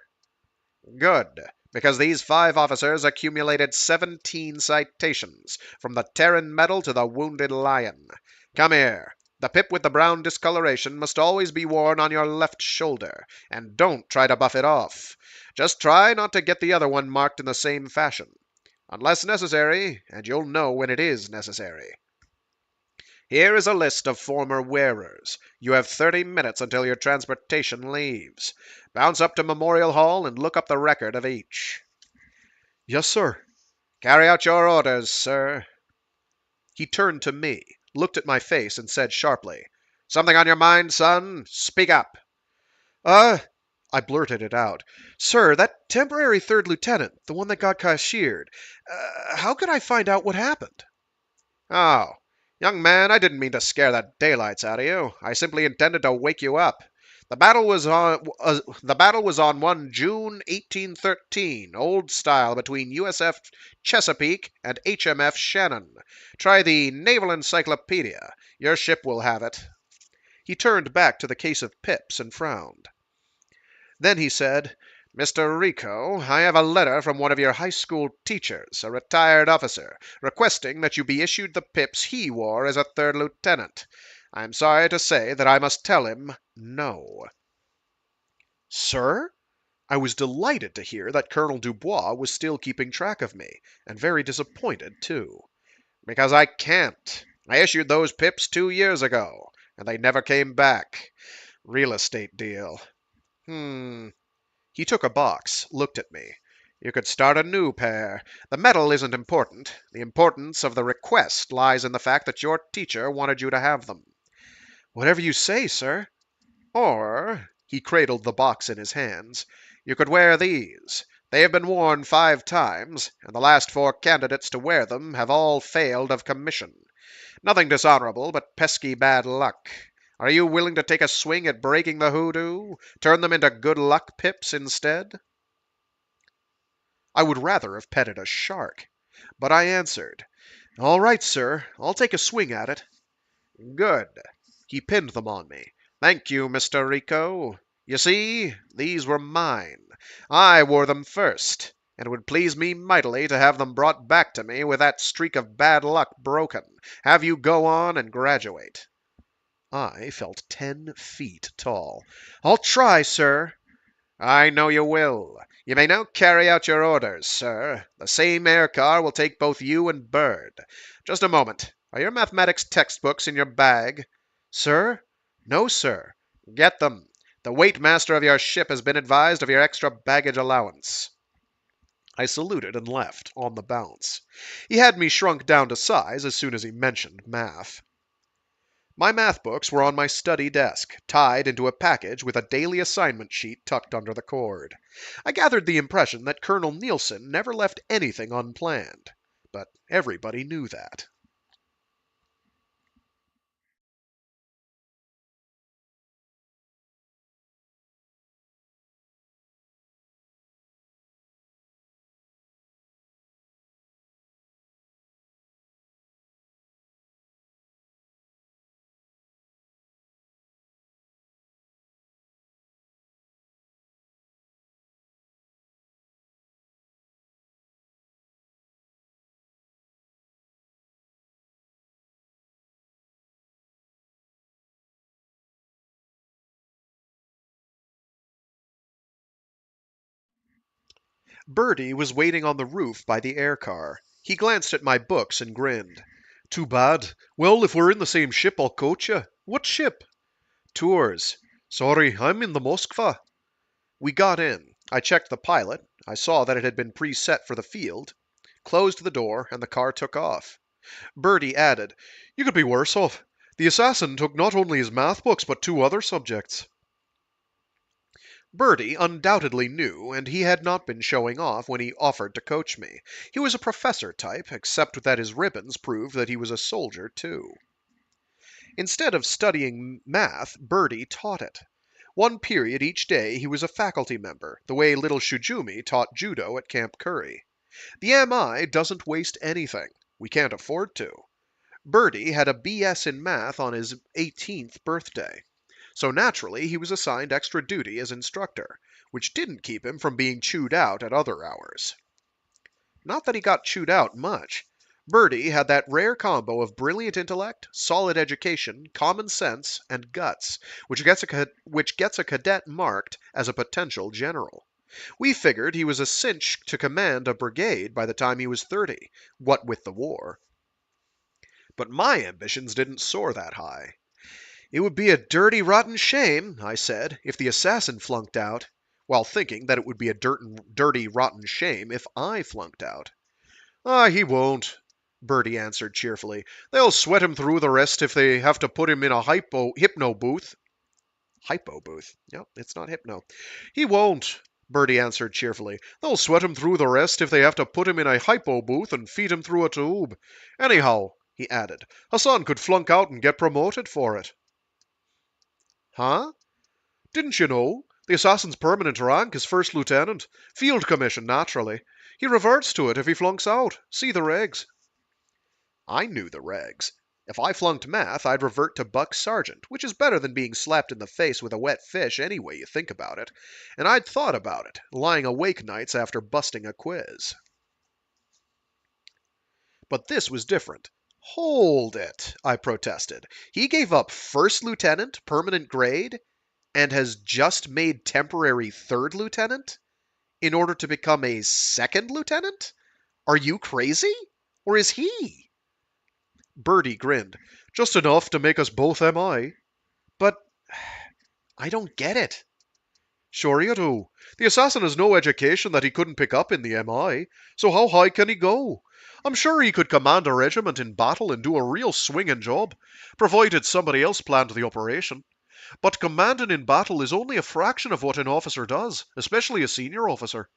Good, because these 5 officers accumulated 17 citations, from the Terran Medal to the Wounded Lion. Come here. The pip with the brown discoloration must always be worn on your left shoulder, and don't try to buff it off. Just try not to get the other one marked in the same fashion. Unless necessary, and you'll know when it is necessary. Here is a list of former wearers. You have 30 minutes until your transportation leaves. Bounce up to Memorial Hall and look up the record of each. Yes, sir. Carry out your orders, sir. He turned to me, looked at my face, and said sharply, Something on your mind, son? Speak up. I blurted it out. Sir, that temporary 3rd lieutenant, the one that got cashiered, how could I find out what happened? Oh, young man, I didn't mean to scare the daylights out of you. I simply intended to wake you up. The battle was on one June 1813, old style, between USF Chesapeake and HMF Shannon. Try the Naval Encyclopedia. Your ship will have it. He turned back to the case of pips and frowned. Then he said, Mr. Rico, I have a letter from one of your high school teachers, a retired officer, requesting that you be issued the pips he wore as a 3rd lieutenant. I am sorry to say that I must tell him no. Sir? I was delighted to hear that Colonel Dubois was still keeping track of me, and very disappointed, too. Because I can't. I issued those pips 2 years ago, and they never came back. Real estate deal. He took a box, looked at me. You could start a new pair. The medal isn't important. The importance of the request lies in the fact that your teacher wanted you to have them. Whatever you say, sir. Or, he cradled the box in his hands, you could wear these. They have been worn 5 times, and the last 4 candidates to wear them have all failed of commission. Nothing dishonorable, but pesky bad luck. Are you willing to take a swing at breaking the hoodoo? Turn them into good luck pips instead? I would rather have petted a shark. But I answered, All right, sir. I'll take a swing at it. Good. He pinned them on me. Thank you, Mr. Rico. You see, these were mine. I wore them first, and it would please me mightily to have them brought back to me with that streak of bad luck broken. Have you go on and graduate. I felt 10 feet tall. I'll try, sir. I know you will. You may now carry out your orders, sir. The same air car will take both you and Bird. Just a moment. Are your mathematics textbooks in your bag? Sir? No, sir. Get them. The weight master of your ship has been advised of your extra baggage allowance. I saluted and left, on the bounce. He had me shrunk down to size as soon as he mentioned math. My math books were on my study desk, tied into a package with a daily assignment sheet tucked under the cord. I gathered the impression that Colonel Nielsen never left anything unplanned, but everybody knew that. Bertie was waiting on the roof by the air car. He glanced at my books and grinned. Too bad. Well, if we're in the same ship, I'll coach you. What ship? Tours. Sorry, I'm in the Moskva. We got in. I checked the pilot. I saw that it had been preset for the field, closed the door, and the car took off. Bertie added, You could be worse off. The assassin took not only his math books, but 2 other subjects. Bertie undoubtedly knew, and he had not been showing off when he offered to coach me. He was a professor type, except that his ribbons proved that he was a soldier, too. Instead of studying math, Bertie taught it. One period each day he was a faculty member, the way little Shujumi taught judo at Camp Curry. The MI doesn't waste anything. We can't afford to. Bertie had a BS in math on his 18th birthday, so naturally he was assigned extra duty as instructor, which didn't keep him from being chewed out at other hours. Not that he got chewed out much. Bertie had that rare combo of brilliant intellect, solid education, common sense, and guts, which gets a cadet marked as a potential general. We figured he was a cinch to command a brigade by the time he was 30, what with the war. But my ambitions didn't soar that high. It would be a dirty, rotten shame, I said, if the assassin flunked out, while thinking that it would be a dirty, rotten shame if I flunked out. Ah, he won't, Bertie answered cheerfully. They'll sweat him through the rest if they have to put him in a hypno booth. Hypo booth. Yep, it's not hypno. He won't, Bertie answered cheerfully. They'll sweat him through the rest if they have to put him in a hypo booth and feed him through a tube. Anyhow, he added, Hassan could flunk out and get promoted for it. Huh? Didn't you know? The assassin's permanent rank is first lieutenant. Field commission, naturally. He reverts to it if he flunks out. See the regs. I knew the regs. If I flunked math, I'd revert to buck sergeant, which is better than being slapped in the face with a wet fish any way you think about it. And I'd thought about it, lying awake nights after busting a quiz. But this was different. Hold it, I protested. He gave up first lieutenant, permanent grade, and has just made temporary third lieutenant in order to become a second lieutenant? Are you crazy? Or is he? Bertie grinned. Just enough to make us both MI. But I don't get it. Sure you do. The assassin has no education that he couldn't pick up in the MI, so how high can he go? I'm sure he could command a regiment in battle and do a real swinging job, provided somebody else planned the operation. But commanding in battle is only a fraction of what an officer does, especially a senior officer.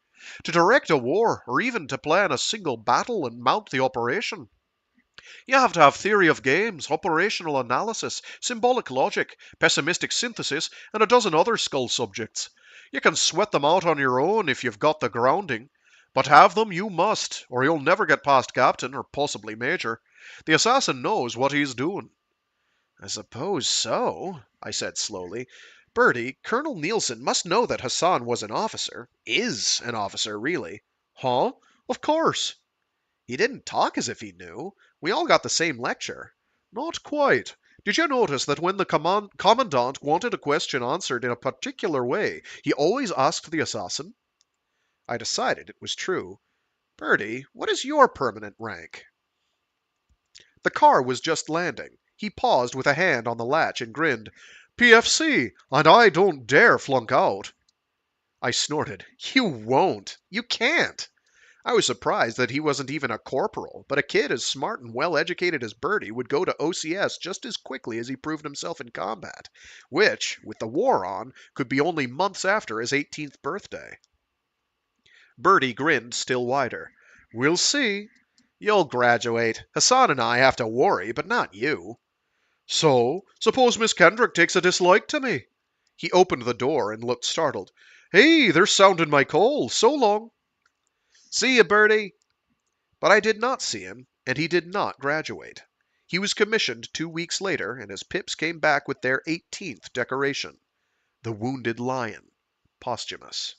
To direct a war, or even to plan a single battle and mount the operation, you have to have theory of games, operational analysis, symbolic logic, pessimistic synthesis, and a dozen other skull subjects. You can sweat them out on your own if you've got the grounding, but have them you must, or you'll never get past captain, or possibly major. The assassin knows what he's doing. I suppose so, I said slowly. Bertie, Colonel Nielsen must know that Hassan was an officer. Is an officer, really. Huh? Of course. He didn't talk as if he knew. We all got the same lecture. Not quite. Did you notice that when the commandant wanted a question answered in a particular way, he always asked the assassin? I decided it was true. Bertie, what is your permanent rank? The car was just landing. He paused with a hand on the latch and grinned. PFC, and I don't dare flunk out. I snorted. You won't. You can't. I was surprised that he wasn't even a corporal, but a kid as smart and well educated as Bertie would go to OCS just as quickly as he proved himself in combat, which, with the war on, could be only months after his 18th birthday. Bertie grinned still wider. We'll see. You'll graduate. Hassan and I have to worry, but not you. So, suppose Miss Kendrick takes a dislike to me? He opened the door and looked startled. Hey, they're sounding my call. So long. See you, Bertie. But I did not see him, and he did not graduate. He was commissioned 2 weeks later, and his pips came back with their 18th decoration, the Wounded Lion, posthumous.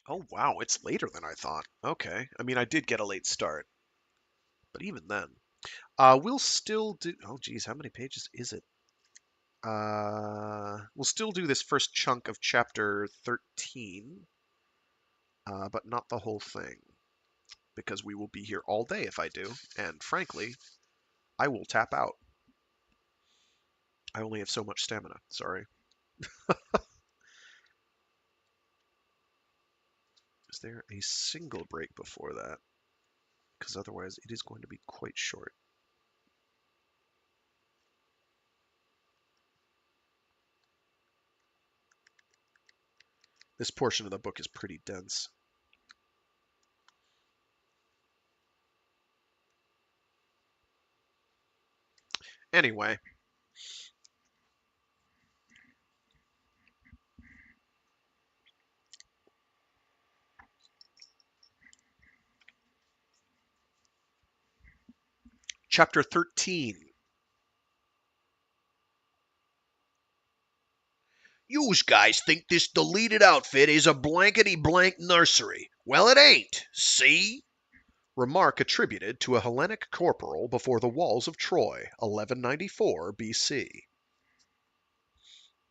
Oh, wow, it's later than I thought. Okay. I mean, I did get a late start, but even then. We'll still do. Oh, geez, how many pages is it? We'll still do this first chunk of chapter 13, but not the whole thing, because we will be here all day if I do, and frankly, I will tap out. I only have so much stamina, sorry. Is there a single break before that? Because otherwise it is going to be quite short. This portion of the book is pretty dense. Anyway, Chapter 13. Yous guys think this deleted outfit is a blankety-blank nursery. Well, it ain't. See? Remark attributed to a Hellenic corporal before the walls of Troy, 1194 BC.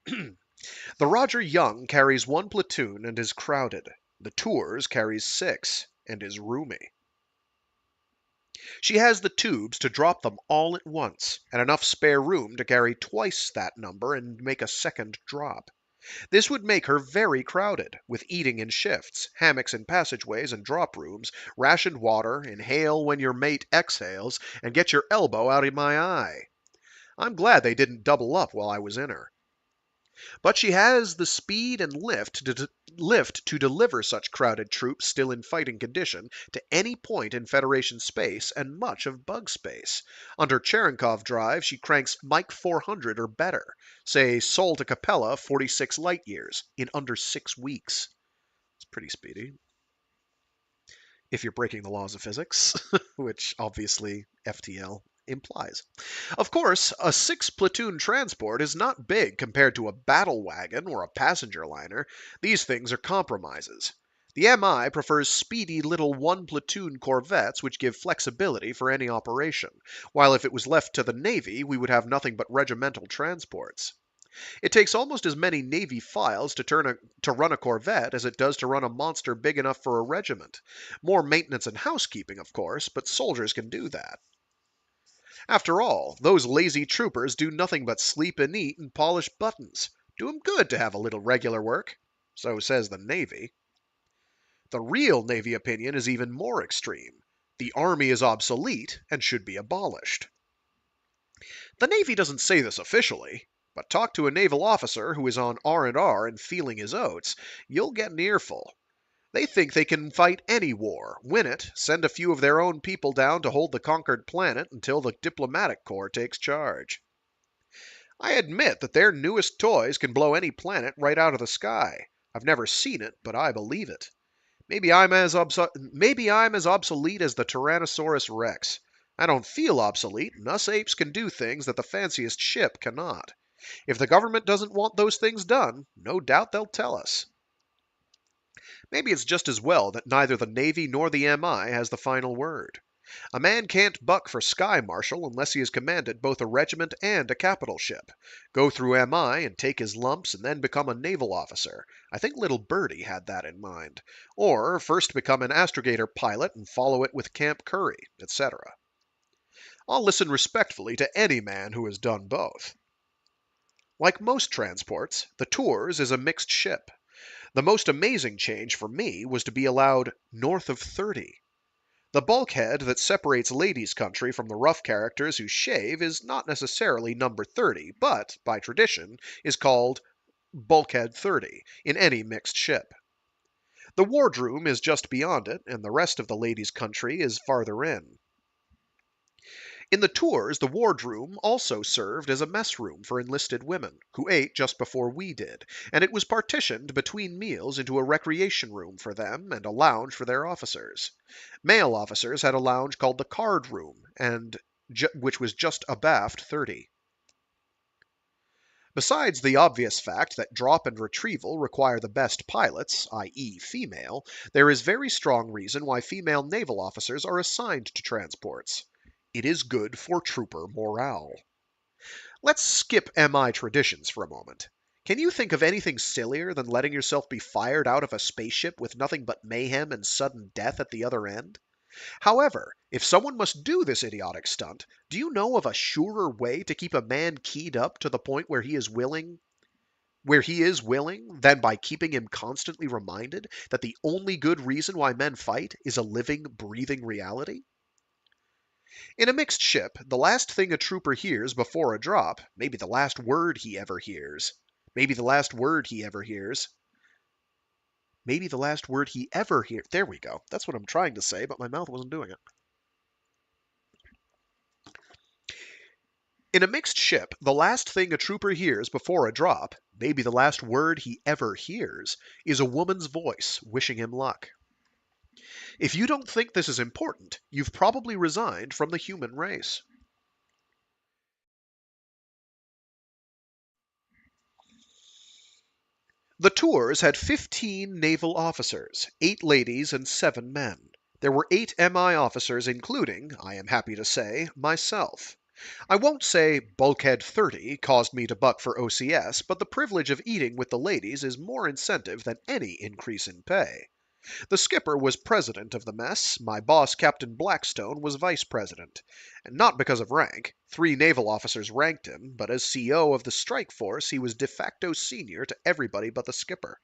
The Roger Young carries 1 platoon and is crowded. The Tours carries 6 and is roomy. She has the tubes to drop them all at once, and enough spare room to carry twice that number and make a second drop. This would make her very crowded, with eating in shifts, hammocks in passageways and drop rooms, rationed water, inhale when your mate exhales, and get your elbow out of my eye. I'm glad they didn't double up while I was in her. But she has the speed and lift to deliver such crowded troops still in fighting condition to any point in Federation space and much of bug space. Under Cherenkov drive, she cranks Mach 400 or better, say Sol to Capella 46 light years, in under 6 weeks. It's pretty speedy. If you're breaking the laws of physics, which obviously FTL implies. Of course, a 6-platoon transport is not big compared to a battle wagon or a passenger liner. These things are compromises. The MI prefers speedy little 1-platoon corvettes which give flexibility for any operation, while if it was left to the Navy, we would have nothing but regimental transports. It takes almost as many Navy files to run a corvette as it does to run a monster big enough for a regiment. More maintenance and housekeeping, of course, but soldiers can do that. After all, those lazy troopers do nothing but sleep and eat and polish buttons. Do 'em good to have a little regular work. So says the Navy. The real Navy opinion is even more extreme. The Army is obsolete and should be abolished. The Navy doesn't say this officially, but talk to a naval officer who is on R&R and feeling his oats, you'll get an earful. They think they can fight any war, win it, send a few of their own people down to hold the conquered planet until the diplomatic corps takes charge. I admit that their newest toys can blow any planet right out of the sky. I've never seen it, but I believe it. Maybe I'm as obsolete as the Tyrannosaurus Rex. I don't feel obsolete, and us apes can do things that the fanciest ship cannot. If the government doesn't want those things done, no doubt they'll tell us. Maybe it's just as well that neither the Navy nor the MI has the final word. A man can't buck for Sky Marshal unless he has commanded both a regiment and a capital ship, go through MI and take his lumps and then become a naval officer. I think little Birdie had that in mind. Or first become an astrogator pilot and follow it with Camp Curry, etc. I'll listen respectfully to any man who has done both. Like most transports, the Tours is a mixed ship. The most amazing change for me was to be allowed north of 30. The bulkhead that separates ladies' country from the rough characters who shave is not necessarily number 30, but, by tradition, is called bulkhead 30 in any mixed ship. The wardroom is just beyond it, and the rest of the ladies' country is farther in. In the Tours, the wardroom also served as a mess room for enlisted women, who ate just before we did, and it was partitioned between meals into a recreation room for them and a lounge for their officers. Male officers had a lounge called the card room, which was just abaft 30. Besides the obvious fact that drop and retrieval require the best pilots, i.e. female, there is very strong reason why female naval officers are assigned to transports. It is good for trooper morale. Let's skip MI traditions for a moment. Can you think of anything sillier than letting yourself be fired out of a spaceship with nothing but mayhem and sudden death at the other end? However, if someone must do this idiotic stunt, do you know of a surer way to keep a man keyed up to the point where he is willing than by keeping him constantly reminded that the only good reason why men fight is a living, breathing reality? In a mixed ship, the last thing a trooper hears before a drop, maybe the last word he ever hears, there we go. That's what I'm trying to say, but my mouth wasn't doing it. In a mixed ship, the last thing a trooper hears before a drop, maybe the last word he ever hears, is a woman's voice wishing him luck. If you don't think this is important, you've probably resigned from the human race. The tours had 15 naval officers, 8 ladies and 7 men. There were 8 MI officers, including, I am happy to say, myself. I won't say Bulkhead 30 caused me to buck for OCS, but the privilege of eating with the ladies is more incentive than any increase in pay. The skipper was president of the mess, my boss, Captain Blackstone, was vice president. And not because of rank. 3 naval officers ranked him, but as CO of the strike force, he was de facto senior to everybody but the skipper.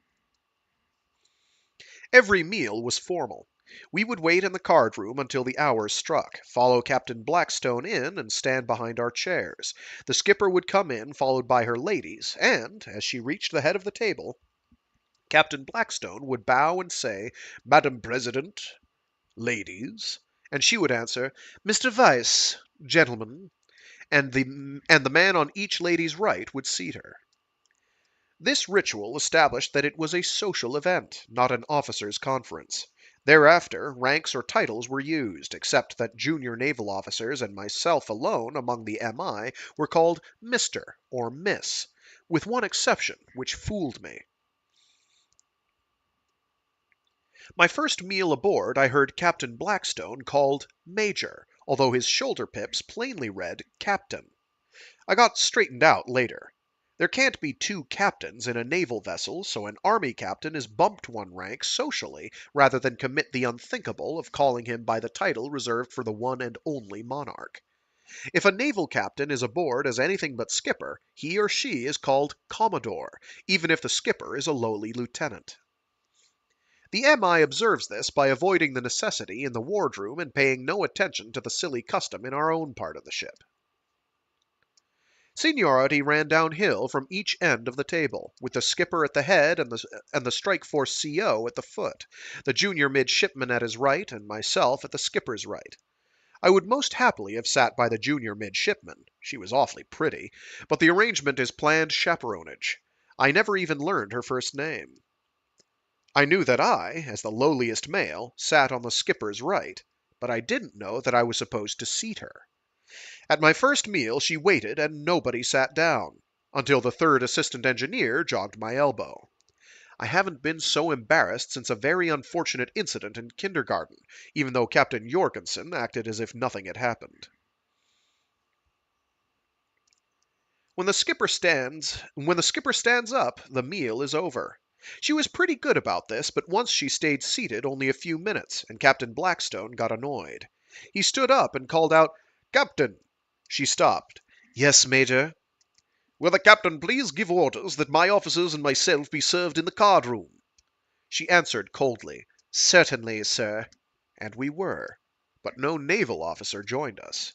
Every meal was formal. We would wait in the card room until the hours struck, follow Captain Blackstone in, and stand behind our chairs. The skipper would come in, followed by her ladies, and, as she reached the head of the table, Captain Blackstone would bow and say, "Madam President, ladies," and she would answer, "Mr. Vice, gentlemen," and the man on each lady's right would seat her. This ritual established that it was a social event, not an officers' conference. Thereafter, ranks or titles were used, except that junior naval officers and myself alone among the MI were called Mr. or Miss, with one exception, which fooled me. My first meal aboard I heard Captain Blackstone called Major, although his shoulder pips plainly read Captain. I got straightened out later. There can't be 2 captains in a naval vessel, so an army captain is bumped 1 rank socially rather than commit the unthinkable of calling him by the title reserved for the one and only monarch. If a naval captain is aboard as anything but skipper, he or she is called Commodore, even if the skipper is a lowly lieutenant. The MI observes this by avoiding the necessity in the wardroom and paying no attention to the silly custom in our own part of the ship. Seniority ran downhill from each end of the table, with the skipper at the head and the strike force CO at the foot, the junior midshipman at his right, and myself at the skipper's right. I would most happily have sat by the junior midshipman. She was awfully pretty, but the arrangement is planned chaperonage. I never even learned her first name. I knew that I, as the lowliest male, sat on the skipper's right, but I didn't know that I was supposed to seat her. At my first meal she waited and nobody sat down, until the 3rd assistant engineer jogged my elbow. I haven't been so embarrassed since a very unfortunate incident in kindergarten, even though Captain Jorgensen acted as if nothing had happened. When the skipper stands up, the meal is over. She was pretty good about this, but once she stayed seated only a few minutes, and Captain Blackstone got annoyed. He stood up and called out, "Captain!" She stopped. "Yes, Major." "Will the captain please give orders that my officers and myself be served in the card room?" She answered coldly, "Certainly, sir." And we were, but no naval officer joined us.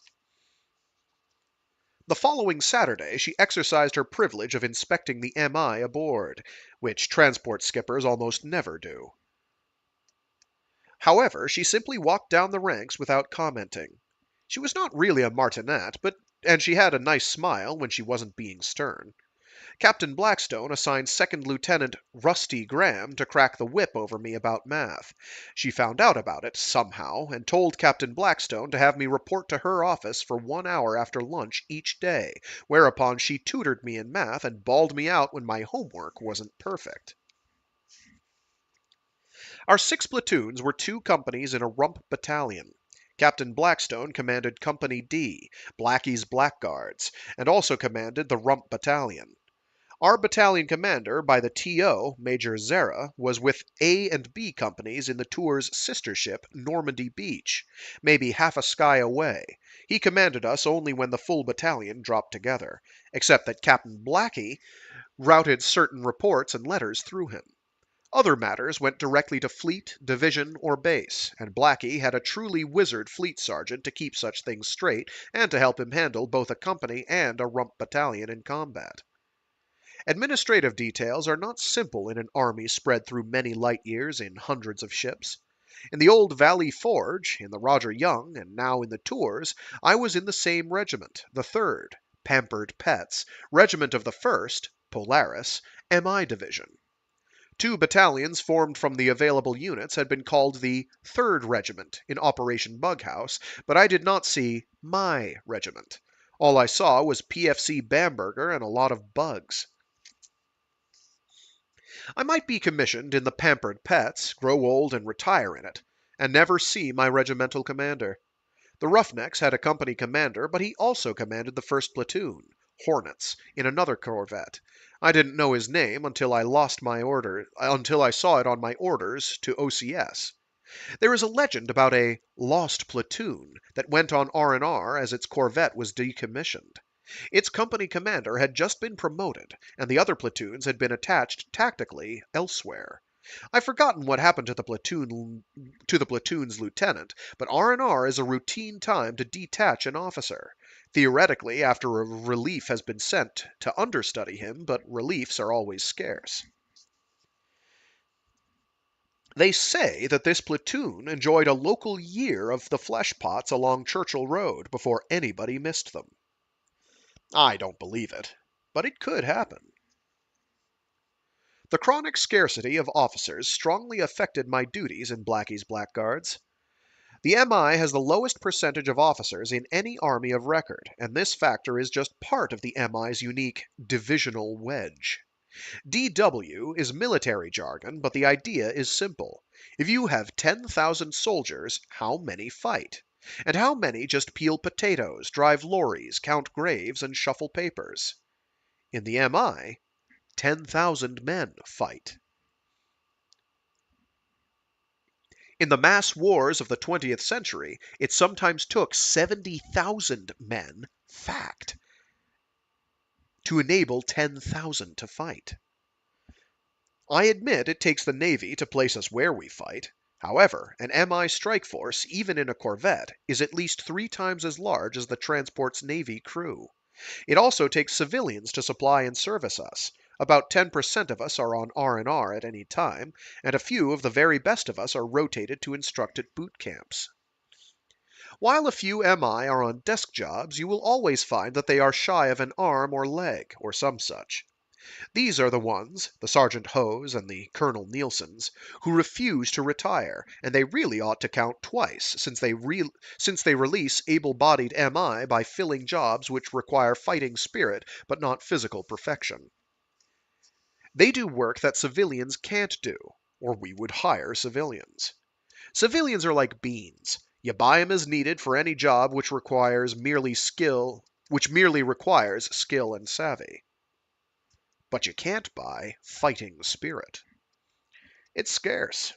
The following Saturday she exercised her privilege of inspecting the MI aboard, which transport skippers almost never do. However, she simply walked down the ranks without commenting. She was not really a martinet, and she had a nice smile when she wasn't being stern. Captain Blackstone assigned Second Lieutenant Rusty Graham to crack the whip over me about math. She found out about it, somehow, and told Captain Blackstone to have me report to her office for 1 hour after lunch each day, whereupon she tutored me in math and bawled me out when my homework wasn't perfect. Our 6 platoons were 2 companies in a rump battalion. Captain Blackstone commanded Company D, Blackie's Blackguards, and also commanded the rump battalion. Our battalion commander, by the TO, Major Zera, was with A and B companies in the tour's sister ship, Normandy Beach, maybe half a sky away. He commanded us only when the full battalion dropped together, except that Captain Blackie routed certain reports and letters through him. Other matters went directly to fleet, division, or base, and Blackie had a truly wizard fleet sergeant to keep such things straight and to help him handle both a company and a rump battalion in combat. Administrative details are not simple in an army spread through many light years in hundreds of ships. In the old Valley Forge, in the Roger Young, and now in the Tours, I was in the same regiment, the 3rd, Pampered Pets, regiment of the 1st, Polaris, MI Division. 2 battalions formed from the available units had been called the 3rd Regiment in Operation Bughouse, but I did not see my regiment. All I saw was PFC Bamberger and a lot of bugs. I might be commissioned in the Pampered Pets, grow old and retire in it, and never see my regimental commander. The Roughnecks had a company commander, but he also commanded the 1st Platoon, Hornets, in another corvette. I didn't know his name until I saw it on my orders to OCS. There is a legend about a lost platoon that went on R&R as its corvette was decommissioned. Its company commander had just been promoted, and the other platoons had been attached tactically elsewhere. I've forgotten what happened to the platoon's lieutenant, but R&R is a routine time to detach an officer. Theoretically, after a relief has been sent to understudy him, but reliefs are always scarce. They say that this platoon enjoyed a local year of the flesh pots along Churchill Road before anybody missed them. I don't believe it, but it could happen. The chronic scarcity of officers strongly affected my duties in Blackie's Blackguards. The MI has the lowest percentage of officers in any army of record, and this factor is just part of the MI's unique divisional wedge. DW is military jargon, but the idea is simple. If you have 10,000 soldiers, how many fight? And how many just peel potatoes, drive lorries, count graves, and shuffle papers? In the MI, 10,000 men fight. In the mass wars of the 20th century, it sometimes took 70,000 men, fact, to enable 10,000 to fight. I admit it takes the Navy to place us where we fight. However, an MI strike force, even in a corvette, is at least 3 times as large as the transport's Navy crew. It also takes civilians to supply and service us. About 10% of us are on R&R at any time, and a few of the very best of us are rotated to instruct at boot camps. While a few MI are on desk jobs, you will always find that they are shy of an arm or leg, or some such. These are the ones, the Sergeant Hose and the Colonel Nielsen's, who refuse to retire, and they really ought to count twice, since they release able-bodied MI by filling jobs which require fighting spirit but not physical perfection. They do work that civilians can't do, or we would hire civilians. Civilians are like beans. You buy 'em as needed for any job which merely requires skill and savvy. But you can't buy fighting spirit. It's scarce.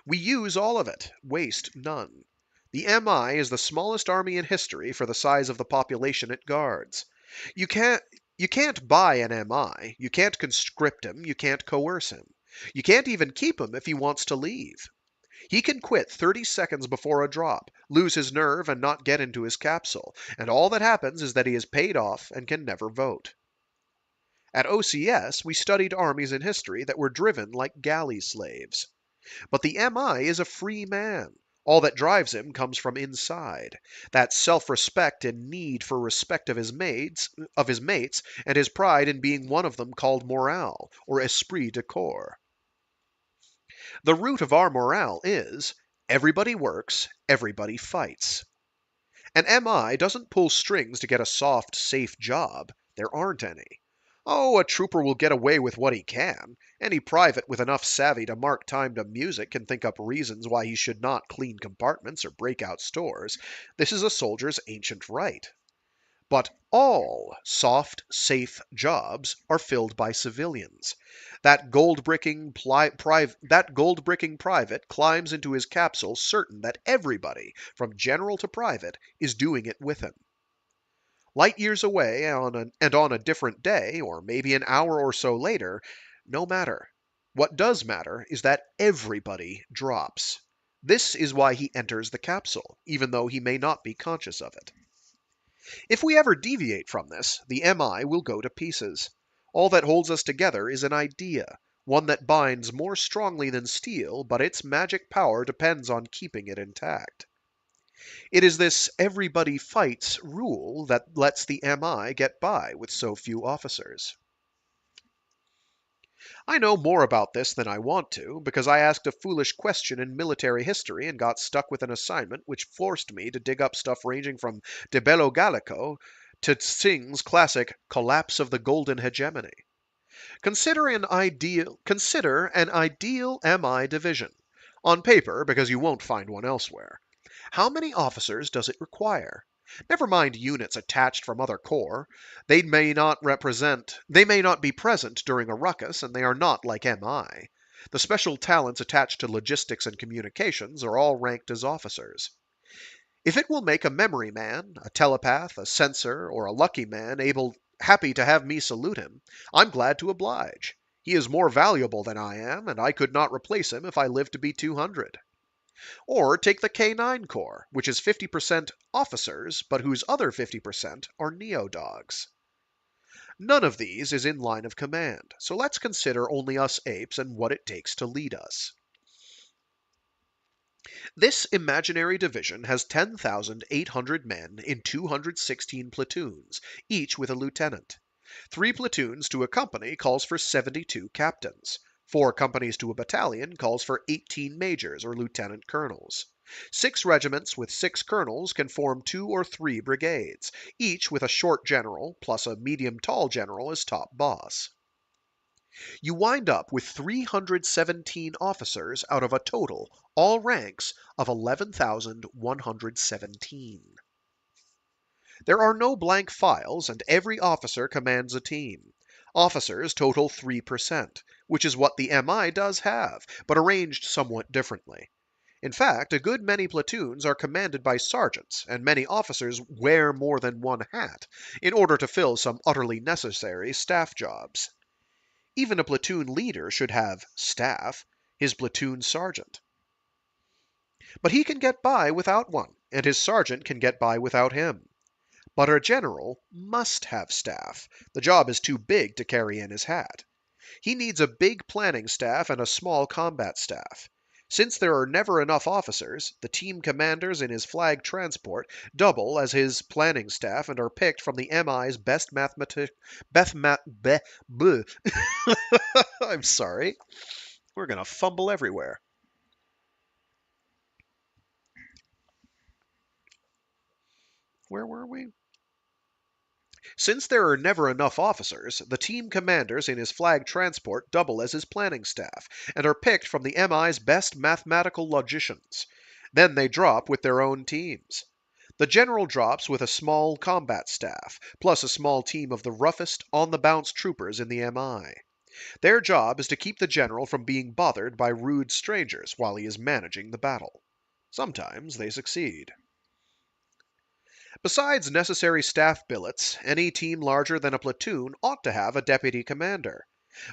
We use all of it, waste none. The MI is the smallest army in history for the size of the population it guards. You can't buy an MI, you can't conscript him, you can't coerce him. You can't even keep him if he wants to leave. He can quit 30 seconds before a drop, lose his nerve and not get into his capsule, and all that happens is that he is paid off and can never vote. At OCS, we studied armies in history that were driven like galley slaves. But the MI is a free man. All that drives him comes from inside. That self-respect and need for respect of his mates, and his pride in being one of them called morale, or esprit de corps. The root of our morale is, everybody works, everybody fights. An MI doesn't pull strings to get a soft, safe job. There aren't any. Oh, a trooper will get away with what he can. Any private with enough savvy to mark time to music can think up reasons why he should not clean compartments or break out stores. This is a soldier's ancient right. But all soft, safe jobs are filled by civilians. That gold-bricking private climbs into his capsule certain that everybody, from general to private, is doing it with him. Light years away and on a different day, or maybe an hour or so later, no matter. What does matter is that everybody drops. This is why he enters the capsule, even though he may not be conscious of it. If we ever deviate from this, the MI will go to pieces. All that holds us together is an idea, one that binds more strongly than steel, but its magic power depends on keeping it intact. It is this everybody fights rule that lets the MI get by with so few officers. I know more about this than I want to, because I asked a foolish question in military history and got stuck with an assignment which forced me to dig up stuff ranging from De Bello Gallico to Tsing's classic Collapse of the Golden Hegemony. Consider an ideal MI division. On paper, because you won't find one elsewhere. How many officers does it require? Never mind units attached from other corps. They may not be present during a ruckus, and they are not like MI. The special talents attached to logistics and communications are all ranked as officers. If it will make a memory man, a telepath, a censor, or a lucky man happy to have me salute him, I'm glad to oblige. He is more valuable than I am, and I could not replace him if I lived to be 200. Or take the K9 Corps, which is 50% officers, but whose other 50% are neo-dogs. None of these is in line of command, so let's consider only us apes and what it takes to lead us. This imaginary division has 10,800 men in 216 platoons, each with a lieutenant. 3 platoons to a company calls for 72 captains. 4 companies to a battalion calls for 18 majors or lieutenant colonels. 6 regiments with 6 colonels can form 2 or 3 brigades, each with a short general plus a medium-tall general as top boss. You wind up with 317 officers out of a total, all ranks, of 11,117. There are no blank files, and every officer commands a team. Officers total 3%, which is what the MI does have, but arranged somewhat differently. In fact, a good many platoons are commanded by sergeants, and many officers wear more than one hat, in order to fill some utterly necessary staff jobs. Even a platoon leader should have staff, his platoon sergeant. But he can get by without one, and his sergeant can get by without him. But a general must have staff. The job is too big to carry in his hat. He needs a big planning staff and a small combat staff. Since there are never enough officers, the team commanders in his flag transport double as his planning staff and are picked from the MI's best I'm sorry. We're going to fumble everywhere. Where were we? Since there are never enough officers, the team commanders in his flag transport double as his planning staff, and are picked from the MI's best mathematical logicians. Then they drop with their own teams. The general drops with a small combat staff, plus a small team of the roughest, on-the-bounce troopers in the MI. Their job is to keep the general from being bothered by rude strangers while he is managing the battle. Sometimes they succeed. Besides necessary staff billets, any team larger than a platoon ought to have a deputy commander.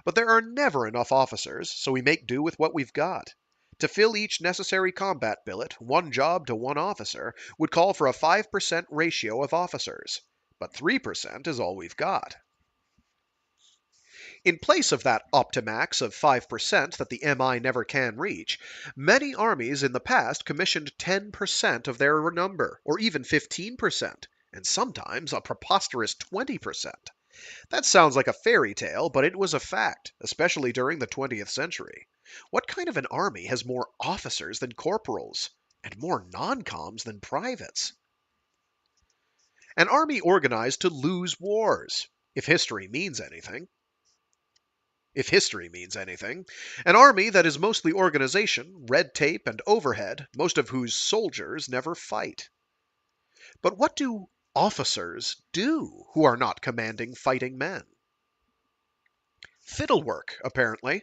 But there are never enough officers, so we make do with what we've got. To fill each necessary combat billet, one job to one officer, would call for a 5% ratio of officers. But 3% is all we've got. In place of that optimax of 5% that the MI never can reach, many armies in the past commissioned 10% of their number, or even 15%, and sometimes a preposterous 20%. That sounds like a fairy tale, but it was a fact, especially during the 20th century. What kind of an army has more officers than corporals, and more non-coms than privates? An army organized to lose wars, if history means anything. An army that is mostly organization, red tape, and overhead, most of whose soldiers never fight. But what do officers do who are not commanding fighting men? Fiddlework, apparently.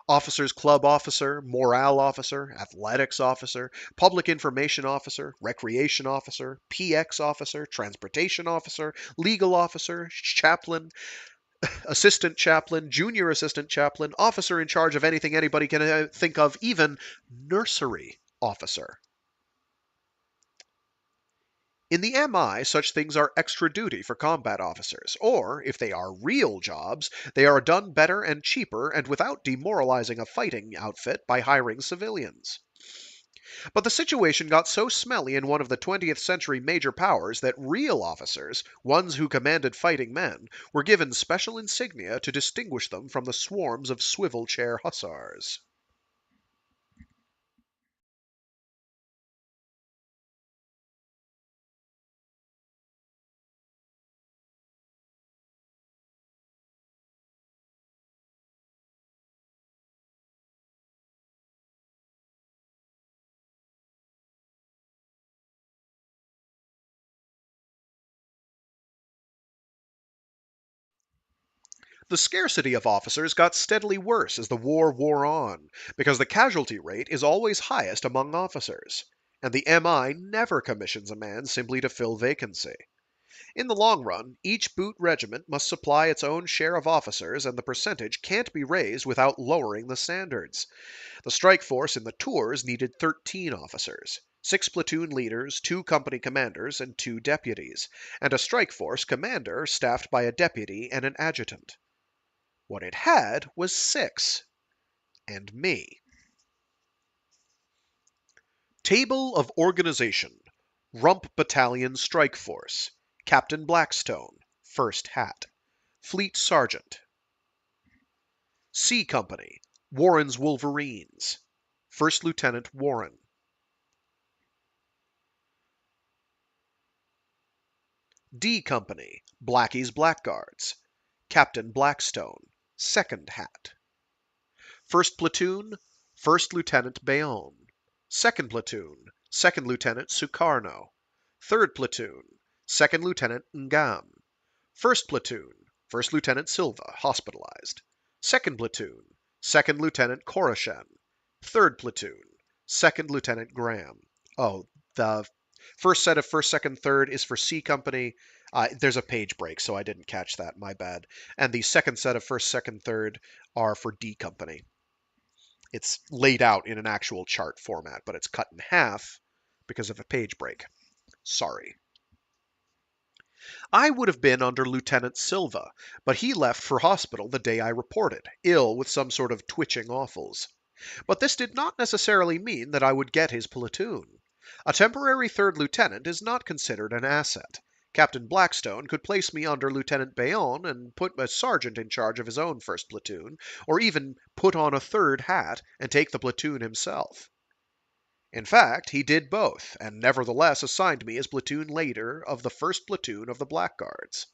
Officers' club officer, morale officer, athletics officer, public information officer, recreation officer, PX officer, transportation officer, legal officer, chaplain, assistant chaplain, junior assistant chaplain, officer in charge of anything anybody can think of, even nursery officer. In the MI, such things are extra duty for combat officers, or, if they are real jobs, they are done better and cheaper and without demoralizing a fighting outfit by hiring civilians. But the situation got so smelly in one of the 20th century major powers that real officers, ones who commanded fighting men, were given special insignia to distinguish them from the swarms of swivel chair hussars. The scarcity of officers got steadily worse as the war wore on, because the casualty rate is always highest among officers, and the MI never commissions a man simply to fill vacancy. In the long run, each boot regiment must supply its own share of officers, and the percentage can't be raised without lowering the standards. The strike force in the tours needed 13 officers, 6 platoon leaders, 2 company commanders, and 2 deputies, and a strike force commander staffed by a deputy and an adjutant. What it had was 6, and me. Table of Organization. Rump Battalion Strike Force. Captain Blackstone, First Hat. Fleet Sergeant. C Company, Warren's Wolverines. First Lieutenant Warren. D Company, Blackie's Blackguards. Captain Blackstone, Second Hat. First Platoon, First Lieutenant Bayonne. Second Platoon, Second Lieutenant Sukarno. Third Platoon, Second Lieutenant Ngam. First Platoon, First Lieutenant Silva, hospitalized. Second Platoon, Second Lieutenant Koroshen. Third Platoon, Second Lieutenant Graham. Oh, the first set of first, second, third is for C Company. There's a page break, so I didn't catch that. My bad. And the second set of first, second, third are for D Company. It's laid out in an actual chart format, but it's cut in half because of a page break. Sorry. I would have been under Lieutenant Silva, but he left for hospital the day I reported, ill with some sort of twitching offals. But this did not necessarily mean that I would get his platoon. A temporary third lieutenant is not considered an asset. Captain Blackstone could place me under Lieutenant Bayonne and put a sergeant in charge of his own first platoon, or even put on a third hat and take the platoon himself. In fact, he did both, and nevertheless assigned me as platoon leader of the first platoon of the Blackguards.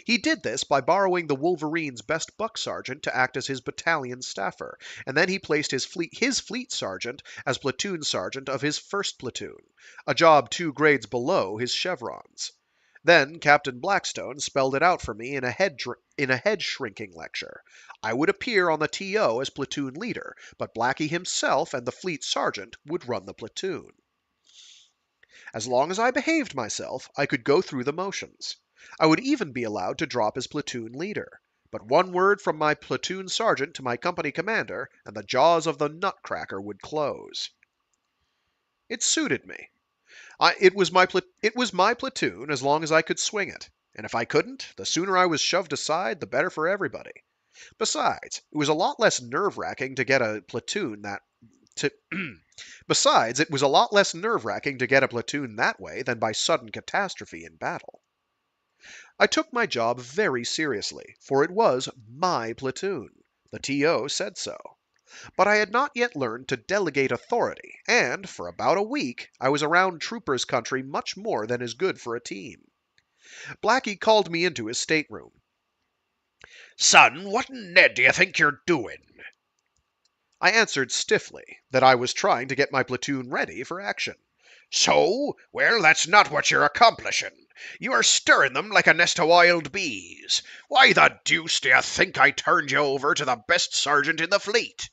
He did this by borrowing the Wolverines' best buck sergeant to act as his battalion staffer, and then he placed his fleet sergeant as platoon sergeant of his first platoon, a job 2 grades below his chevrons. Then Captain Blackstone spelled it out for me in a head shrinking lecture. I would appear on the TO as platoon leader, but Blackie himself and the fleet sergeant would run the platoon. As long as I behaved myself, I could go through the motions. I would even be allowed to drop as platoon leader. But one word from my platoon sergeant to my company commander, and the jaws of the nutcracker would close. It suited me. It was my platoon as long as I could swing it, and if I couldn't, the sooner I was shoved aside, the better for everybody. Besides, it was a lot less nerve-wracking to get a platoon that way than by sudden catastrophe in battle. I took my job very seriously, for it was my platoon. The TO said so. But I had not yet learned to delegate authority, and for about a week I was around troopers' country much more than is good for a team. Blackie called me into his stateroom. Son, what in Ned do you think you're doing? I answered stiffly that I was trying to get my platoon ready for action. So? Well, that's not what you're accomplishing. You are stirring them like a nest of wild bees. Why the deuce do you think I turned you over to the best sergeant in the fleet?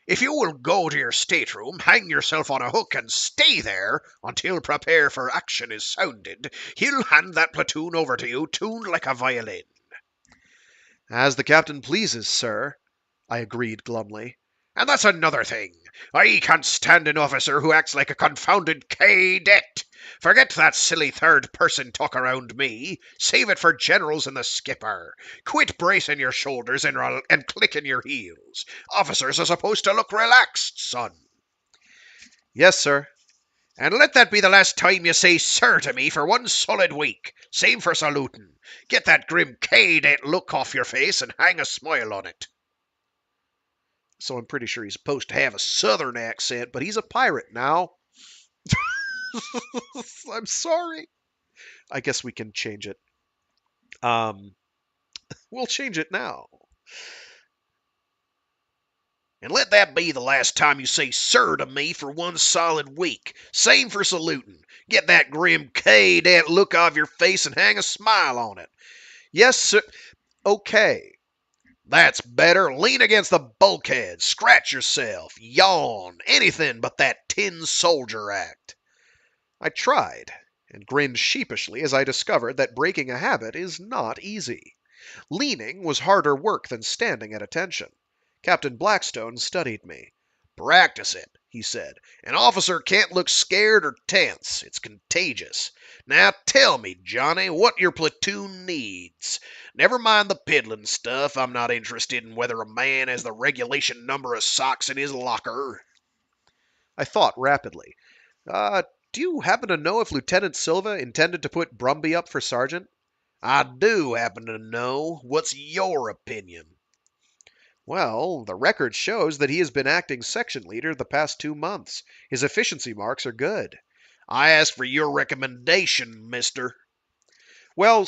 If you will go to your stateroom, hang yourself on a hook, and stay there until prepare for action is sounded, he'll hand that platoon over to you tuned like a violin. As the captain pleases, sir, I agreed glumly. And that's another thing. I can't stand an officer who acts like a confounded cadet. Forget that silly third-person talk around me. Save it for generals and the skipper. Quit bracing your shoulders and clicking your heels. Officers are supposed to look relaxed, son. Yes, sir. And let that be the last time you say sir to me for one solid week. Same for saluting. Get that grim K-date look off your face and hang a smile on it. So I'm pretty sure he's supposed to have a southern accent, but he's a pirate now. I'm sorry. I guess we can change it. We'll change it now. And let that be the last time you say sir to me for one solid week. Same for saluting. Get that grim K-date look off your face and hang a smile on it. Yes, sir. Okay. That's better. Lean against the bulkhead. Scratch yourself. Yawn. Anything but that tin soldier act. I tried, and grinned sheepishly as I discovered that breaking a habit is not easy. Leaning was harder work than standing at attention. Captain Blackstone studied me. Practice it, he said. An officer can't look scared or tense. It's contagious. Now tell me, Johnny, what your platoon needs. Never mind the piddling stuff. I'm not interested in whether a man has the regulation number of socks in his locker. I thought rapidly. Do you happen to know if Lieutenant Silva intended to put Brumby up for sergeant? I do happen to know. What's your opinion? Well, the record shows that he has been acting section leader the past 2 months. His efficiency marks are good. I ask for your recommendation, mister. Well,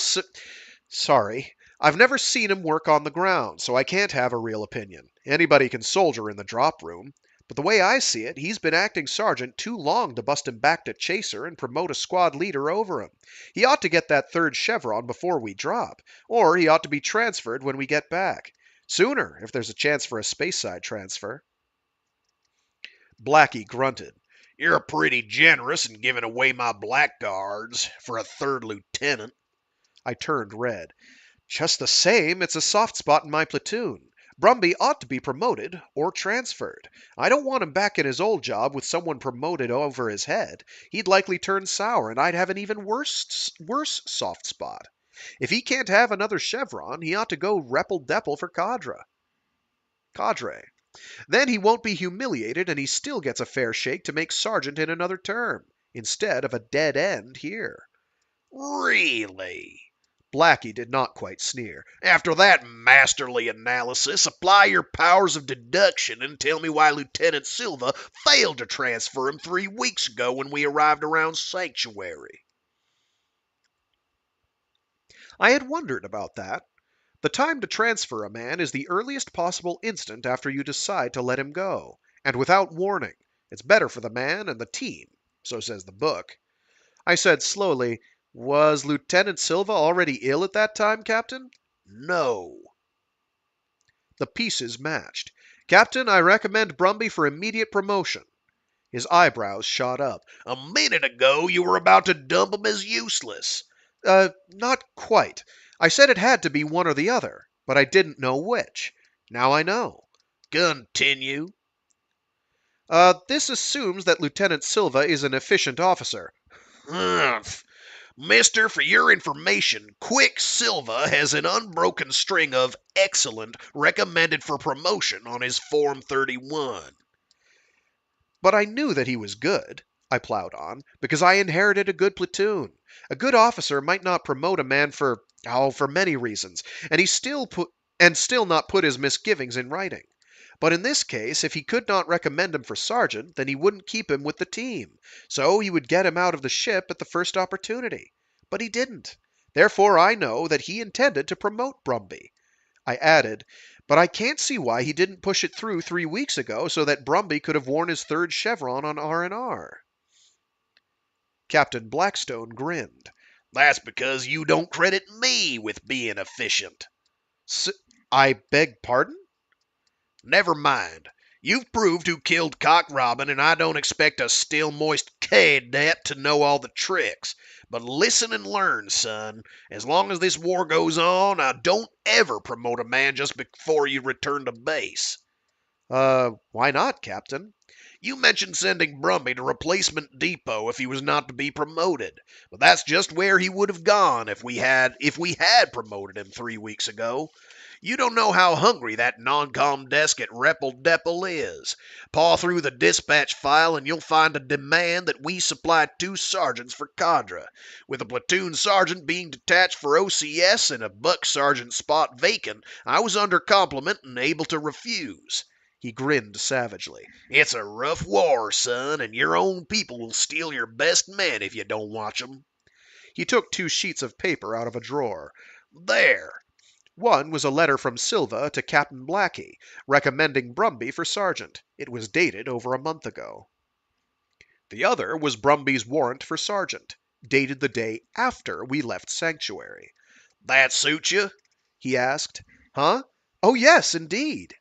sorry. I've never seen him work on the ground, so I can't have a real opinion. Anybody can soldier in the drop room. But the way I see it, he's been acting sergeant too long to bust him back to chaser and promote a squad leader over him. He ought to get that third chevron before we drop, or he ought to be transferred when we get back. Sooner, if there's a chance for a space-side transfer. Blackie grunted. You're pretty generous in giving away my blackguards for a third lieutenant. I turned red. Just the same, it's a soft spot in my platoon. Brumby ought to be promoted or transferred. I don't want him back in his old job with someone promoted over his head. He'd likely turn sour, and I'd have an even worse soft spot. If he can't have another chevron, he ought to go repple-depple for cadre. Then he won't be humiliated, and he still gets a fair shake to make sergeant in another term, instead of a dead end here. Really? Blackie did not quite sneer. After that masterly analysis, apply your powers of deduction and tell me why Lieutenant Silva failed to transfer him 3 weeks ago when we arrived around Sanctuary. I had wondered about that. The time to transfer a man is the earliest possible instant after you decide to let him go, and without warning. It's better for the man and the team, so says the book. I said slowly, Was Lieutenant Silva already ill at that time, Captain? No. The pieces matched. Captain, I recommend Brumby for immediate promotion. His eyebrows shot up. A minute ago you were about to dump him as useless. Not quite. I said it had to be one or the other, but I didn't know which. Now I know. Continue. This assumes that Lieutenant Silva is an efficient officer. Humph. Mister, for your information, Quicksilver has an unbroken string of excellent recommended for promotion on his Form 31. But I knew that he was good, I plowed on, because I inherited a good platoon. A good officer might not promote a man for many reasons, and still not put his misgivings in writing. But in this case, if he could not recommend him for sergeant, then he wouldn't keep him with the team. So he would get him out of the ship at the first opportunity. But he didn't. Therefore I know that he intended to promote Brumby. I added, but I can't see why he didn't push it through 3 weeks ago so that Brumby could have worn his third chevron on R&R. Captain Blackstone grinned. That's because you don't credit me with being efficient. I beg pardon? Never mind. You've proved who killed Cock Robin, and I don't expect a still moist cadet to know all the tricks. But listen and learn, son. As long as this war goes on, I don't ever promote a man just before you return to base. Why not, Captain? You mentioned sending Brumby to replacement depot if he was not to be promoted. But that's just where he would have gone if we had promoted him 3 weeks ago. You don't know how hungry that non-com desk at Repple-Depple is. Paw through the dispatch file and you'll find a demand that we supply 2 sergeants for cadre. With a platoon sergeant being detached for OCS and a buck sergeant spot vacant, I was under compliment and able to refuse. He grinned savagely. It's a rough war, son, and your own people will steal your best men if you don't watch 'em. He took 2 sheets of paper out of a drawer. There. One was a letter from Silva to Captain Blackie, recommending Brumby for sergeant. It was dated over a month ago. The other was Brumby's warrant for sergeant, dated the day after we left Sanctuary. That suit you? He asked. Huh? Oh, yes, indeed.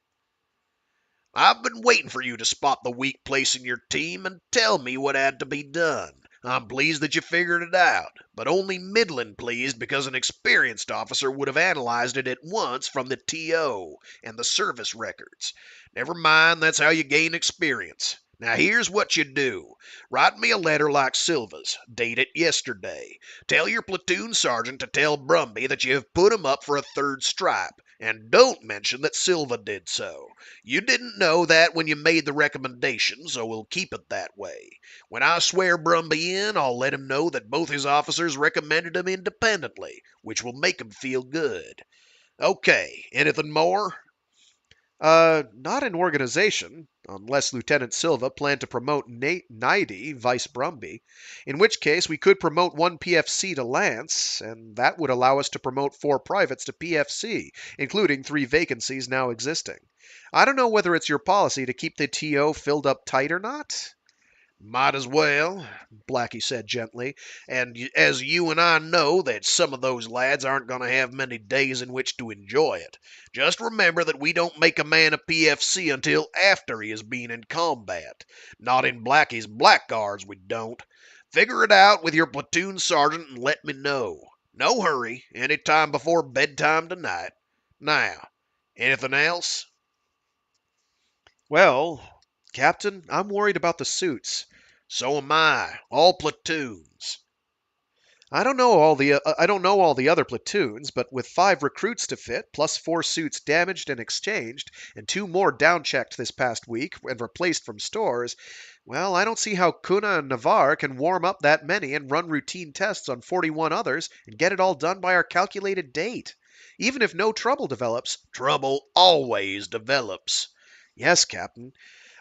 I've been waiting for you to spot the weak place in your team and tell me what had to be done. I'm pleased that you figured it out, but only middling pleased because an experienced officer would have analyzed it at once from the TO and the service records. Never mind, that's how you gain experience. Now here's what you do. Write me a letter like Silva's. Date it yesterday. Tell your platoon sergeant to tell Brumby that you have put him up for a 3rd stripe. And don't mention that Silva did so. You didn't know that when you made the recommendation, so we'll keep it that way. When I swear Brumby in, I'll let him know that both his officers recommended him independently, which will make him feel good. Okay, anything more? Not in organization, unless Lieutenant Silva planned to promote Nidy vice Brumby, in which case we could promote 1 PFC to Lance, and that would allow us to promote 4 privates to PFC, including 3 vacancies now existing. I don't know whether it's your policy to keep the TO filled up tight or not. Might as well, Blackie said gently, and as you and I know that some of those lads aren't going to have many days in which to enjoy it. Just remember that we don't make a man a PFC until after he has been in combat. Not in Blackie's blackguards, we don't. Figure it out with your platoon sergeant and let me know. No hurry, any time before bedtime tonight. Now, anything else? Well, Captain, I'm worried about the suits. So am I. All platoons. I don't know all the other platoons, but with 5 recruits to fit, plus 4 suits damaged and exchanged, and 2 more down-checked this past week and replaced from stores, well, I don't see how Kuna and Navarre can warm up that many and run routine tests on 41 others and get it all done by our calculated date. Even if no trouble develops. Trouble always develops. Yes, Captain.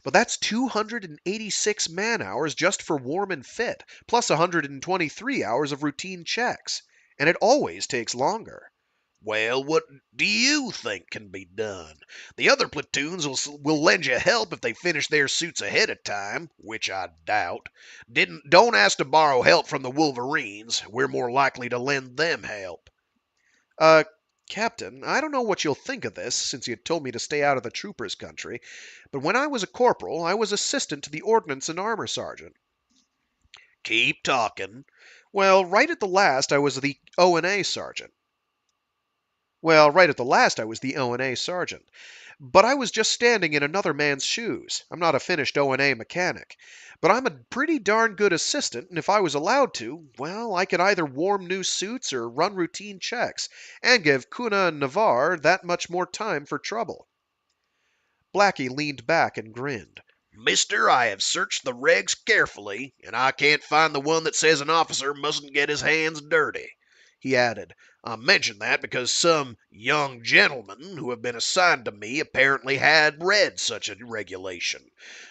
But that's 286 man-hours just for warm and fit, plus 123 hours of routine checks. And it always takes longer. Well, what do you think can be done? The other platoons will lend you help if they finish their suits ahead of time, which I doubt. Don't ask to borrow help from the Wolverines. We're more likely to lend them help. Captain, I don't know what you'll think of this, since you told me to stay out of the troopers' country, but when I was a corporal, I was assistant to the ordnance and armor sergeant. Keep talking. Well, right at the last, I was the O&A sergeant. But I was just standing in another man's shoes. I'm not a finished O&A mechanic. But I'm a pretty darn good assistant, and if I was allowed to, well, I could either warm new suits or run routine checks, and give Kuna and Navarre that much more time for trouble. Blackie leaned back and grinned. Mister, I have searched the regs carefully, and I can't find the one that says an officer mustn't get his hands dirty. He added, I mention that because some young gentlemen who have been assigned to me apparently had read such a regulation.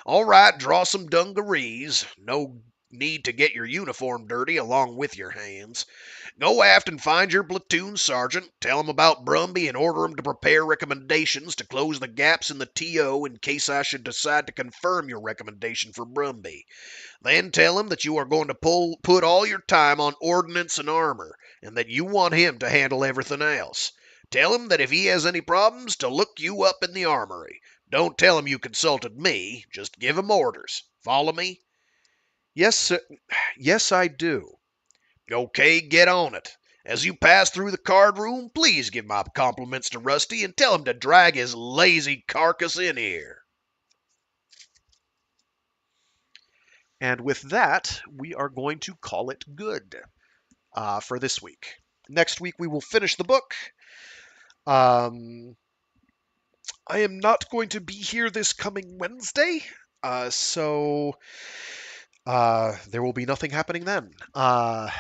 All right, draw some dungarees. No need to get your uniform dirty along with your hands. Go aft and find your platoon sergeant, tell him about Brumby, and order him to prepare recommendations to close the gaps in the TO in case I should decide to confirm your recommendation for Brumby. Then tell him that you are going to put all your time on ordnance and armor, and that you want him to handle everything else. Tell him that if he has any problems, to look you up in the armory. Don't tell him you consulted me, just give him orders. Follow me? Yes, sir. Yes, I do. Okay, get on it. As you pass through the card room, please give my compliments to Rusty and tell him to drag his lazy carcass in here. And with that, we are going to call it good for this week. Next week, we will finish the book. I am not going to be here this coming Wednesday, so there will be nothing happening then. I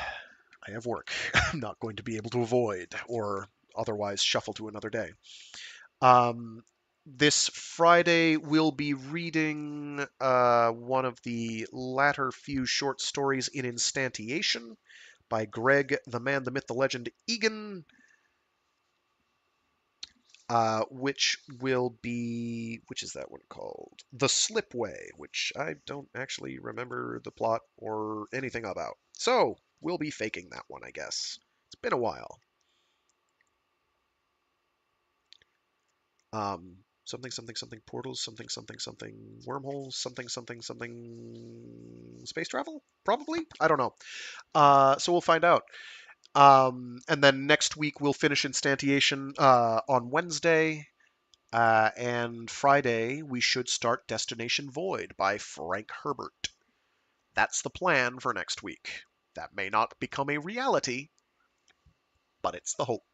have work. I'm not going to be able to avoid or otherwise shuffle to another day. Um, this Friday, we'll be reading one of the latter few short stories in Instantiation by Greg, the Man, the Myth, the Legend, Egan, which will be, which is that one called? The Slipway, which I don't actually remember the plot or anything about. So, we'll be faking that one, I guess. It's been a while. Something, something, something portals, something, something, something wormholes, something, something, something space travel? Probably? I don't know. So we'll find out. And then next week we'll finish Instantiation on Wednesday. And Friday we should start Destination Void by Frank Herbert. That's the plan for next week. That may not become a reality, but it's the hope.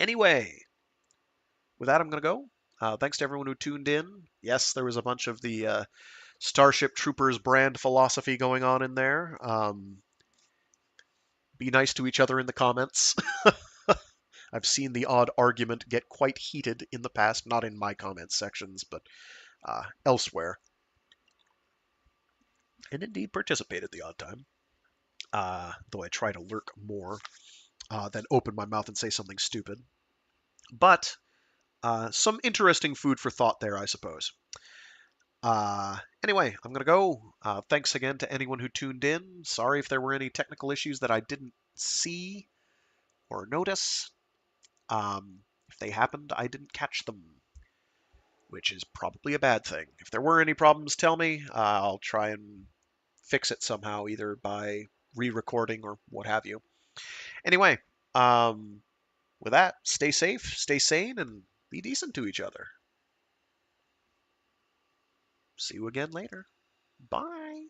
Anyway, with that, I'm going to go. Thanks to everyone who tuned in. Yes, there was a bunch of the Starship Troopers brand philosophy going on in there. Be nice to each other in the comments. I've seen the odd argument get quite heated in the past, not in my comment sections, but elsewhere. And indeed participate at the odd time. Though I try to lurk more than open my mouth and say something stupid. But some interesting food for thought there, I suppose. Anyway, I'm going to go. Thanks again to anyone who tuned in. Sorry if there were any technical issues that I didn't see or notice. If they happened, I didn't catch them, which is probably a bad thing. If there were any problems, tell me. I'll try and fix it somehow, either by re-recording or what have you. Anyway, with that, stay safe, stay sane, and be decent to each other. See you again later. Bye.